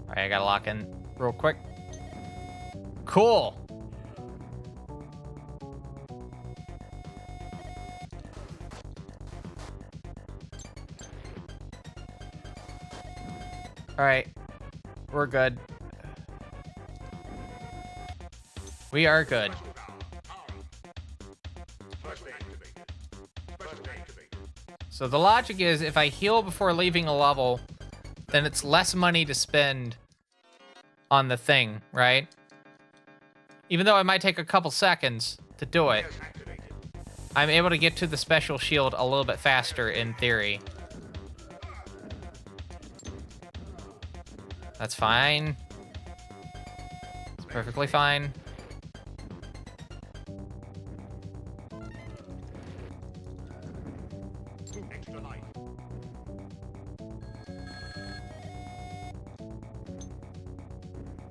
Alright, I gotta lock in real quick. Cool. Alright. We're good. We are good. Special power. First activated. Special activated. So the logic is if I heal before leaving a level, then it's less money to spend on the thing, right? Even though it might take a couple seconds to do it, Layers activated. I'm able to get to the special shield a little bit faster in theory. That's fine. It's perfectly fine. Extra life.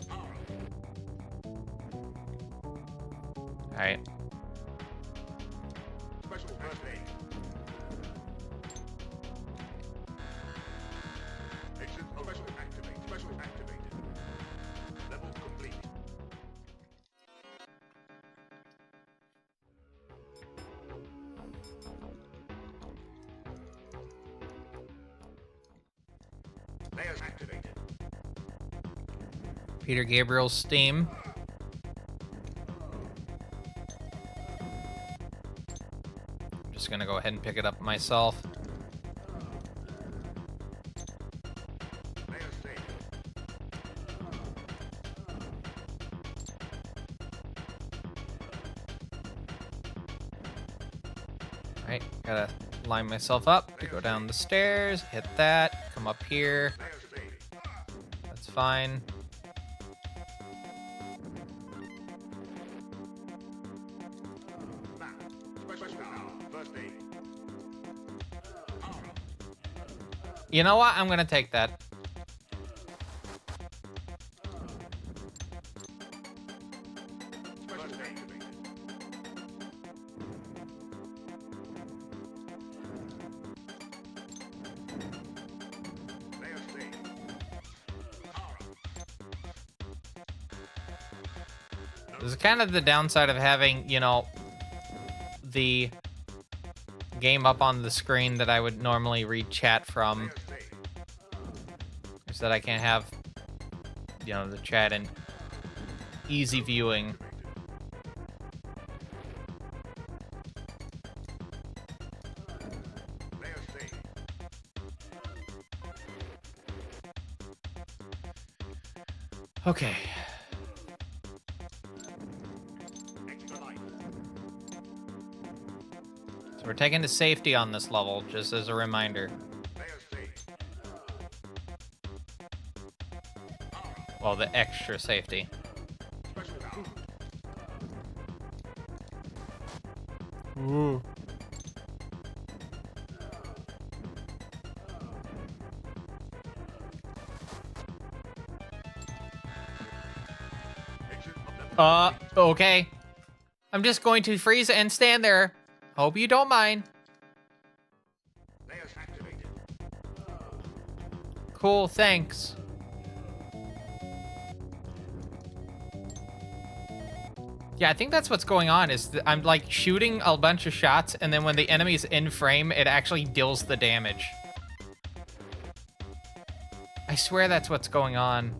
Power. Alright. Special first aid. Exit special activate. Special activated. Level complete. Layers activated. Peter Gabriel's Steam. I'm just gonna go ahead and pick it up myself. Layers saved. Alright, gotta line myself up to go down the stairs, hit that, come up here. Layers saved. That's fine. Map. Special power. First aid. Power. You know what? I'm gonna take that. Special activated. Layers saved. Power. This is kind of the downside of having, you know, the game up on the screen that I would normally read chat from. Layers saved. Is that I can't have, you know, the chat in easy viewing. Layers saved. Okay. Extra life. So we're taking the safety on this level, just as a reminder. Player safe. Well, the extra safety. Special power. Ooh. Exit of level. Okay. I'm just going to freeze and stand there. Hope you don't mind. Layers activated. Cool, thanks. Yeah, I think that's what's going on, is I'm like shooting a bunch of shots, and then when the enemy's in frame, it actually deals the damage. I swear that's what's going on.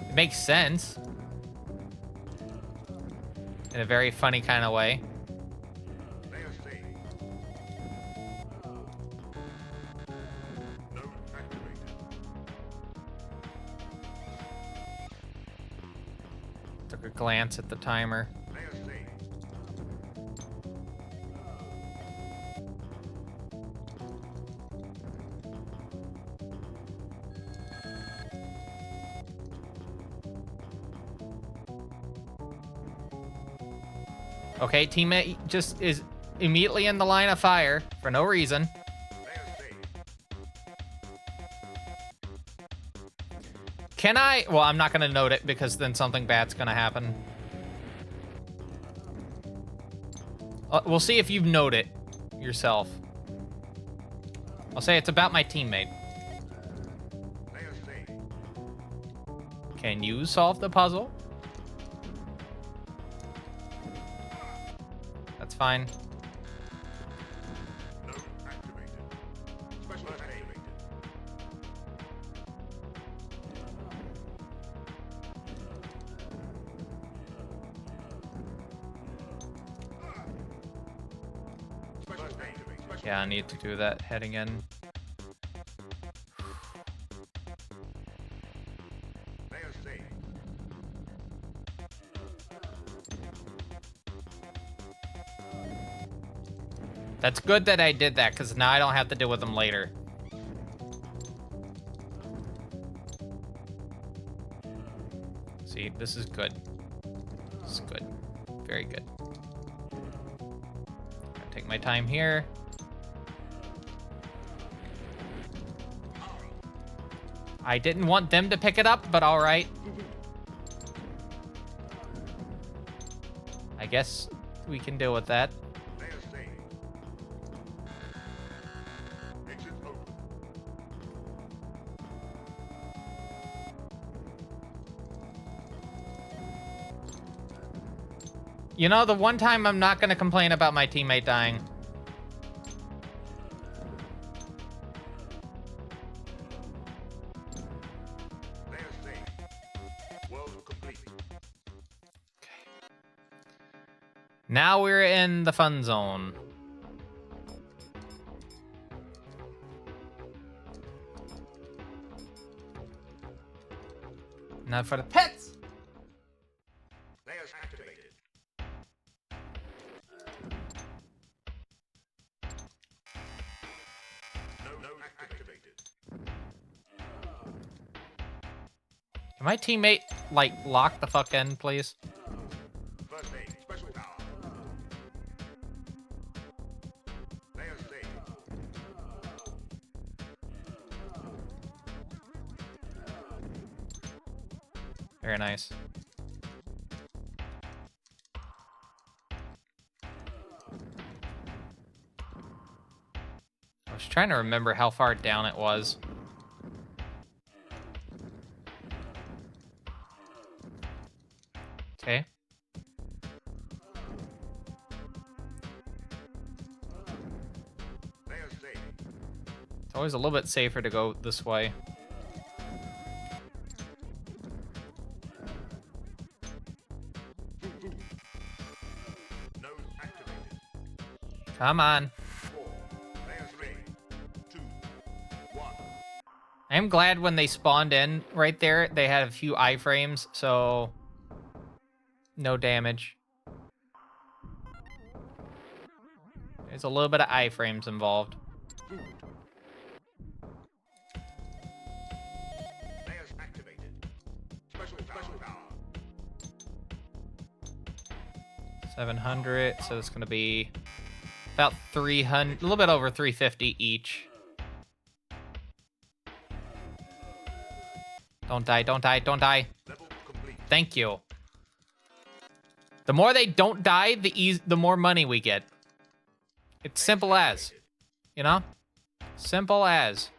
It makes sense. In a very funny kind of way. Layers safe. Node activated. Took a glance at the timer. Layers safe. Okay, teammate just is immediately in the line of fire for no reason. Layers safe. Can I? Well, I'm not going to note it because then something bad's going to happen. We'll see if you note it yourself. I'll say it's about my teammate. Layers safe. Can you solve the puzzle? That's fine. Node activated. Special activated. Special activated. Special Yeah, I need to do that heading in. Layers safe. That's good that I did that, because now I don't have to deal with them later. See, this is good. This is good. Very good. Gotta take my time here. I didn't want them to pick it up, but all right. I guess we can deal with that. Layers safe. Exit open. You know, the one time I'm not going to complain about my teammate dying. Layers safe. World complete. Now we're in the fun zone. Now for the pets. Layers activated. Node activated. Can my teammate, like, lock the fuck in, please? First aid. Special power. Layers safe. Very nice. I was trying to remember how far down it was. Okay. Layers safe. It's always a little bit safer to go this way. Node activated. Come on. 4. Layers 3. 2. 1. I'm glad when they spawned in right there, they had a few iframes, so no damage. There's a little bit of iframes involved. Layers activated. Special power. 700, so it's going to be about 300, a little bit over 350 each. Don't die, don't die, don't die. Level complete. Thank you. The more they don't die, the more money we get. It's simple as, you know? Simple as.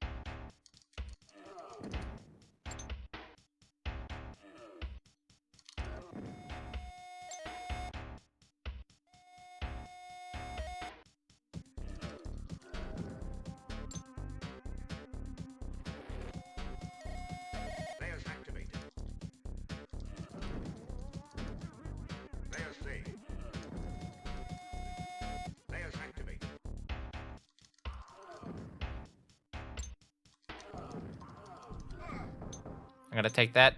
Layers activated. Layers saved. Layers activated. I'm gonna take that.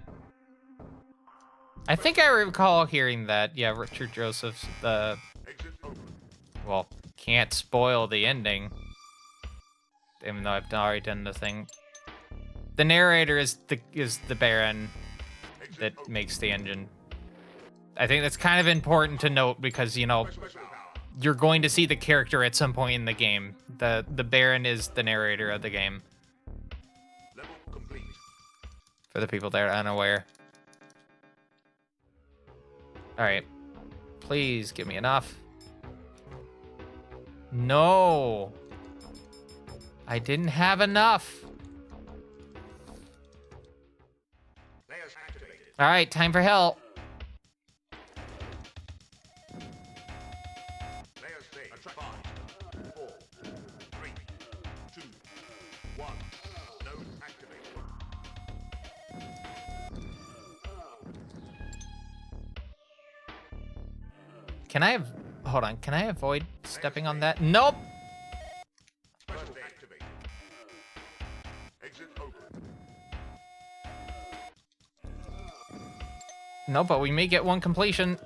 I think I recall hearing that. Yeah, Richard Joseph's the Exit open. well, can't spoil the ending. Even though I've already done the thing. The narrator is the Baron that makes the engine. I think that's kind of important to note because, you know, Special power. you're going to see the character at some point in the game. The Baron is the narrator of the game. Level complete. For the people that are unaware. Alright. Please give me enough. No. I didn't have enough. Layers activated. Alright, time for hell. Layers saved. 5, 4, 3, 2, 1. Node activated. Can I have... Hold on. Can I avoid stepping on that? Nope. Special activated. Exit open. No, but we may get one completion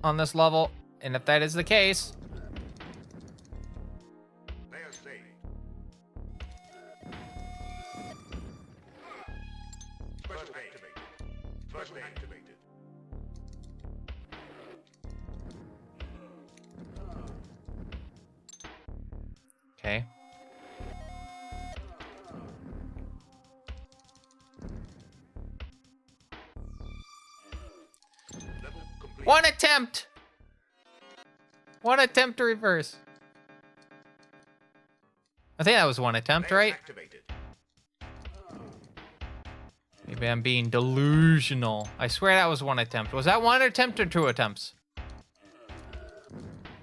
on this level. And if that is the case... Layers saved. Special activated. Special activated. Okay. Level complete. One attempt! One attempt to reverse. I think that was one attempt, Layers right? activated. Maybe I'm being delusional. I swear that was one attempt. Was that one attempt or two attempts?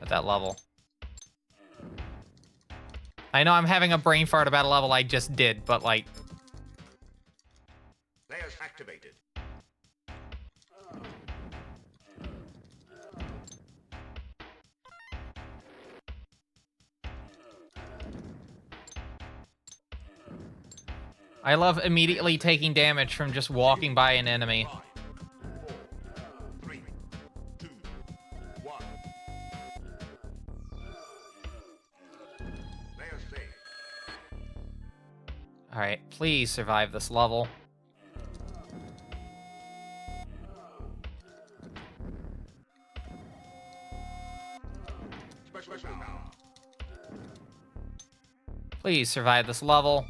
At that level. I know I'm having a brain fart about a level I just did, but like... Layers activated. I love immediately taking damage from just walking by an enemy. 5, 4, 3, 2, 1. Layers saved. Alright, please survive this level. Special power. Please survive this level.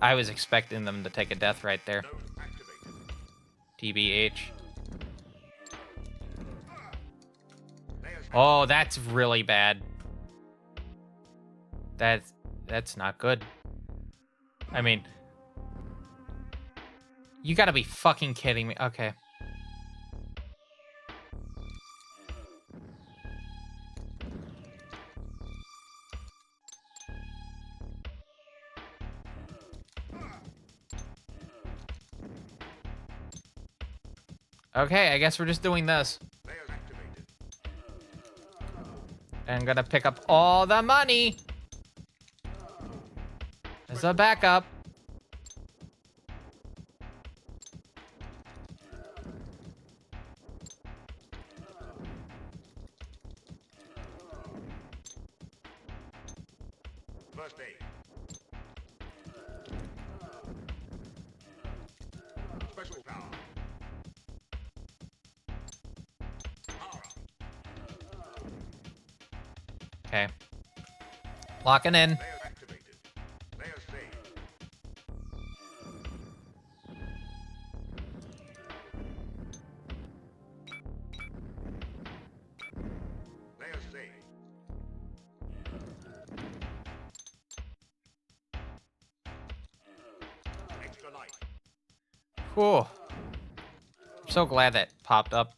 I was expecting them to take a death right there. Node activated. TBH. Layers Oh, that's really bad. That's not good. I mean... You gotta be fucking kidding me. Okay. Okay, I guess we're just doing this. Layers activated. I'm gonna pick up all the money as a backup. First aid. Special power. Power up. Okay. Locking in. Layer activated. Layer saved. Layer saved. Extra light. Whew. I'm so glad that popped up.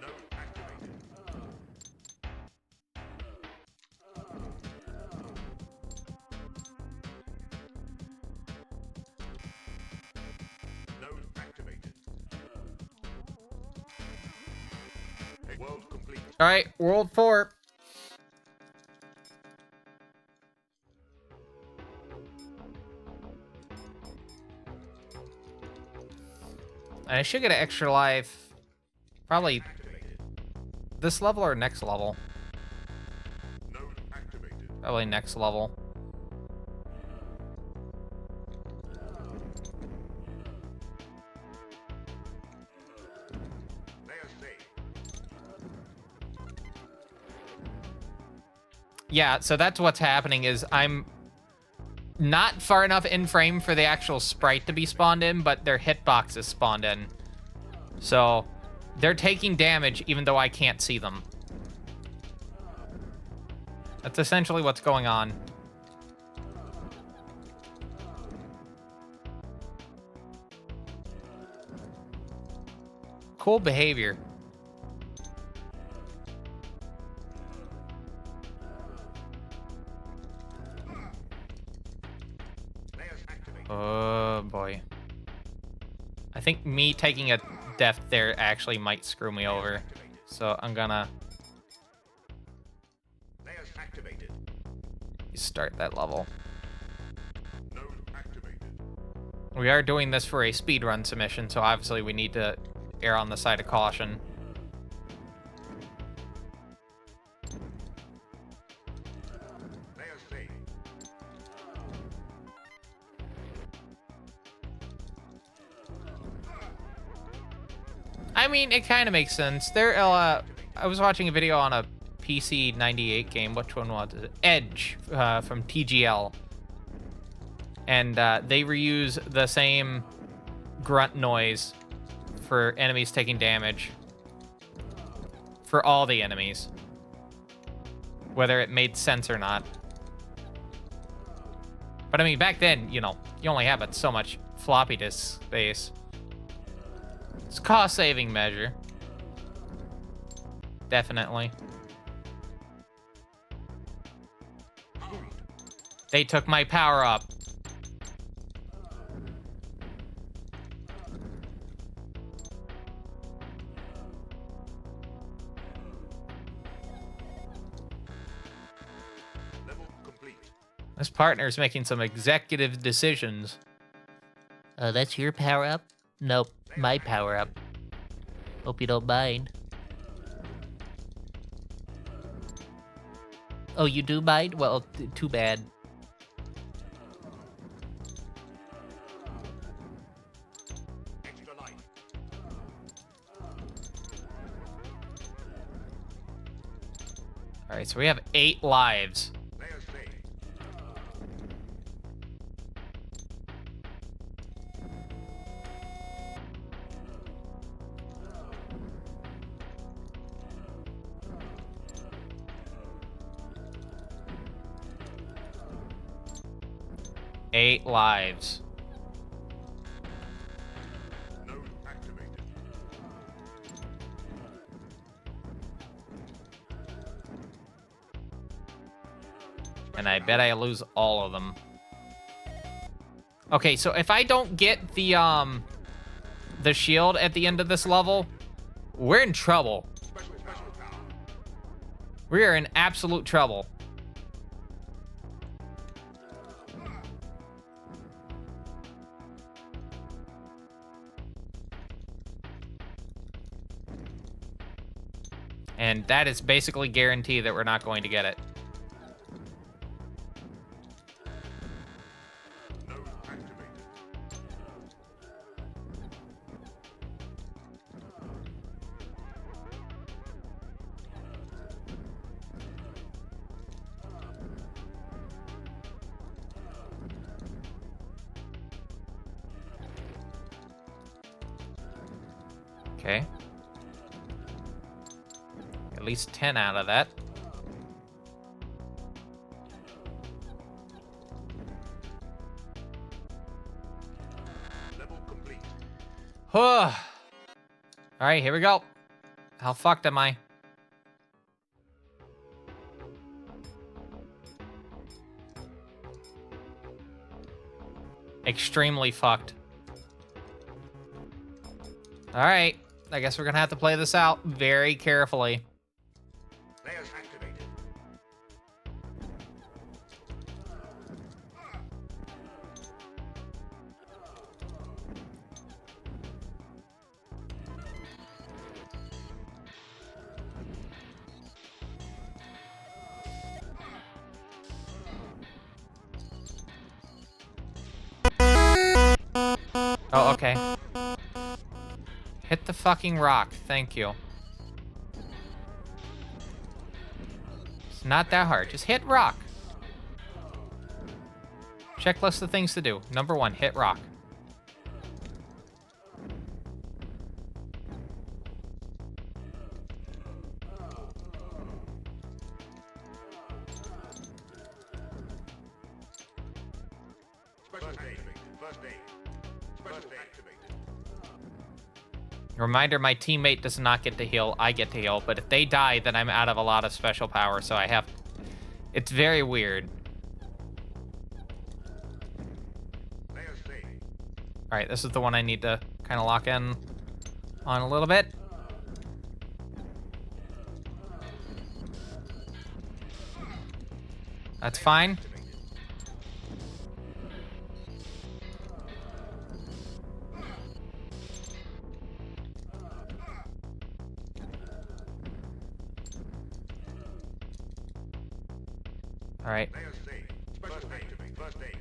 Node activated. Node activated. World complete. All right, World 4. I should get an extra life. Probably Activated. this level or next level. Node activated. Probably next level. Layer saved. Yeah, so that's what's happening is I'm not far enough in frame for the actual sprite to be spawned in, but their hitbox is spawned in. So they're taking damage even though I can't see them. That's essentially what's going on. Cool behavior. Layers activated. Oh boy. I think me taking a death there actually might screw me over. So I'm gonna Layers activated. start that level. Node activated. We are doing this for a speedrun submission, so obviously we need to err on the side of caution. Layers saved. I mean, it kind of makes sense. I was watching a video on a PC 98 game. Which one was it? Edge from TGL. And they reuse the same grunt noise for enemies taking damage for all the enemies, whether it made sense or not. But I mean, back then, you know, you only have so much floppy disk space. It's a cost-saving measure. Definitely. They took my power up. Level complete. This partner's making some executive decisions. That's your power up? Nope, my power up. Hope you don't mind. Oh, you do mind? Well, too bad. Extra light. All right, so we have 8 lives. Layers saved. Eight lives. Node activated. And I bet I lose all of them. Okay, so if I don't get the shield at the end of this level, we're in trouble. Special power. We are in absolute trouble. And that is basically guaranteed that we're not going to get it. Node activated. Okay. At least 10 out of that. Level complete. All right, here we go. How fucked am I? Extremely fucked. All right, I guess we're gonna have to play this out very carefully. Layers activated. Oh, okay. Hit the fucking rock. Thank you. It's not that hard. Just hit rock. Checklist of things to do. Number 1, hit rock. Special activated. First aid. Special activated. Reminder, my teammate does not get to heal. I get to heal. But if they die, then I'm out of a lot of special power. So I have... It's very weird. Layers saved. All right, this is the one I need to kind of lock in on a little bit. That's fine. All right. Layers saved. Special activate. First aid.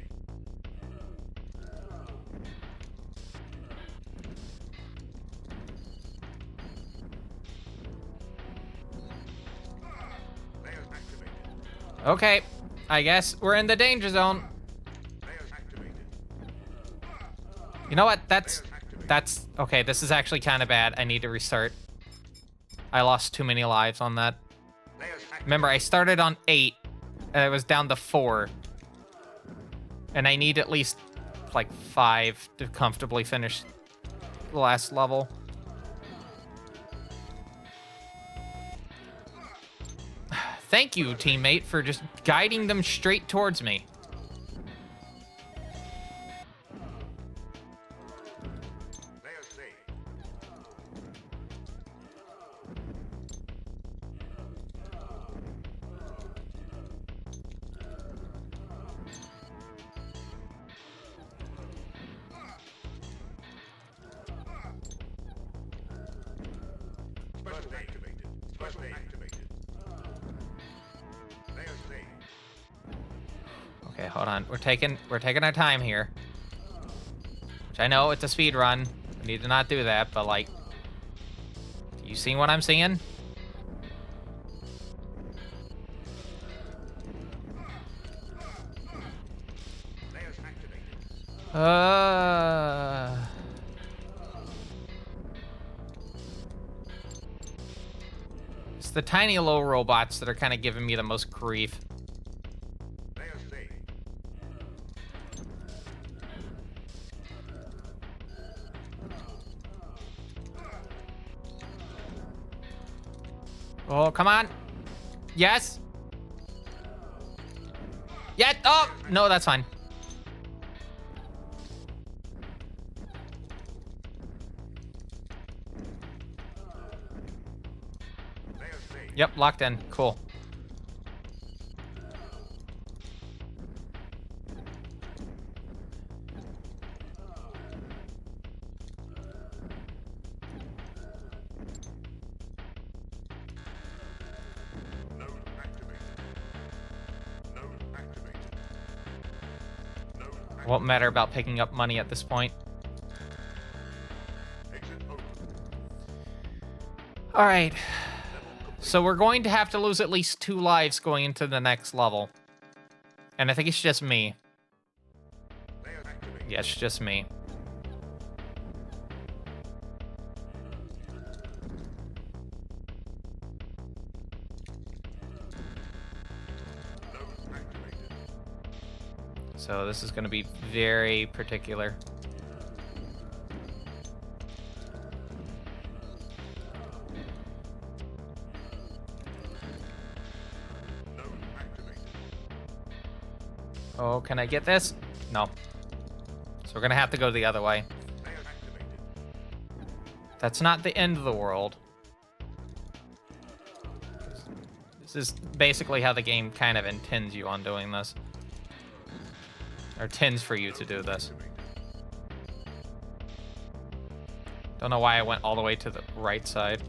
Layers activated. Okay. I guess we're in the danger zone. Layers activated. You know what? That's okay. This is actually kind of bad. I need to restart. I lost too many lives on that. Layers activated. Remember, I started on 8, and it was down to 4. And I need at least, like, 5 to comfortably finish the last level. Thank you, teammate, for just guiding them straight towards me. Layers saved. Special activated. Special activated. Layers saved. Okay, hold on. We're taking our time here. Which I know it's a speed run. We need to not do that, but like, you seeing what I'm seeing? Layers activated. It's the tiny little robots that are kind of giving me the most grief. Layers saved. Oh, come on. Yes. Yeah. Oh, no, that's fine. Layers saved. Yep, locked in. Cool. Won't matter about picking up money at this point. Exit open. All right. So we're going to have to lose at least 2 lives going into the next level. And I think it's just me. Layer activated. Yeah, it's just me. Node activated. So this is going to be very particular. Node activated. Oh, can I get this? No. So we're going to have to go the other way. Layer activated. That's not the end of the world. This is basically how the game kind of intends you on doing this. Or intends for you to do this. Don't know why I went all the way to the right side.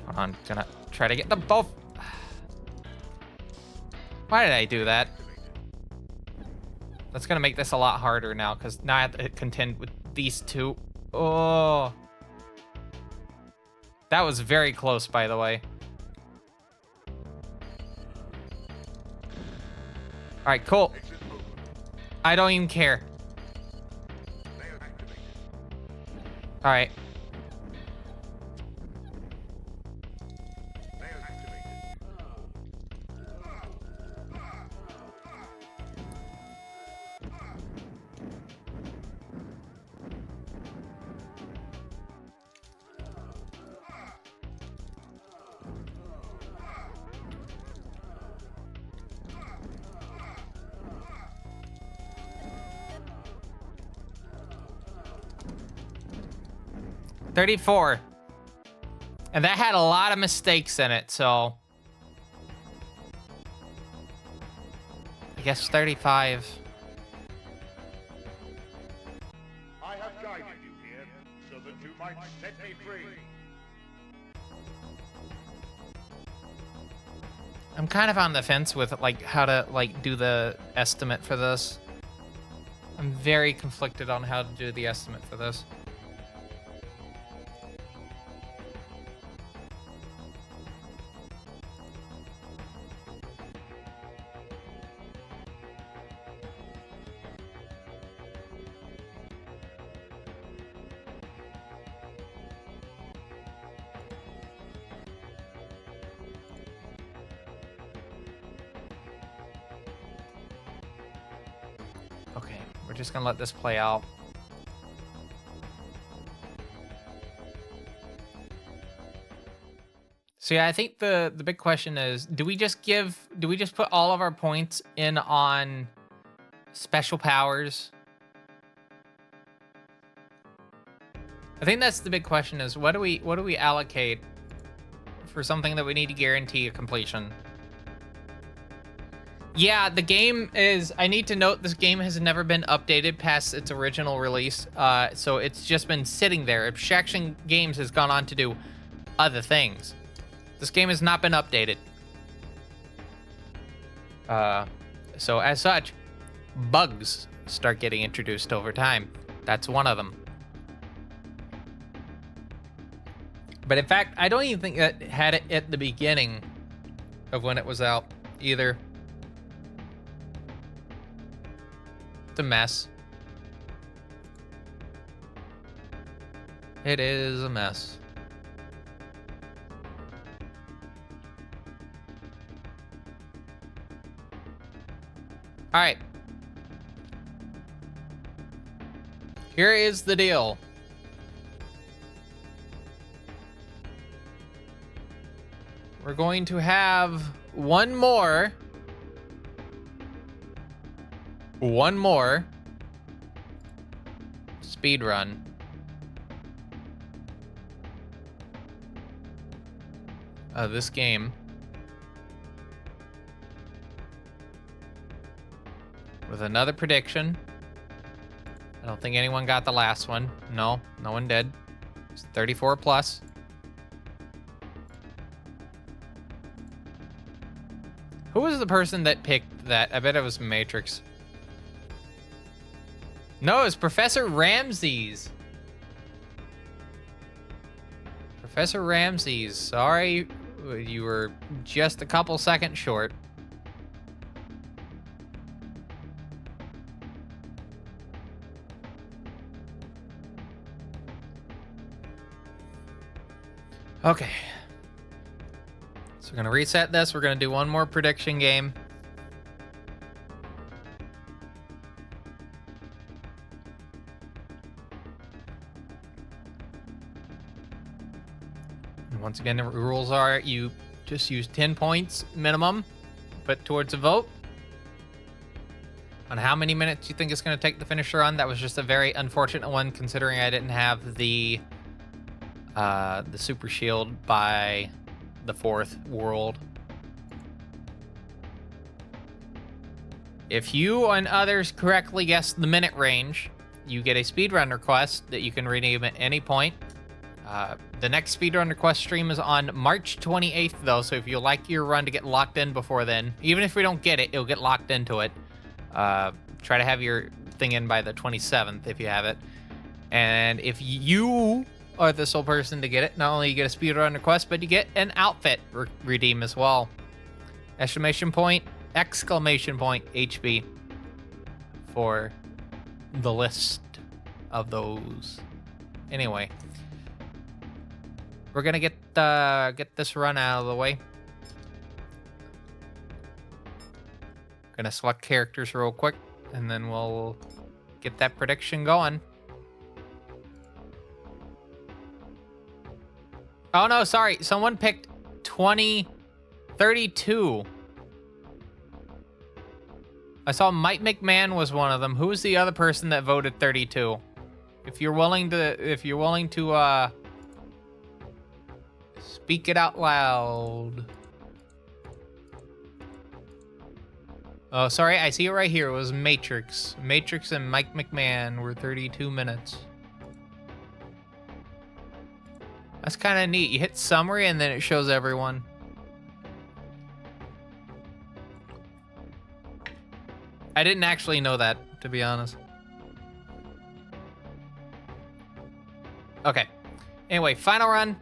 Hold on, gonna try to get them both. Why did I do that? That's gonna make this a lot harder now, because now I have to contend with these two. Oh. That was very close, by the way. Alright, cool. Exit open. I don't even care. Layer activated. Alright. Layer activated. 34. And that had a lot of mistakes in it, so I guess 35. I have guided you here so that you might set me free. I'm kind of on the fence with like how to like do the estimate for this. I'm very conflicted on how to do the estimate for this. Okay, we're just gonna let this play out. So yeah, I think the big question is, do we just put all of our points in on special powers? I think that's the big question is, what do we allocate for something that we need to guarantee a completion? Yeah, the game is, I need to note this game has never been updated past its original release. So it's just been sitting there. Abstraction Games has gone on to do other things. This game has not been updated. So as such, bugs start getting introduced over time. That's one of them. But in fact, I don't even think that it had it at the beginning of when it was out either. It's a mess. It is a mess. All right. Here is the deal. We're going to have one more speed run. Of this game. With another prediction. I don't think anyone got the last one. No, no one did. It's 34 plus. Who was the person that picked that? I bet it was Matrix. No, it's Professor Ramses. Professor Ramses. Sorry, you were just a couple seconds short. Okay. So we're going to reset this. We're going to do one more prediction game. And once again, the rules are you just use 10 points minimum, put towards a vote. On how many minutes you think it's going to take to finish the run. That was just a very unfortunate one, considering I didn't have the super shield by the 4th world. If you and others correctly guess the minute range, you get a speedrun request that you can redeem at any point. The next speedrun request stream is on March 28th, though, so if you like your run to get locked in before then, even if we don't get it, you'll get locked into it. Try to have your thing in by the 27th if you have it. And if you are the sole person to get it, not only you get a speedrun request, but you get an outfit redeem as well. Exclamation point, HB for the list of those. Anyway, we're gonna get this run out of the way. Gonna select characters real quick, and then we'll get that prediction going. Oh no, sorry. Someone picked 2032. I saw Mike McMahon was one of them. Who was the other person that voted 32? If you're willing to speak it out loud. Oh, sorry, I see it right here. It was Matrix. Matrix and Mike McMahon were 32 minutes. That's kind of neat. You hit summary and then it shows everyone. I didn't actually know that, to be honest. Okay. Anyway, final run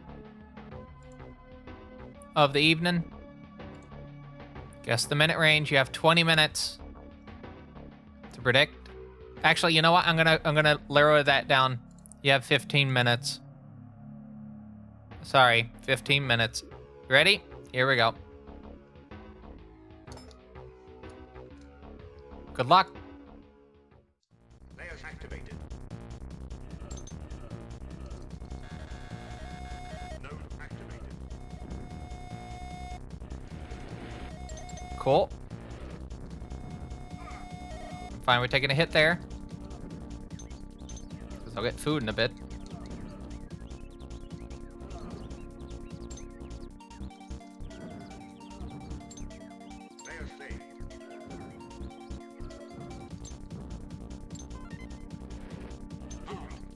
of the evening. Guess the minute range. You have 20 minutes to predict. Actually, you know what? I'm gonna narrow that down. You have 15 minutes. Sorry, 15 minutes. Ready? Here we go. Good luck. Layers activated. Node activated. Cool. Fine, we're taking a hit there. Because I'll get food in a bit. Layer saved.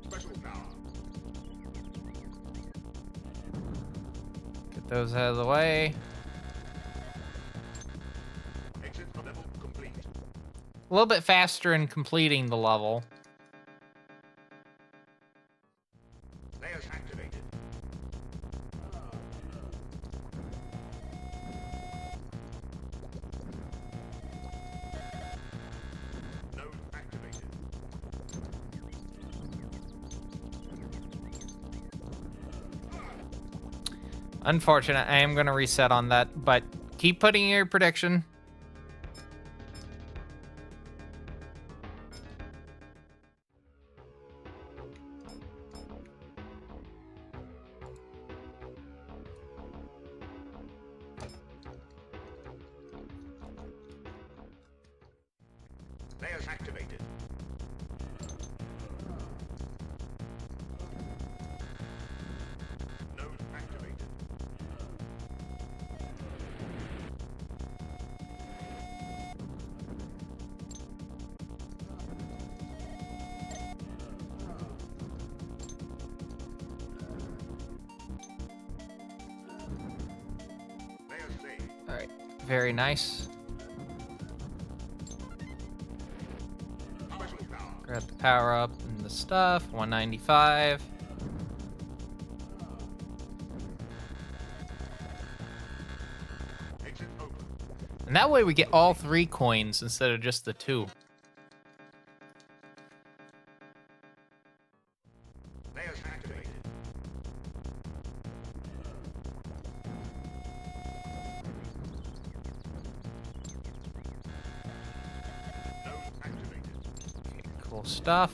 Special power. Get those out of the way. Exit level complete. A little bit faster in completing the level. Layers activated. Node activated. Unfortunate. I am going to reset on that, but keep putting in your prediction. Layers activated. Node activated. Very nice. Grab the power up and the stuff. 195. And that way we get all 3 coins instead of just the 2. Cool stuff.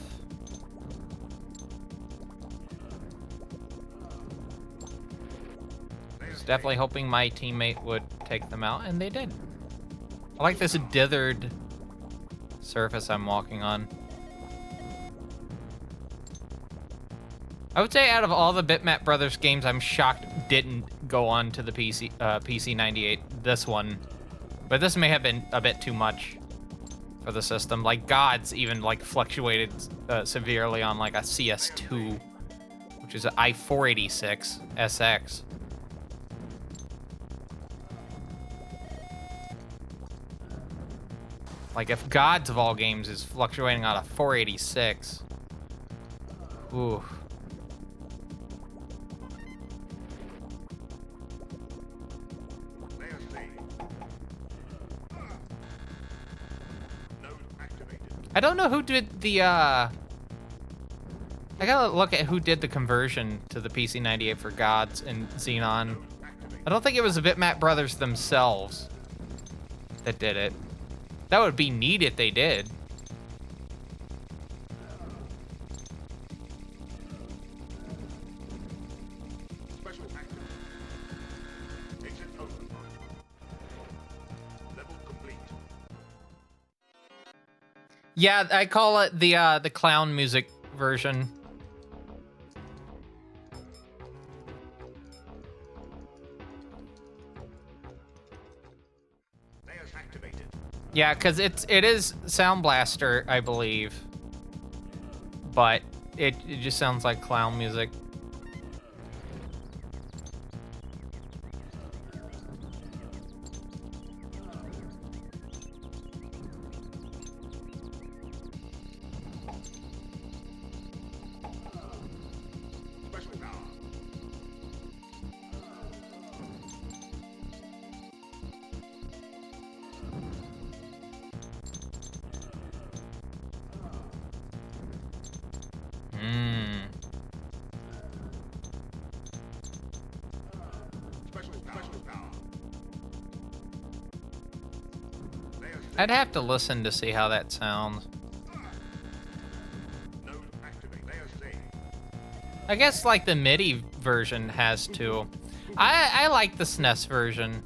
I was definitely hoping my teammate would take them out, and they did. I like this dithered surface I'm walking on. I would say out of all the Bitmap Brothers games, I'm shocked didn't go on to the PC 98. This one, but this may have been a bit too much for the system. Like Gods even like fluctuated severely on like a CS2, which is an i486 SX. Like if Gods of all games is fluctuating on a 486, ooh. I don't know who did the, I gotta look at who did the conversion to the PC 98 for Gods and Xenon. I don't think it was the Bitmap Brothers themselves that did it. That would be neat if they did. Yeah, I call it the clown music version. Yeah, because it is Sound Blaster, I believe, but it just sounds like clown music. I'd have to listen to see how that sounds. I guess like the MIDI version has to. I like the SNES version.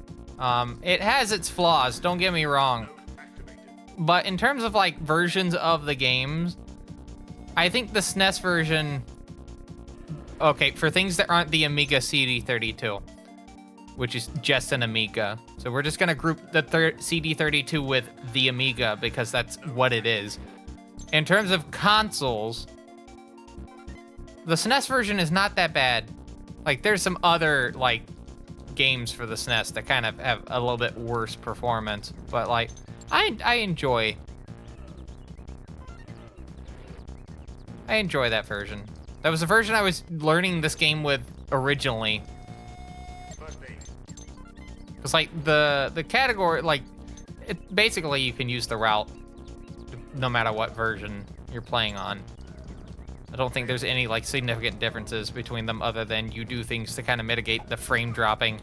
It has its flaws, don't get me wrong. But in terms of like versions of the games, I think the SNES version, okay, for things that aren't the Amiga CD32, which is just an Amiga. So we're just gonna group the CD32 with the Amiga because that's what it is. In terms of consoles, the SNES version is not that bad. Like there's some other like games for the SNES that kind of have a little bit worse performance, but like I enjoy that version. That was the version I was learning this game with originally. It's like the category, like, it basically you can use the route no matter what version you're playing on. I don't think there's any like significant differences between them other than you do things to kind of mitigate the frame dropping.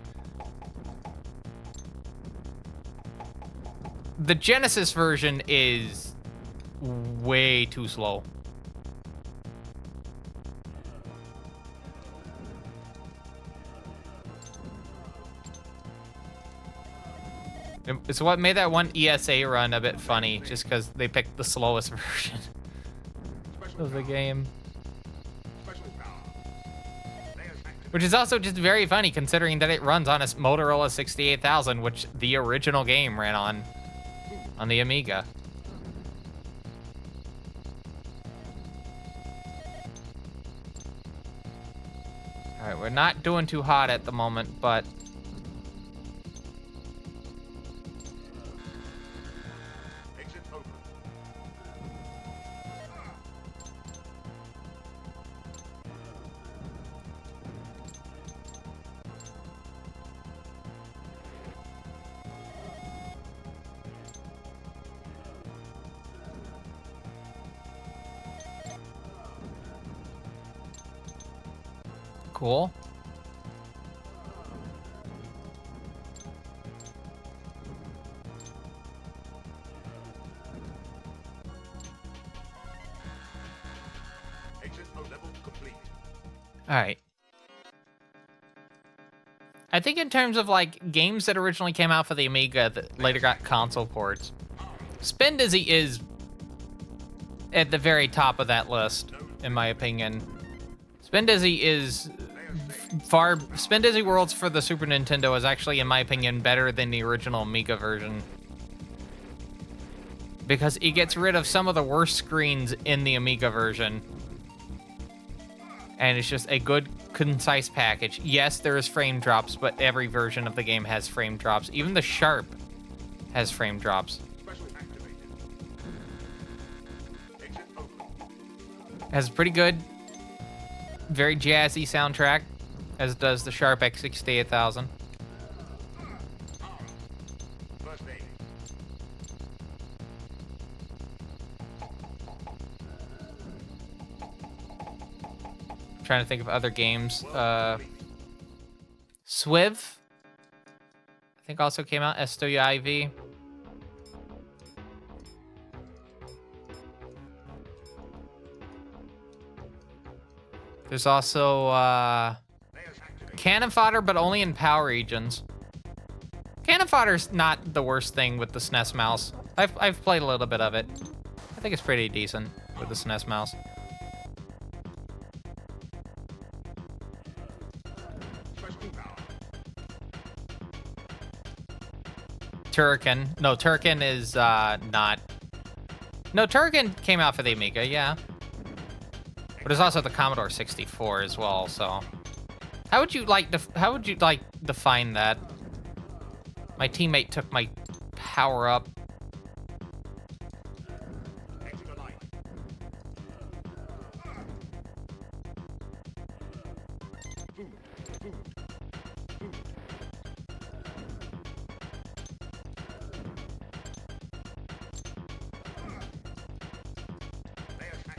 The Genesis version is way too slow. It's what made that one ESA run a bit funny, just because they picked the slowest version of the game. Which is also just very funny, considering that it runs on a Motorola 68000, which the original game ran on the Amiga. Alright, we're not doing too hot at the moment, but Cool. All right. I think in terms of like games that originally came out for the Amiga that later got console ports, Spin Dizzy is at the very top of that list, in my opinion. Spin Dizzy is Spin Dizzy Worlds for the Super Nintendo is actually, in my opinion, better than the original Amiga version. Because it gets rid of some of the worst screens in the Amiga version. And it's just a good, concise package. Yes, there is frame drops, but every version of the game has frame drops. Even the Sharp has frame drops. Has a pretty good, very jazzy soundtrack, as does the Sharp X68000. Trying to think of other games. Swiv, I think also came out. SWIV. There's also Cannon Fodder, but only in power regions. Cannon Fodder's not the worst thing with the SNES mouse. I've played a little bit of it. I think it's pretty decent with the SNES mouse. Turrican. No, Turrican is not. No, Turrican came out for the Amiga, yeah. But there's also the Commodore 64 as well. So, how would you like define that? My teammate took my power up.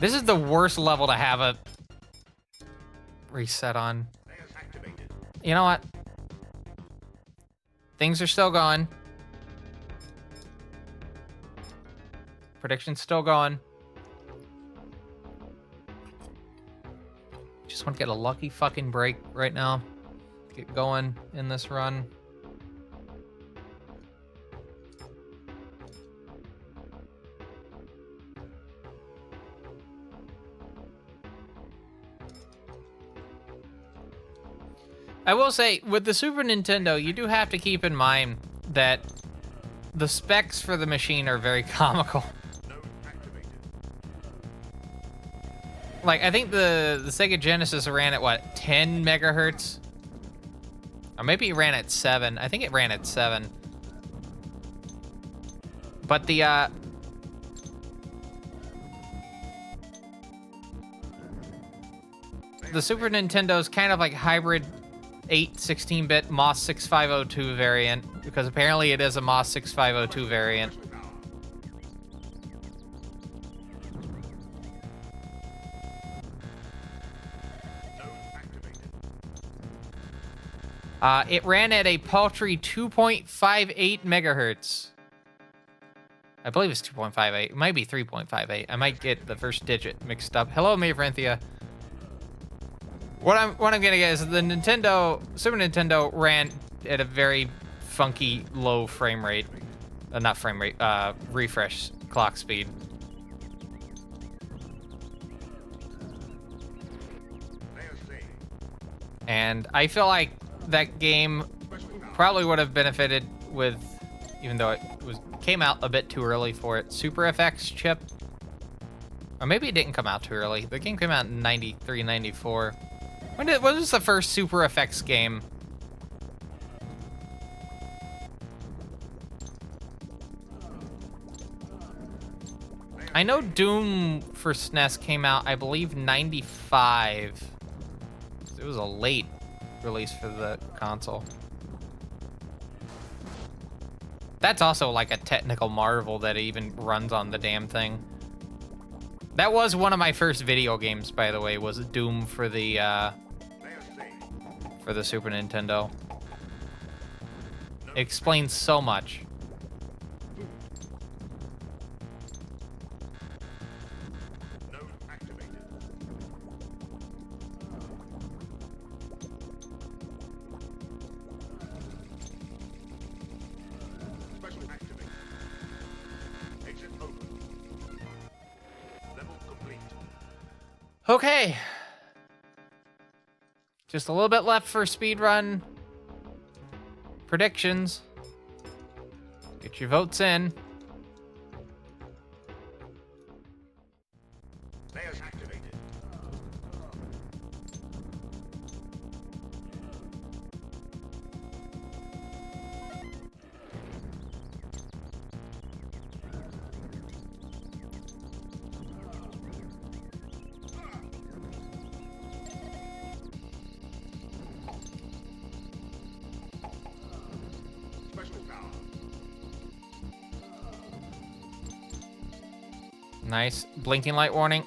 This is the worst level to have a reset on. You know what? Things are still going. Prediction's still going. Just want to get a lucky fucking break right now. Get going in this run. I will say, with the Super Nintendo, you do have to keep in mind that the specs for the machine are very comical. Like, I think the Sega Genesis ran at, what, 10 megahertz? Or maybe it ran at 7. I think it ran at 7. But the Super Nintendo's kind of like hybrid 16-bit MOS 6502 variant, because apparently it is a MOS 6502 variant. It ran at a paltry 2.58 megahertz. I believe it's 2.58. It might be 3.58. I might get the first digit mixed up. Hello, Maverinthia. What I'm gonna get is the Super Nintendo ran at a very funky low frame rate, not frame rate, refresh clock speed. And I feel like that game probably would have benefited with, even though it came out a bit too early for it, Super FX chip. Or maybe it didn't come out too early. The game came out in 93, 94. What was the first Super FX game? I know Doom for SNES came out, I believe, 95. It was a late release for the console. That's also like a technical marvel that it even runs on the damn thing. That was one of my first video games, by the way, was Doom for the for the Super Nintendo. It explains so much. Node activated. Special activated. Exit open. Level complete. Okay. Just a little bit left for speedrun predictions. Get your votes in. Layers activated. Special power. Nice. Blinking light warning.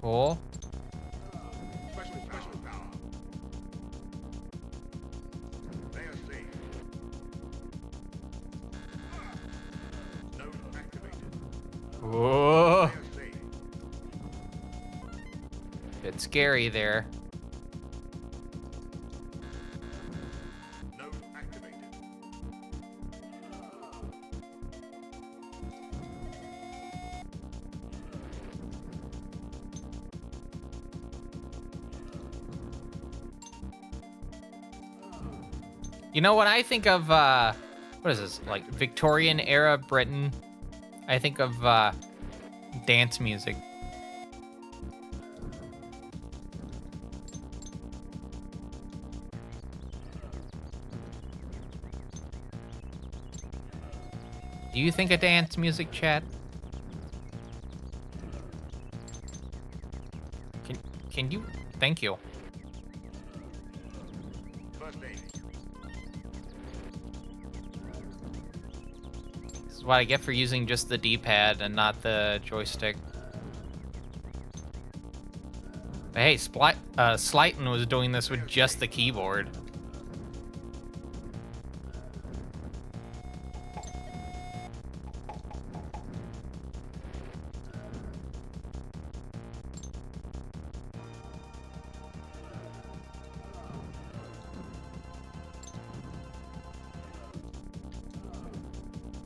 Cool. Special power. Layer safe. Node activated. Whoa. Layer safe. Bit scary there. Node activated. You know, when I think of, what is this, like Victorian era Britain, I think of dance music. Do you think of dance music, chat? Can you? Thank you. First aid. This is what I get for using just the D-pad and not the joystick. But hey, Slighton was doing this with just the keyboard.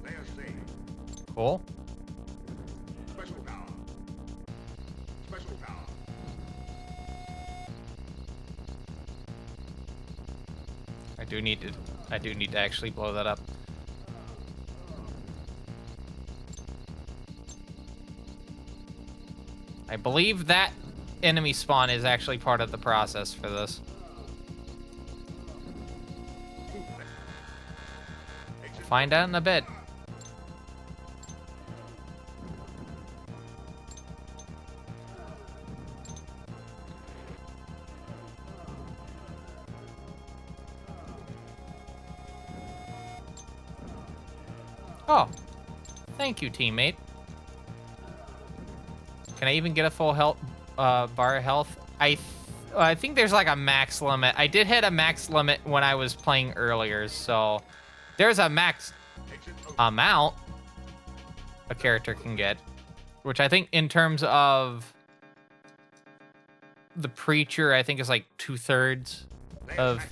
Layer safe. Cool. Special power. Special power. I do need to actually blow that up. I believe that enemy spawn is actually part of the process for this. Find out in a bit. Oh, thank you, teammate. Can I even get a full health bar of health? I think there's like a max limit. I did hit a max limit when I was playing earlier, so there's a max amount a character can get, which I think in terms of the preacher, I think is like 2/3 of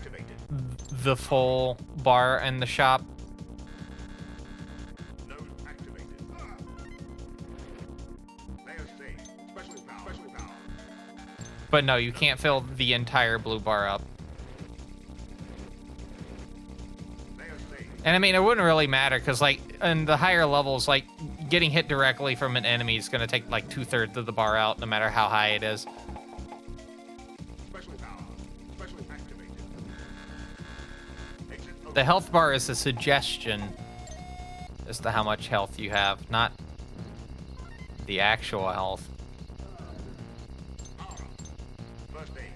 the full bar in the shop. Node activated. Layer safe. Special power. Special power. But no, you can't fill the entire blue bar up. Layer safe. And I mean, it wouldn't really matter because, like, in the higher levels, like, getting hit directly from an enemy is going to take, like, 2/3 of the bar out, no matter how high it is. Special power. Special activated. Exit open. The health bar is a suggestion as to how much health you have, not the actual health. Power up. First aid.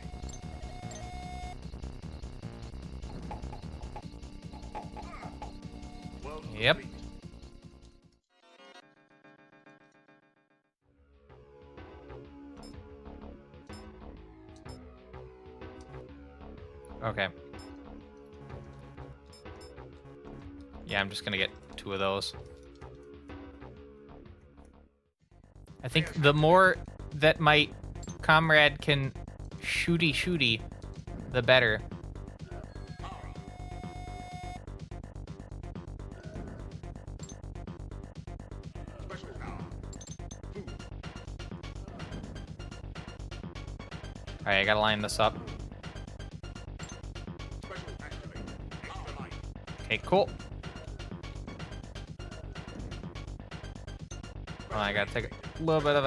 World Yep. complete. Okay. Yeah, I'm just gonna get 2 of those. I think the more that my comrade can shooty, the better. Alright, I gotta line this up. Okay, cool. Oh, I gotta take a little bit of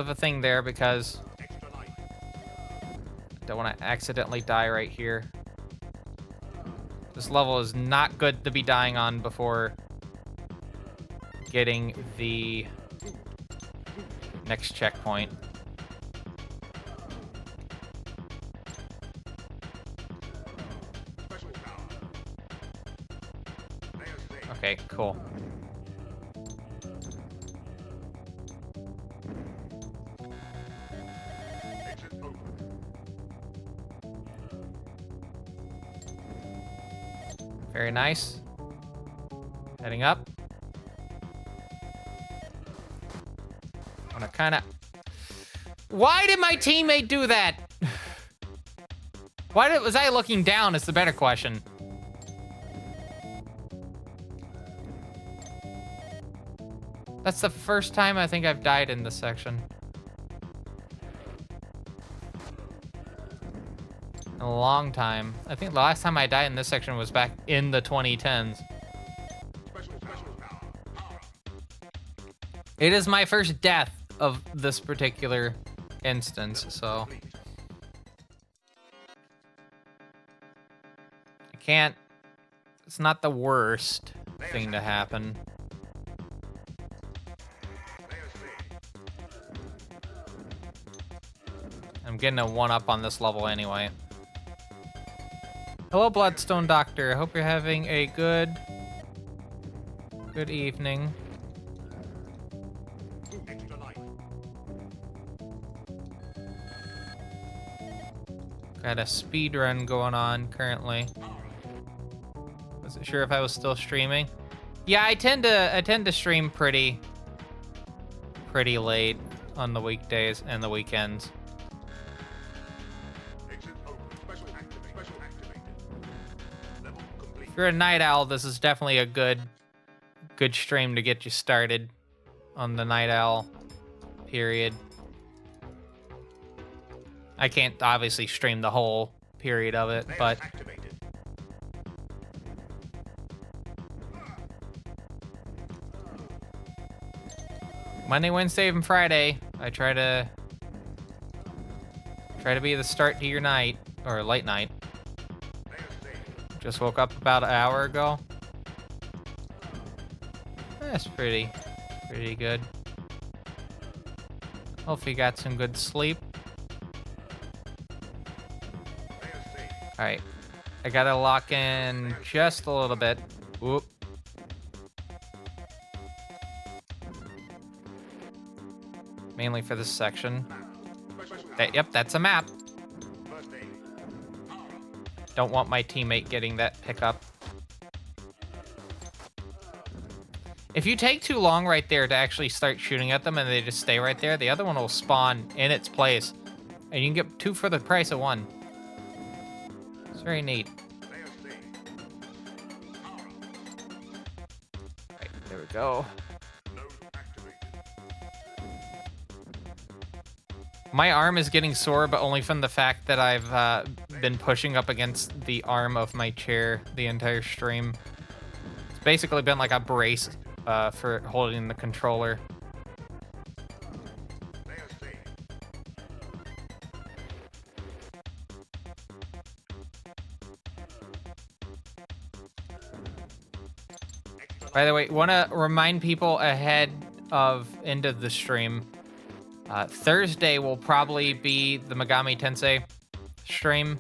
a thing there because I don't want to accidentally die right here. This level is not good to be dying on before getting the next checkpoint. Okay, cool. Very nice. Heading up. I'm gonna kinda... Why did my teammate do that? Was I looking down is the better question. That's the first time I think I've died in this section. In a long time. I think the last time I died in this section was back in the 2010s. It is my first death of this particular instance, so... I can't... It's not the worst thing to happen. I'm getting a 1-up on this level anyway. Hello, Bloodstone Doctor. I hope you're having a good evening. Got a speed run going on currently. Wasn't sure if I was still streaming. Yeah, I tend to stream pretty late on the weekdays and the weekends. If you're a night owl, this is definitely a good stream to get you started on the night owl period. I can't obviously stream the whole period of it, but Monday, Wednesday, and Friday, I try to be the start to your night or late night. Just woke up about an hour ago. That's pretty good. Hopefully you got some good sleep. Alright. I gotta lock in just a little bit. Whoop. Mainly for this section. Yep, that's a map. Don't want my teammate getting that pickup. If you take too long right there to actually start shooting at them and they just stay right there, the other one will spawn in its place. And you can get 2 for the price of 1. It's very neat. Right, there we go. My arm is getting sore, but only from the fact that I've been pushing up against the arm of my chair the entire stream. It's basically been like a brace for holding the controller. By the way, want to remind people ahead of end of the stream. Thursday will probably be the Megami Tensei stream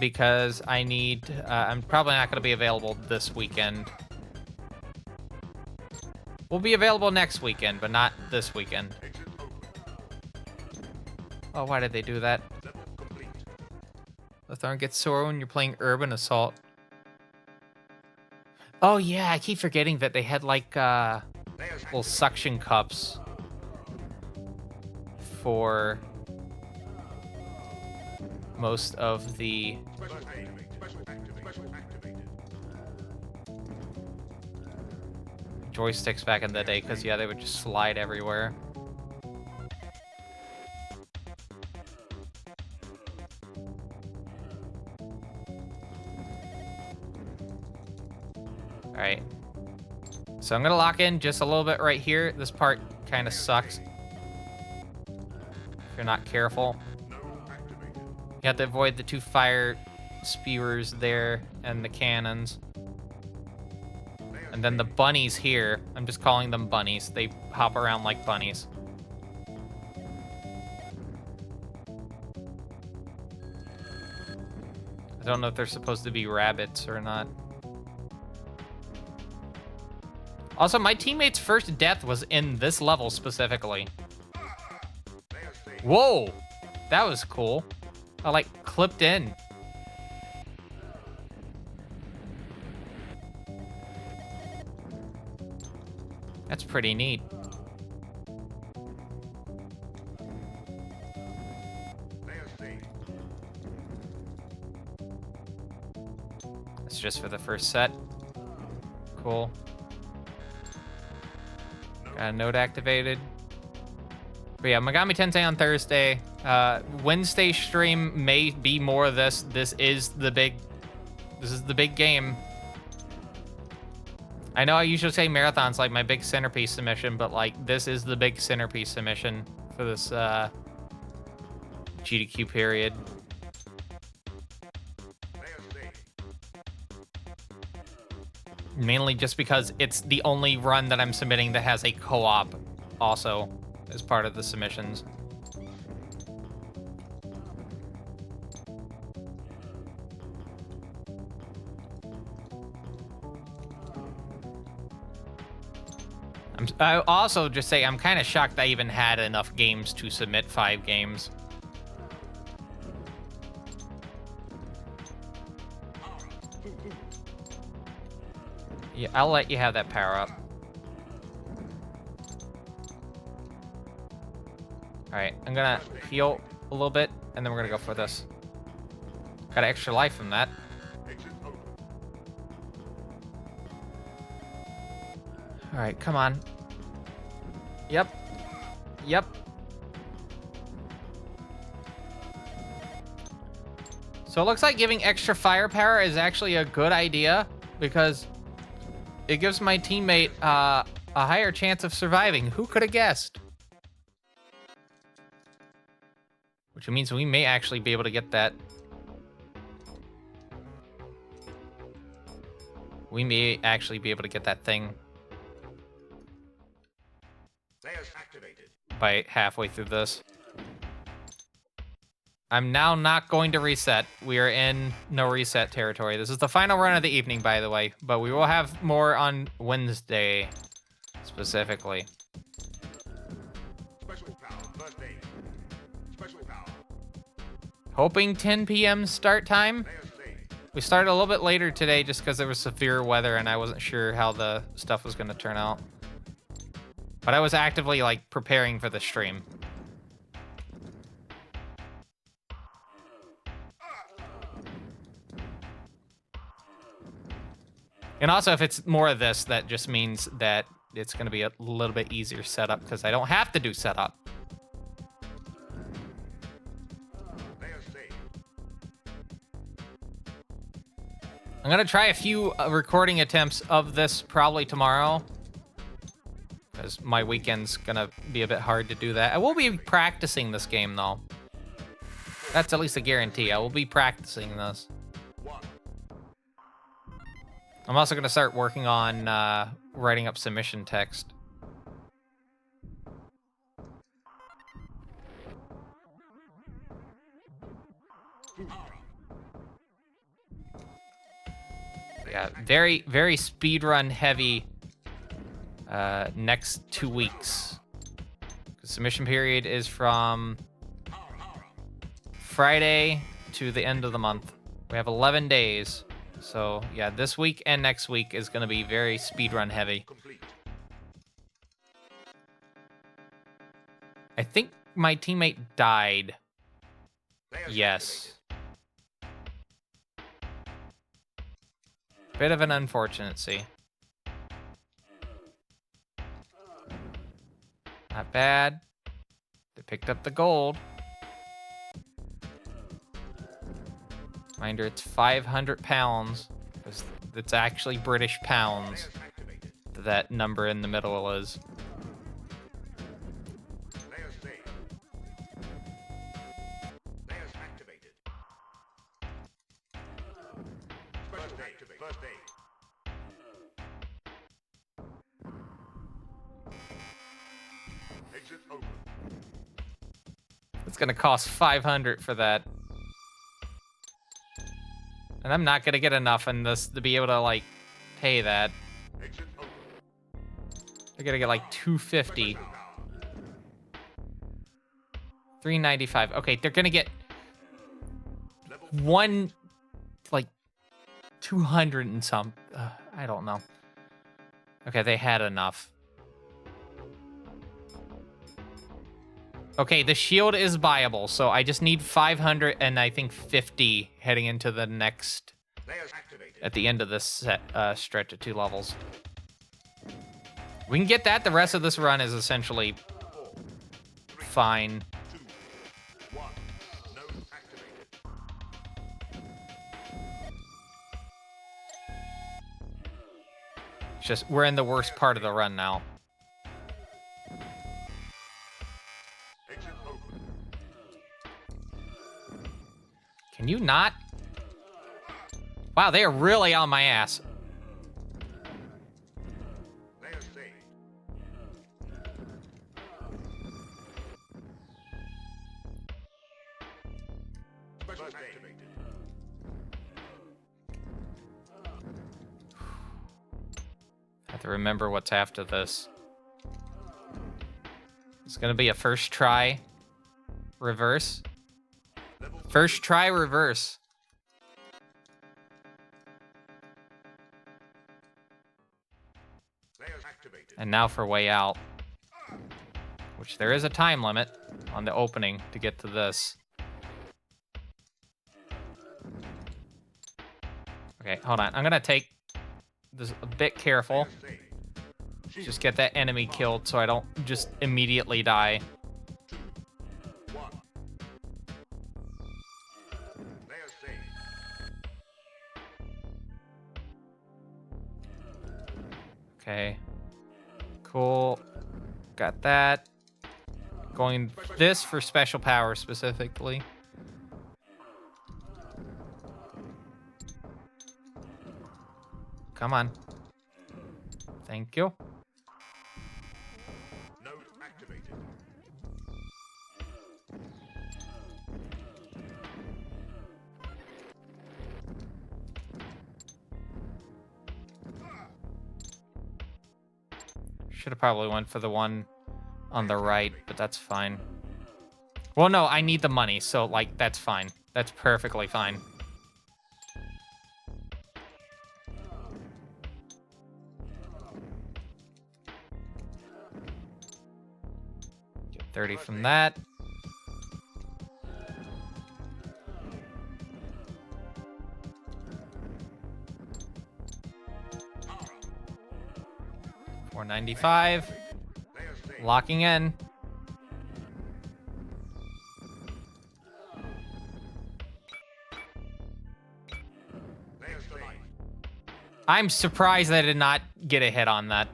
because I'm probably not going to be available this weekend. We'll be available next weekend, but not this weekend. Oh, why did they do that? The thorn gets sore when you're playing Urban Assault. Oh yeah, I keep forgetting that they had like little suction cups for most of the joysticks back in the day, because yeah, they would just slide everywhere. All right, so I'm gonna lock in just a little bit right here. This part kind of sucks if you're not careful. You have to avoid the 2 fire spewers there and the cannons. And then the bunnies here, I'm just calling them bunnies. They hop around like bunnies. I don't know if they're supposed to be rabbits or not. Also, my teammate's first death was in this level specifically. Whoa! That was cool. I like clipped in. That's pretty neat. It's just for the first set. Cool. Got a node activated. But yeah, Megami Tensei on Thursday. Wednesday stream may be more of this. This is the big game. I know I usually say marathon's like my big centerpiece submission, but like this is the big centerpiece submission for this GDQ period. Mainly just because it's the only run that I'm submitting that has a co-op also as part of the submissions. I also just say I'm kind of shocked I even had enough games to submit 5 games. Yeah, I'll let you have that power up. Alright, I'm gonna heal a little bit, and then we're gonna go for this. Got an extra life from that. Alright, come on. Yep. Yep. So it looks like giving extra firepower is actually a good idea, because it gives my teammate a higher chance of surviving. Who could have guessed? Which means we may actually be able to get that. We may actually be able to get that thing by halfway through this. I'm now not going to reset. We are in no reset territory. This is the final run of the evening, by the way, but we will have more on Wednesday, specifically. Hoping 10 p.m. start time. We started a little bit later today just because there was severe weather and I wasn't sure how the stuff was going to turn out. But I was actively, like, preparing for the stream. And also, if it's more of this, that just means that it's going to be a little bit easier setup because I don't have to do setup. I'm going to try a few recording attempts of this probably tomorrow, because my weekend's going to be a bit hard to do that. I will be practicing this game, though. That's at least a guarantee. I will be practicing this. I'm also going to start working on writing up submission text. Yeah, very, very speedrun heavy next 2 weeks. The submission period is from Friday to the end of the month. We have 11 days. So, yeah, this week and next week is going to be very speedrun heavy. Complete. I think my teammate died. Layers Yes. Bit of an unfortunacy. Not bad. They picked up the gold. Reminder, it's 500 pounds. It's actually British pounds. Layers activated. That number in the middle is. Layers saved. Layers activated. Special activate. First aid. Exit open. It's gonna cost 500 for that. And I'm not gonna get enough in this to be able to, like, pay that. Exit open. I gotta get like 250. 395. Okay, they're gonna get one, like 200 and some. I don't know. Okay, they had enough. Okay, the shield is buyable, so I just need 500 and I think 50 heading into the next, Layers activated. at the end of this set, stretch of 2 levels. We can get that. The rest of this run is essentially 4, 3, fine. 2, 1. Node activated. It's just we're in the worst part of the run now. Exit open. Can you not? Wow, they are really on my ass. Layers saved. Special activated. I have to remember what's after this. It's gonna be a first try reverse. Level First try reverse. layers activated. And now for way out. Which there is a time limit on the opening to get to this. Okay, hold on. I'm gonna take this a bit careful. Layers saved. Just get that enemy killed so I don't just immediately die. 2, 1. Layers saved. Okay. Cool. Got that. Going this for special power specifically. Come on. Thank you. Node activated. Should have probably went for the one on the right, but that's fine. Well, no, I need the money, so, like, that's fine. That's perfectly fine. Get 30 from that. $495. Layers saved. Locking in. Layers saved. I'm surprised I did not get a hit on that.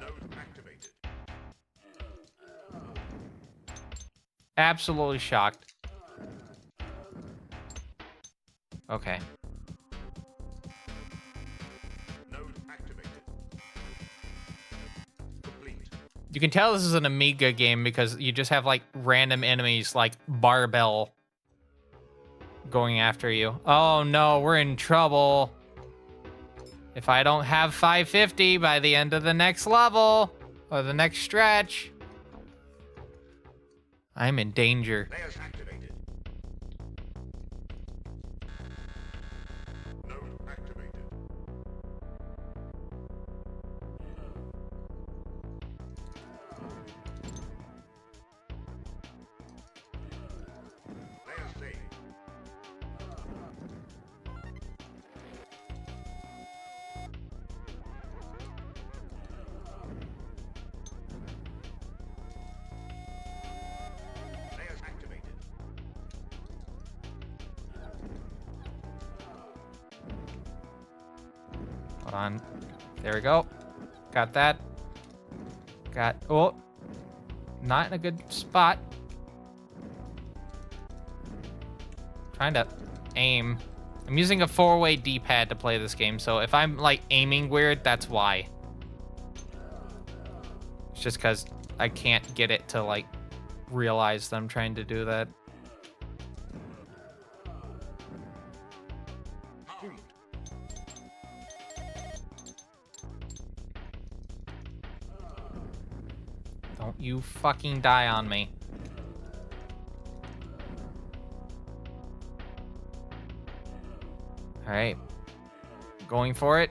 Node activated. Absolutely shocked. Okay. Node activated. Complete. You can tell this is an Amiga game because you just have, like, random enemies like Barbell going after you. Oh no, we're in trouble. If I don't have 550 by the end of the next level or the next stretch. I'm in danger. Layers activated. Node activated. Layers saved. Layers activated. Hold on. There we go. Got that. Got... Oh. Not in a good spot. Trying to aim. I'm using a 4-way D-pad to play this game, so if I'm, like, aiming weird, that's why. It's just because I can't get it to, like, realize that I'm trying to do that. Don't you fucking die on me. Alright. Going for it.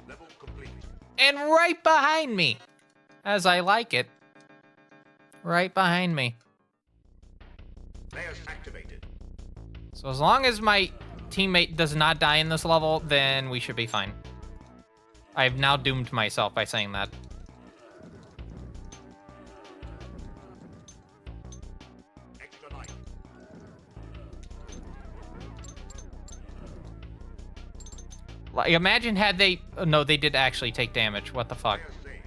Level complete. And right behind me! As I like it. Right behind me. Layers activated. So as long as my teammate does not die in this level, then we should be fine. I've now doomed myself by saying that. Extra life. Like, imagine had they... oh, no, they did actually take damage. What the fuck? Layers saved.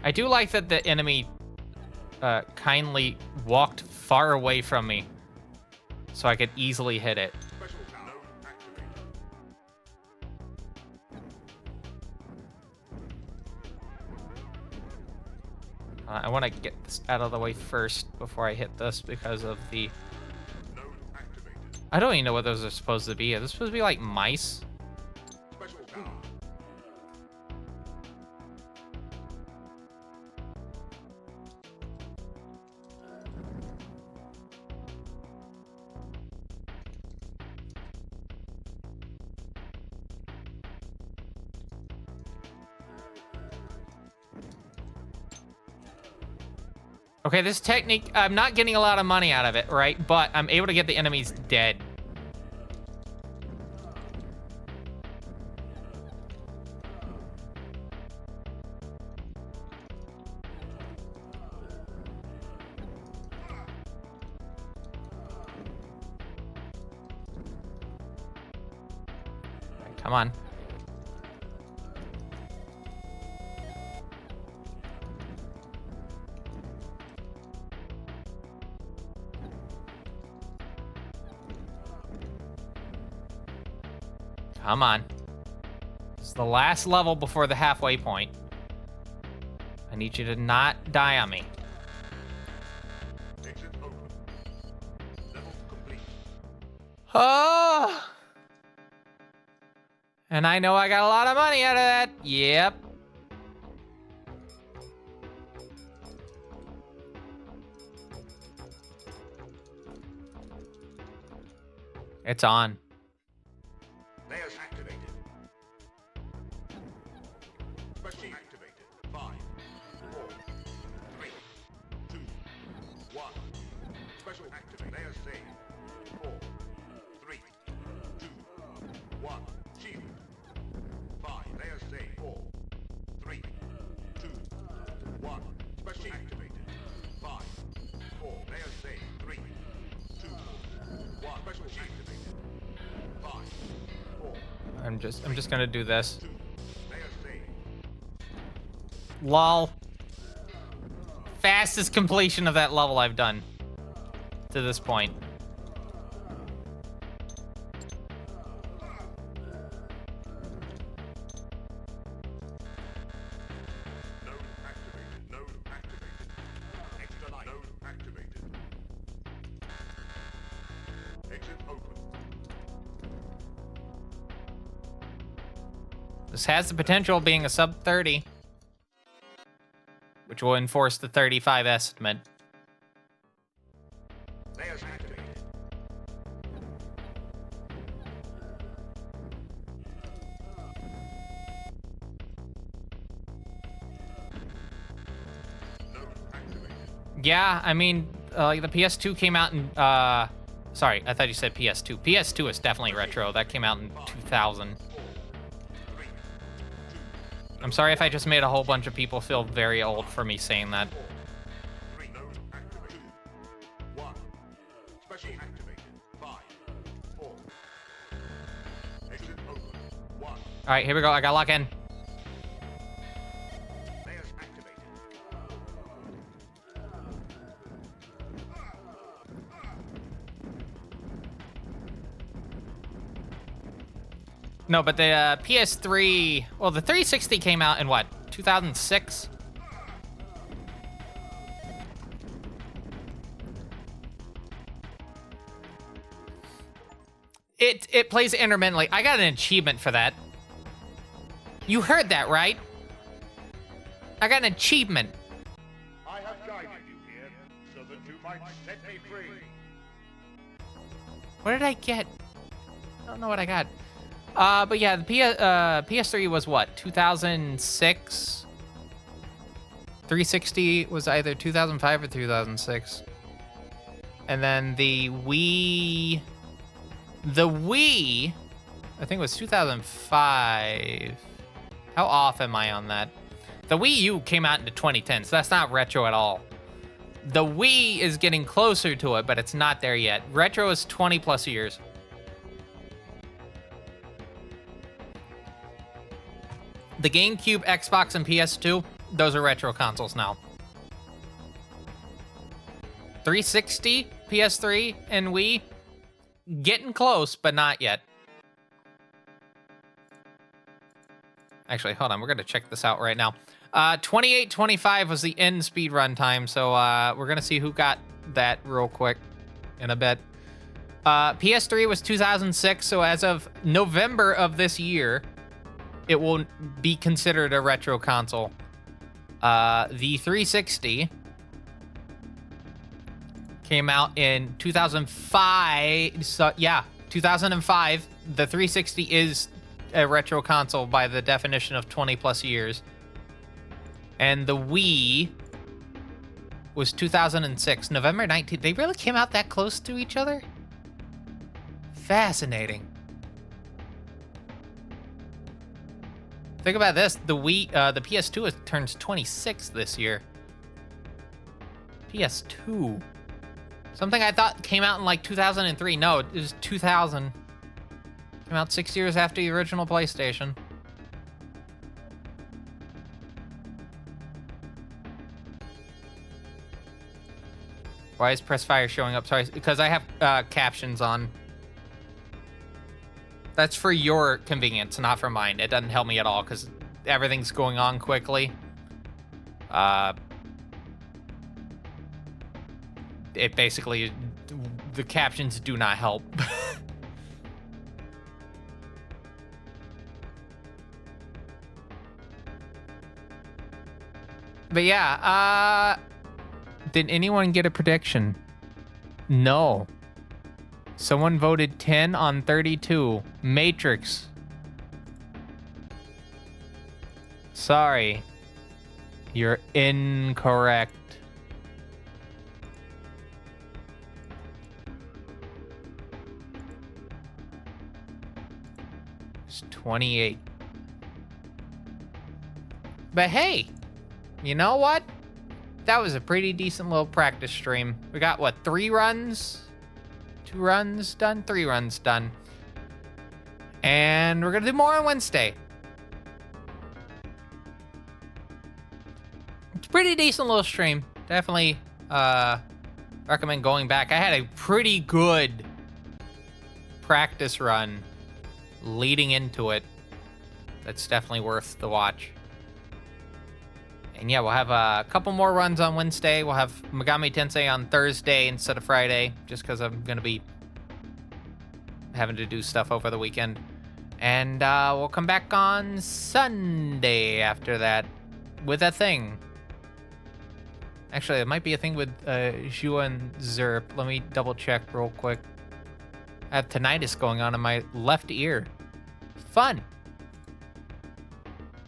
I do like that the enemy kindly walked far away from me so I could easily hit it. Special node activated. I want to get this out of the way first before I hit this because of the... Node activated. I don't even know what those are supposed to be. Are those supposed to be like mice? Special power. Okay, this technique, I'm not getting a lot of money out of it, right? But I'm able to get the enemies dead. Alright, come on. Come on. This is the last level before the halfway point. I need you to not die on me. Exit open. Level complete. Oh! And I know I got a lot of money out of that. Yep. It's on. Layers activated. Special activated. 5, 4, 3, 2, 1. Special activate. Layers saved. 4, 3, 2, 1. Shield. 5. Layers saved. 4, 3, 2, 1. Special activated. 5, 4. Layers saved. 3, 2, 1. Special activated. 5, 4. I'm just gonna do this. Layers saved. Lol. Fastest completion of that level I've done to this point. This has the potential of being a sub 30, which will enforce the 35 estimate. Layers activated. Node activated. Yeah, I mean, like the PS2 came out in, sorry, I thought you said PS2. PS2 is definitely retro. That came out in 2000. I'm sorry if I just made a whole bunch of people feel very old for me saying that. 3. Node activated. 1. Special activated. 5. 4. Exit open. 1. All right, here we go. I got lock in. Layers activated. No, but the PS3, well, the 360 came out in what, 2006? It plays intermittently. I got an achievement for that. You heard that, right? I got an achievement. I have guided you here so that you might set me free. What did I get? I don't know what I got. But yeah, the PS3 was what, 2006? 360 was either 2005 or 2006. And then the Wii, I think it was 2005. How off am I on that? The Wii U came out into 2010, so that's not retro at all. The Wii is getting closer to it, but it's not there yet. Retro is 20 plus years. The GameCube, Xbox, and PS2, those are retro consoles now. 360, PS3, and Wii, getting close, but not yet. Actually, hold on, we're gonna check this out right now. 28:25 was the end speed run time, so we're gonna see who got that real quick in a bit. PS3 was 2006, so as of November of this year, it will be considered a retro console. The 360 came out in 2005. So yeah, 2005. The 360 is a retro console by the definition of 20 plus years. And the Wii was 2006, November 19th. They really came out that close to each other? Fascinating. Think about this, the PS2 turns 26 this year. PS2. Something I thought came out in like 2003. No, it was 2000. Came out 6 years after the original PlayStation. Why is Pressfire showing up? Sorry, because I have captions on. That's for your convenience, not for mine. It doesn't help me at all because everything's going on quickly. It basically, the captions do not help. But yeah, did anyone get a prediction? No. Someone voted 10 on 32. Matrix. Sorry. You're incorrect. It's 28. But hey, you know what? That was a pretty decent little practice stream. We got, what, 3 runs? 2 runs done? 3 runs done. And we're going to do more on Wednesday. It's a pretty decent little stream. Definitely recommend going back. I had a pretty good practice run leading into it. That's definitely worth the watch. And yeah, we'll have a couple more runs on Wednesday. We'll have Megami Tensei on Thursday instead of Friday, just because I'm going to be having to do stuff over the weekend. And we'll come back on Sunday after that with a thing. Actually, it might be a thing with Zhua and Zerp. Let me double check real quick. I have tinnitus going on in my left ear. Fun.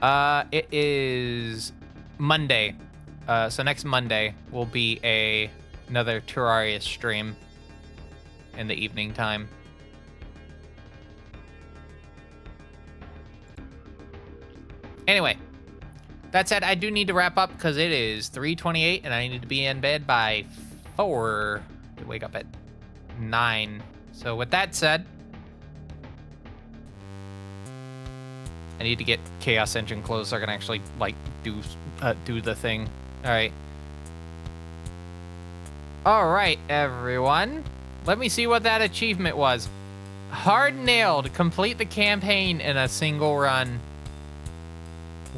It is Monday. So next Monday will be another Terraria stream in the evening time. Anyway, that said, I do need to wrap up because it is 3:28 and I need to be in bed by 4 to wake up at 9. So with that said, I need to get Chaos Engine closed so I can actually like do the thing. All right, everyone. Let me see what that achievement was. Hard nailed. Complete the campaign in a single run.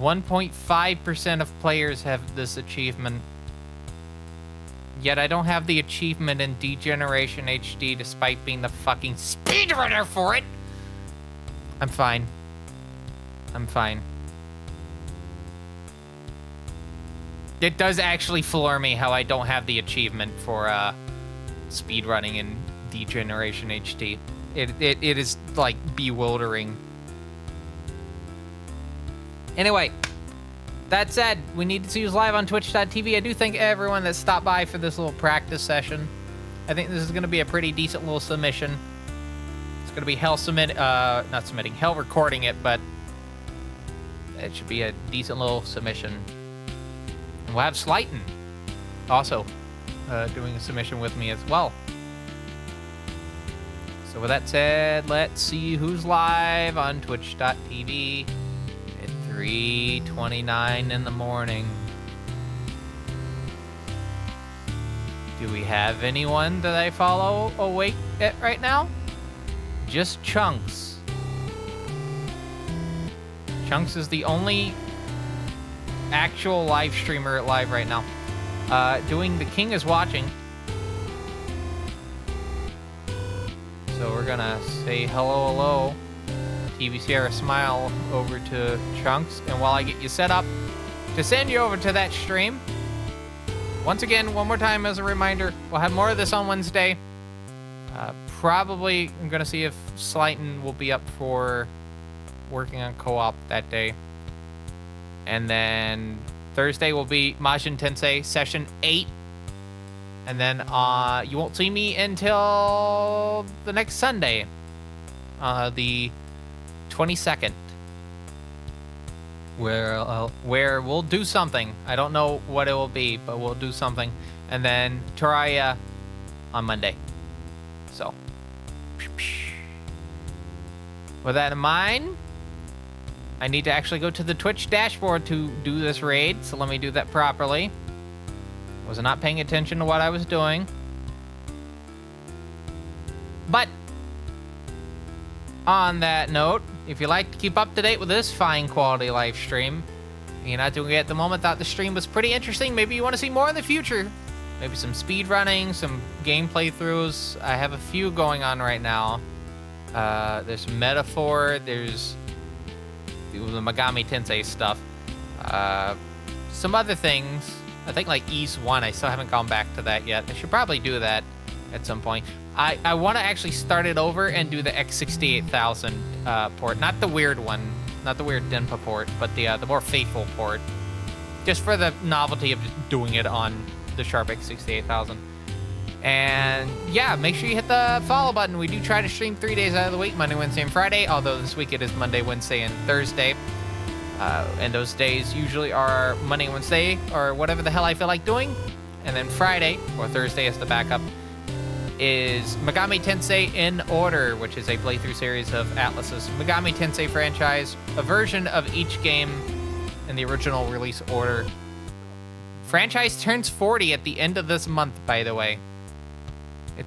1.5% of players have this achievement. Yet I don't have the achievement in Degeneration HD despite being the fucking speedrunner for it. I'm fine. I'm fine. It does actually floor me how I don't have the achievement for speedrunning in Degeneration HD. It is like bewildering. Anyway, that said, we need to see who's live on twitch.tv. I do thank everyone that stopped by for this little practice session. I think this is going to be a pretty decent little submission. It's going to be hell recording it, but it should be a decent little submission. And we'll have Slighton also doing a submission with me as well. So with that said, let's see who's live on twitch.tv. 3:29 in the morning. Do we have anyone that I follow awake at right now? Just Chunks. Chunks is the only actual live streamer live right now. Doing The King is Watching. So we're gonna say hello. TV Sierra Smile over to Chunks, and while I get you set up to send you over to that stream, once again, one more time as a reminder, we'll have more of this on Wednesday. Probably I'm gonna see if Slighton will be up for working on co-op that day, and then Thursday will be Majin Tensei Session 8, and then you won't see me until the next Sunday, the 22nd, where we'll do something. I don't know what it will be, but we'll do something. And then Terraria on Monday. So, with that in mind, I need to actually go to the Twitch dashboard to do this raid, so let me do that properly. I was not paying attention to what I was doing. But on that note, if you like to keep up to date with this fine quality live stream, and you're not doing it at the moment, thought the stream was pretty interesting, maybe you want to see more in the future, maybe some speed running, some game playthroughs. I have a few going on right now. There's Metaphor, there's the Megami Tensei stuff, some other things. I think like East 1, I still haven't gone back to that yet. I should probably do that at some point. I want to actually start it over and do the X68000 port, not the weird one, not the weird Denpa port, but the more faithful port, just for the novelty of doing it on the Sharp X68000. And yeah, make sure you hit the follow button. We do try to stream 3 days out of the week, Monday, Wednesday, and Friday, although this week it is Monday, Wednesday, and Thursday. And those days usually are Monday, Wednesday, or whatever the hell I feel like doing. And then Friday, or Thursday as the backup, is Megami Tensei In Order, which is a playthrough series of Atlas's Megami Tensei franchise, a version of each game in the original release order. Franchise turns 40 at the end of this month, by the way.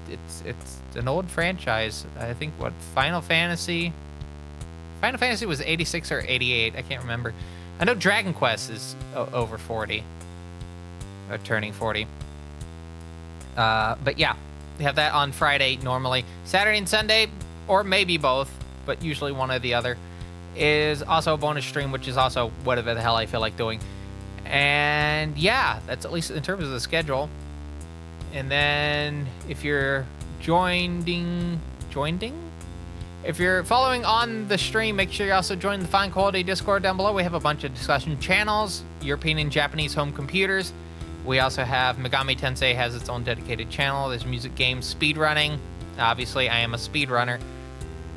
It's an old franchise. I think, what, Final Fantasy was 86 or 88. I can't remember. I know Dragon Quest is over 40. Or turning 40. But yeah, we have that on Friday normally. Saturday and Sunday, or maybe both. but usually one or the other, is also a bonus stream, which is also whatever the hell I feel like doing. And yeah, that's at least in terms of the schedule. And then if you're joining, if you're following on the stream, make sure you also join the Fine Quality Discord down below. We have a bunch of discussion channels, European and Japanese home computers. We also have Megami Tensei has its own dedicated channel. There's music games, speedrunning. Obviously, I am a speedrunner.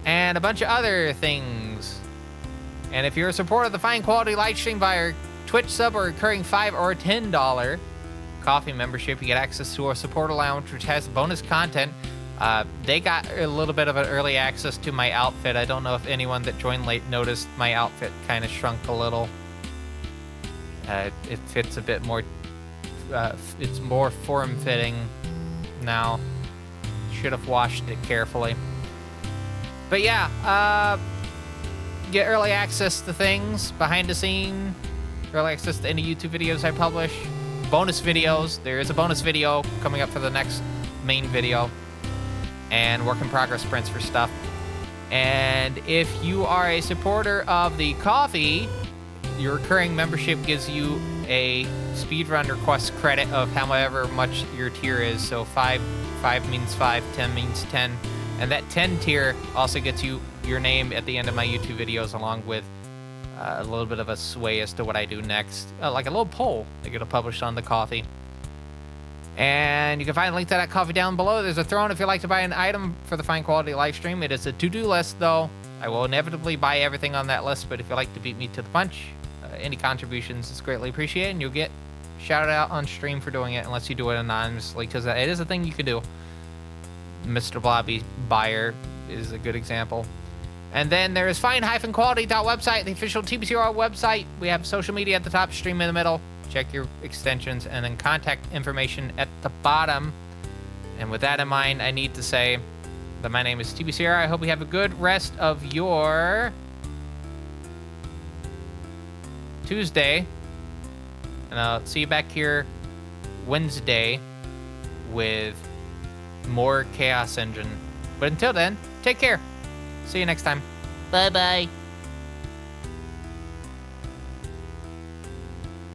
And a bunch of other things. And if you're a supporter of the Fine Quality live stream via Twitch sub or recurring $5 or $10 coffee membership, you get access to our supporter lounge, which has bonus content. They got a little bit of an early access to my outfit. I don't know if anyone that joined late noticed my outfit kind of shrunk a little. It fits a bit more, it's more form-fitting now. Should have washed it carefully. But yeah, get early access to things, behind the scene, early access to any YouTube videos I publish, bonus videos. There is a bonus video coming up for the next main video, and work in progress sprints for stuff. And if you are a supporter of the coffee, your recurring membership gives you a speedrun request credit of however much your tier is. So 5 means 5, 10 means 10. And that 10 tier also gets you your name at the end of my YouTube videos, along with a little bit of a sway as to what I do next. Like a little poll I get published on the coffee. And you can find a link to that coffee down below. There's a throne if you'd like to buy an item for the Fine Quality live stream. It is a to-do list, though. I will inevitably buy everything on that list, but if you'd like to beat me to the punch, any contributions is greatly appreciated, and you'll get shouted out on stream for doing it, unless you do it anonymously, because it is a thing you can do. Mr. Blobby Buyer is a good example. And then there is fine-quality.website, the official TBCR website. We have social media at the top, stream in the middle. Check your extensions, and then contact information at the bottom. And with that in mind, I need to say that my name is TBCR. I hope you have a good rest of your Tuesday. And I'll see you back here Wednesday with more Chaos Engine. But until then, take care. See you next time. Bye-bye.